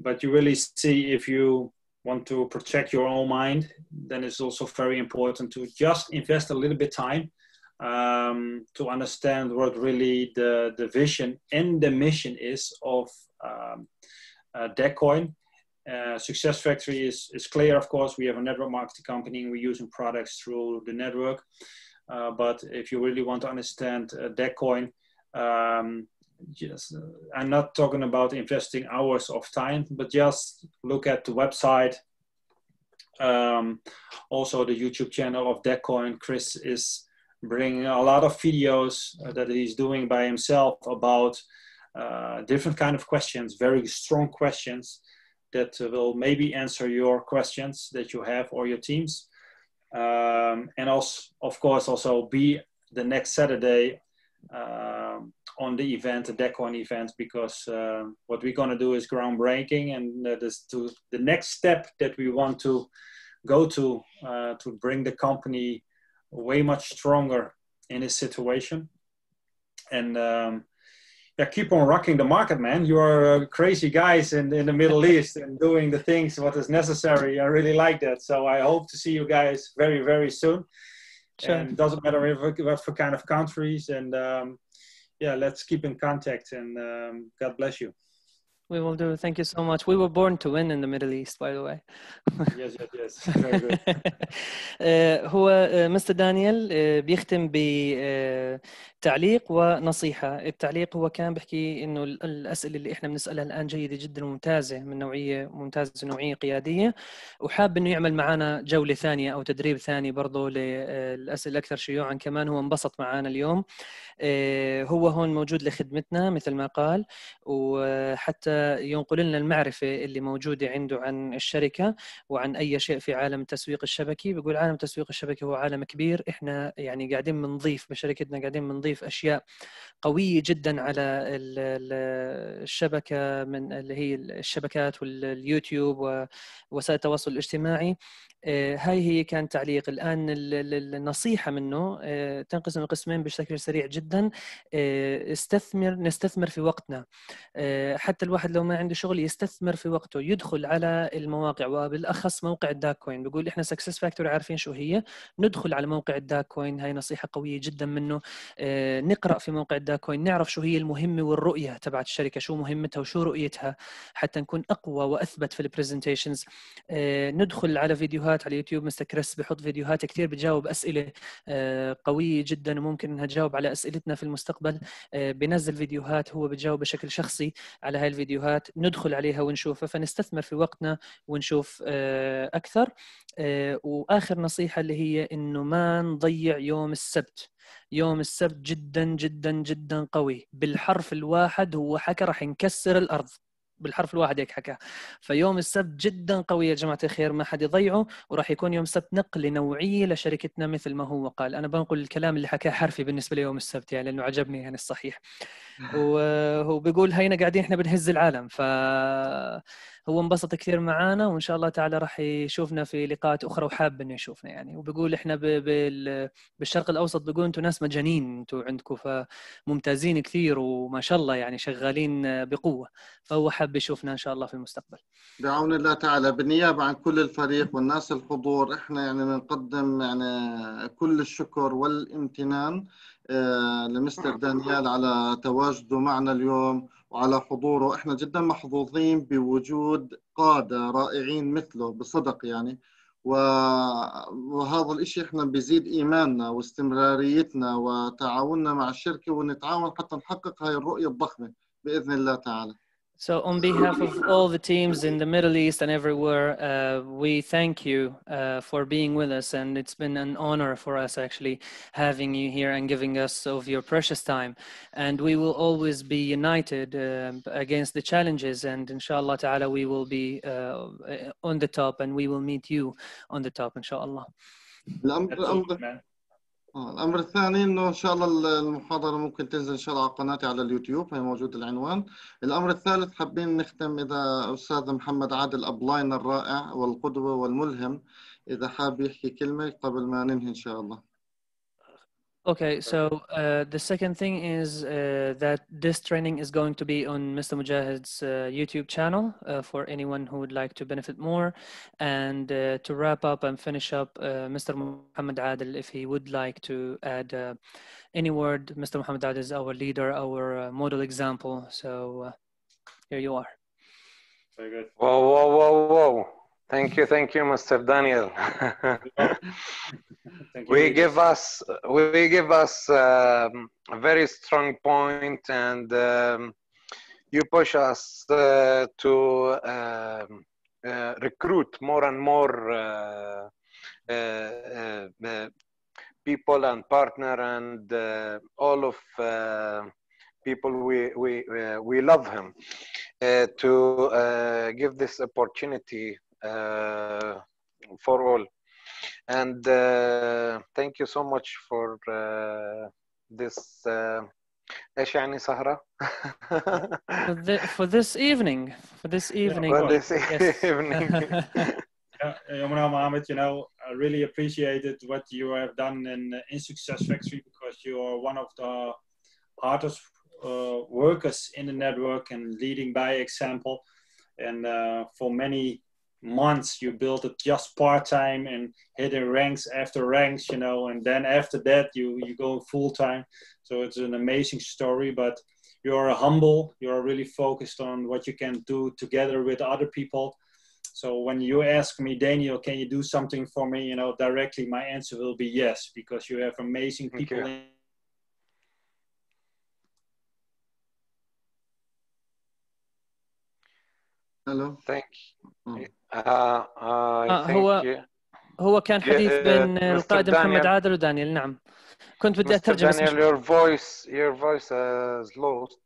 S2: But you really see, if you want to protect your own mind, then it's also very important to just invest a little bit time to understand what really the vision and the mission is of Decoin. Success Factory is clear, of course. We have a network marketing company and we're using products through the network. But if you really want to understand Decoin, I'm not talking about investing hours of time, but just look at the website. Also the YouTube channel of Decoin. Chris is bringing a lot of videos that he's doing by himself about different kind of questions, very strong questions that will maybe answer your questions that you have or your teams. And also, of course, also be the next Saturday on the event, the Decoin event, because what we're going to do is groundbreaking, and that is the next step that we want to go to bring the company way much stronger in this situation. And yeah, keep on rocking the market, man. You are crazy guys in the Middle East and doing the things what is necessary. I really like that. So I hope to see you guys very, very soon. Sure. And it doesn't matter what for kind of countries. And yeah, let's keep in contact, and God bless you.
S3: We will do. Thank you so much. We were born to win in the Middle East, by the way.
S2: Yes. Very good.
S3: هو مستر دانيال بيختم بتعليق ونصيحة. التعليق هو كان بيحكي إنه الأسئلة اللي إحنا بنسألها الآن جيدة جدا وممتازة، من نوعية قيادية، وحاب إنه يعمل معنا جولة ثانية أو تدريب ثاني برضو للأسئلة الأكثر شيوعا. كمان هو انبسط معنا اليوم. هو هون موجود لخدمتنا مثل ما قال، وحتى ينقل لنا المعرفة اللي موجودة عنده عن الشركة وعن أي شيء في عالم التسويق الشبكي. بيقول عالم التسويق الشبكي هو عالم كبير، إحنا يعني قاعدين بنضيف بشركتنا، قاعدين بنضيف أشياء قوية جدا على الشبكة، من اللي هي الشبكات واليوتيوب ووسائل التواصل الاجتماعي. هاي هي كان تعليق. الآن النصيحة منه تنقسم لقسمين بشكل سريع جدا. نستثمر في وقتنا. حتى الواحد لو ما عنده شغل يستثمر في وقته، يدخل على المواقع وبالأخص موقع الداك كوين. بيقول إحنا سكسس فاكتوري عارفين شو هي، ندخل على موقع الداك كوين. هاي نصيحة قوية جدا منه. نقرأ في موقع داكوين، نعرف شو هي المهمة والرؤية تبعت الشركة، شو مهمتها وشو رؤيتها، حتى نكون أقوى وأثبت في البرزنتيشنز. ندخل على فيديوهات على يوتيوب، مستر كريس بحط فيديوهات كتير بتجاوب أسئلة قوية جدا وممكن إنها تجاوب على أسئلتنا في المستقبل. بنزل فيديوهات هو بتجاوب بشكل شخصي على هاي الفيديوهات، ندخل عليها ونشوفها، فنستثمر في وقتنا ونشوف أكثر. وآخر نصيحة اللي هي إنه ما نضيع يوم السبت. يوم السبت جدا جدا جدا قوي، بالحرف الواحد هو حكى راح نكسر الأرض، بالحرف الواحد هيك حكى. فيوم السبت جدا قوي يا جماعة الخير، ما حد يضيعه، وراح يكون يوم السبت نقلة نوعية لشركتنا مثل ما هو قال. أنا بنقل الكلام اللي حكاه حرفي بالنسبة ليوم السبت يعني، لأنه عجبني يعني الصحيح. وهو بيقول هينا قاعدين احنا بنهز العالم، فهو انبسط كثير معانا، وان شاء الله تعالى راح يشوفنا في لقاءات اخرى، وحاب انه يشوفنا يعني. وبيقول احنا بالشرق الاوسط بيقول انتم ناس مجانين انتم عندكم، فممتازين كثير وما شاء الله يعني شغالين بقوة، فهو حاب يشوفنا ان شاء الله في المستقبل.
S1: بعون الله تعالى. بالنيابة عن كل الفريق والناس الحضور، احنا يعني بنقدم يعني كل الشكر والامتنان لمستر دانيال على تواجده معنا اليوم وعلى حضوره. احنا جدا محظوظين بوجود قادة رائعين مثله بصدق يعني. وهذا الاشي احنا بيزيد ايماننا واستمراريتنا وتعاوننا مع الشركة، ونتعاون حتى نحقق هاي الرؤية الضخمة بإذن الله تعالى.
S3: So on behalf of all the teams in the Middle East and everywhere, we thank you for being with us, and it's been an honor for us actually having you here and giving us of your precious time. And we will always be united against the challenges, and inshallah ta'ala we will be on the top, and we will meet you on the top inshallah.
S1: الأمر الثاني إنه إن شاء الله المحاضرة ممكن تنزل إن شاء الله على قناتي على اليوتيوب، هي موجود العنوان. الأمر الثالث حابين نختم إذا أستاذ محمد عادل أبلاين الرائع والقدوة والملهم إذا حاب يحكي كلمة قبل ما ننهي إن شاء الله.
S3: Okay, so the second thing is that this training is going to be on Mr. Mujahid's YouTube channel for anyone who would like to benefit more. And to wrap up and finish up, Mr. Muhammad Adil, if he would like to add any word. Mr. Muhammad Adil is our leader, our model example. So here you are.
S2: Very good.
S4: Whoa, whoa, whoa, whoa. Thank you, Mr. Daniel. We give us a very strong point, and you push us to recruit more and more people and partner, and all of people we love him, to give this opportunity for all. And thank you so much for this ايش يعني سهرة؟
S3: for this evening. Yes.
S2: Mohammed, you know, I really appreciated what you have done in Success Factory, because you are one of the hardest workers in the network and leading by example. And for many months you built it just part-time and hitting ranks after ranks, you know, and then after that you go full-time. So it's an amazing story, but you're humble, you're really focused on what you can do together with other people. So when you ask me, Daniel, can you do something for me, you know, directly my answer will be yes, because you have amazing people.
S1: Hello.
S4: Thank you.
S3: هو كان حديث بين القائد محمد عادل ودانيال. نعم، كنت بدي أترجم.
S4: Daniel, your voice is lost.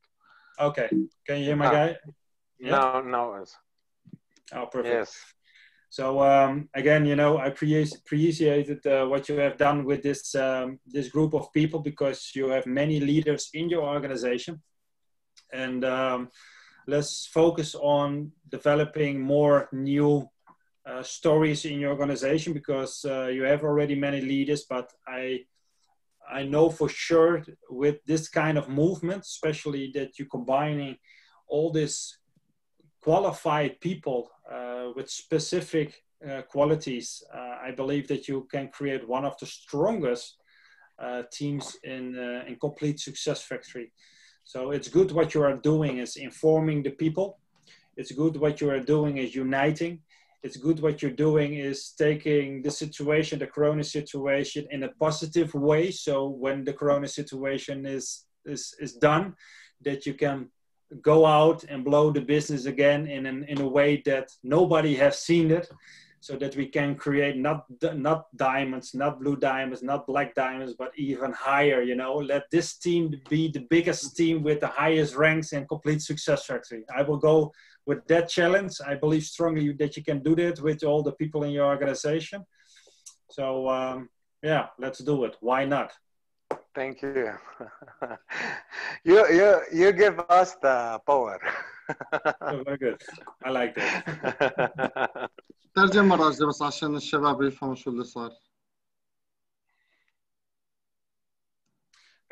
S2: Okay, can you hear my guy?
S4: Yeah? No.
S2: Oh, perfect.
S4: Yes.
S2: So again, you know, I appreciated what you have done with this group of people, because you have many leaders in your organization, and let's focus on developing more new stories in your organization, because you have already many leaders, but I know for sure with this kind of movement, especially that you're combining all this qualified people with specific qualities, I believe that you can create one of the strongest teams in Complete Success Factory. So it's good what you are doing is informing the people. It's good what you are doing is uniting. It's good what you're doing is taking the situation, the Corona situation, in a positive way. So when the Corona situation is done, that you can go out and blow the business again in a way that nobody has seen it, so that we can create not diamonds, not blue diamonds, not black diamonds, but even higher, you know. Let this team be the biggest team with the highest ranks in Complete Success Factory. I will go with that challenge. I believe strongly that you can do that with all the people in your organization. So yeah, let's do it. Why not?
S4: Thank you. You give us the power.
S2: Oh, very good. I like that.
S1: ترجم مرة بس عشان الشباب يفهموا شو اللي صار.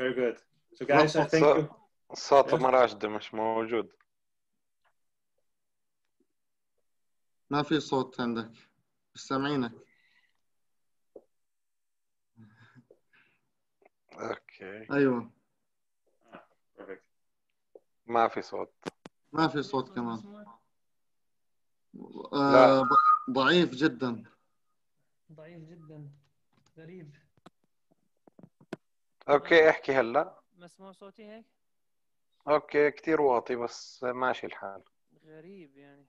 S2: Very good. So guys, I thank you.
S4: صوت مراجد مش موجود.
S1: ما في صوت عندك. مش سامعينك.
S4: اوكي.
S1: ايوه.
S4: ما في صوت.
S1: ما في صوت كمان. ضعيف جدا.
S3: ضعيف جدا. غريب.
S4: اوكي احكي هلا.
S3: مسموع صوتي هيك؟
S4: اوكي كثير واطي بس ماشي الحال.
S3: غريب يعني.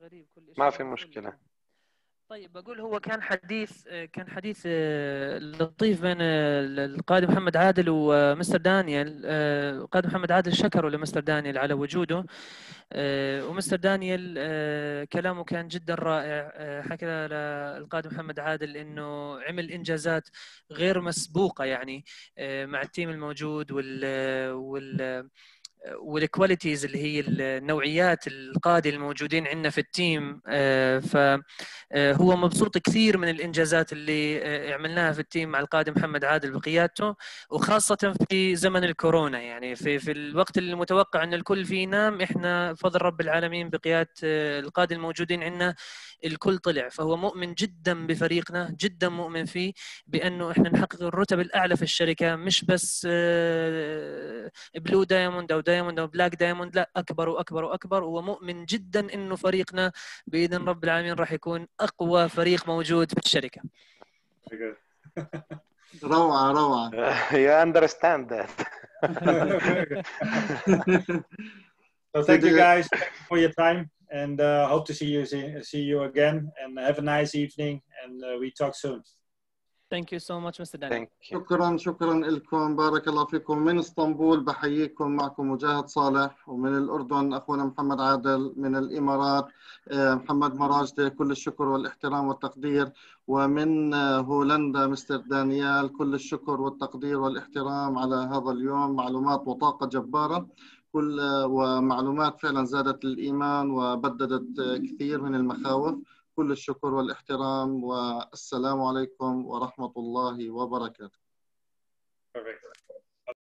S3: غريب كل شيء.
S4: ما في مشكلة.
S3: طيب بقول هو كان حديث لطيف بين القائد محمد عادل ومستر دانيال. القائد محمد عادل شكره لمستر دانيال على وجوده، ومستر دانيال كلامه كان جدا رائع. حكى للقائد محمد عادل انه عمل انجازات غير مسبوقه يعني مع التيم الموجود والكواليتيز اللي هي النوعيات القادة الموجودين عندنا في التيم. فهو مبسوط كثير من الإنجازات اللي عملناها في التيم مع القائد محمد عادل بقيادته، وخاصة في زمن الكورونا. يعني في الوقت المتوقع أن الكل فيه ينام، إحنا بفضل رب العالمين بقيادة القادة الموجودين عندنا الكل طلع. فهو مؤمن جدا بفريقنا، جدا مؤمن فيه بأنه إحنا نحقق الرتب الأعلى في الشركة، مش بس بلو دايموند أو دايموند أو بلاك دايموند، لا، أكبر وأكبر وأكبر. ومؤمن جدا إنه فريقنا بإذن رب العالمين راح يكون أقوى فريق موجود في الشركة.
S1: روعة روعة.
S4: You understand that.
S2: So thank you guys for your time, and hope to see you again, and have a nice evening, and we talk soon.
S3: Thank you so much, Mr. Daniel.
S1: شكرا لكم. بارك الله فيكم. من اسطنبول بحييكم، معكم مجاهد صالح، ومن الأردن أخونا محمد عادل، من الإمارات محمد مراجدة، كل الشكر والاحترام والتقدير، ومن هولندا مستر دانيال، كل الشكر والتقدير والاحترام على هذا اليوم. معلومات وطاقة جبارة، ومعلومات فعلا زادت الإيمان وبددت كثير من المخاوف. كل الشكر والاحترام، والسلام عليكم ورحمة الله وبركاته.
S2: Perfect.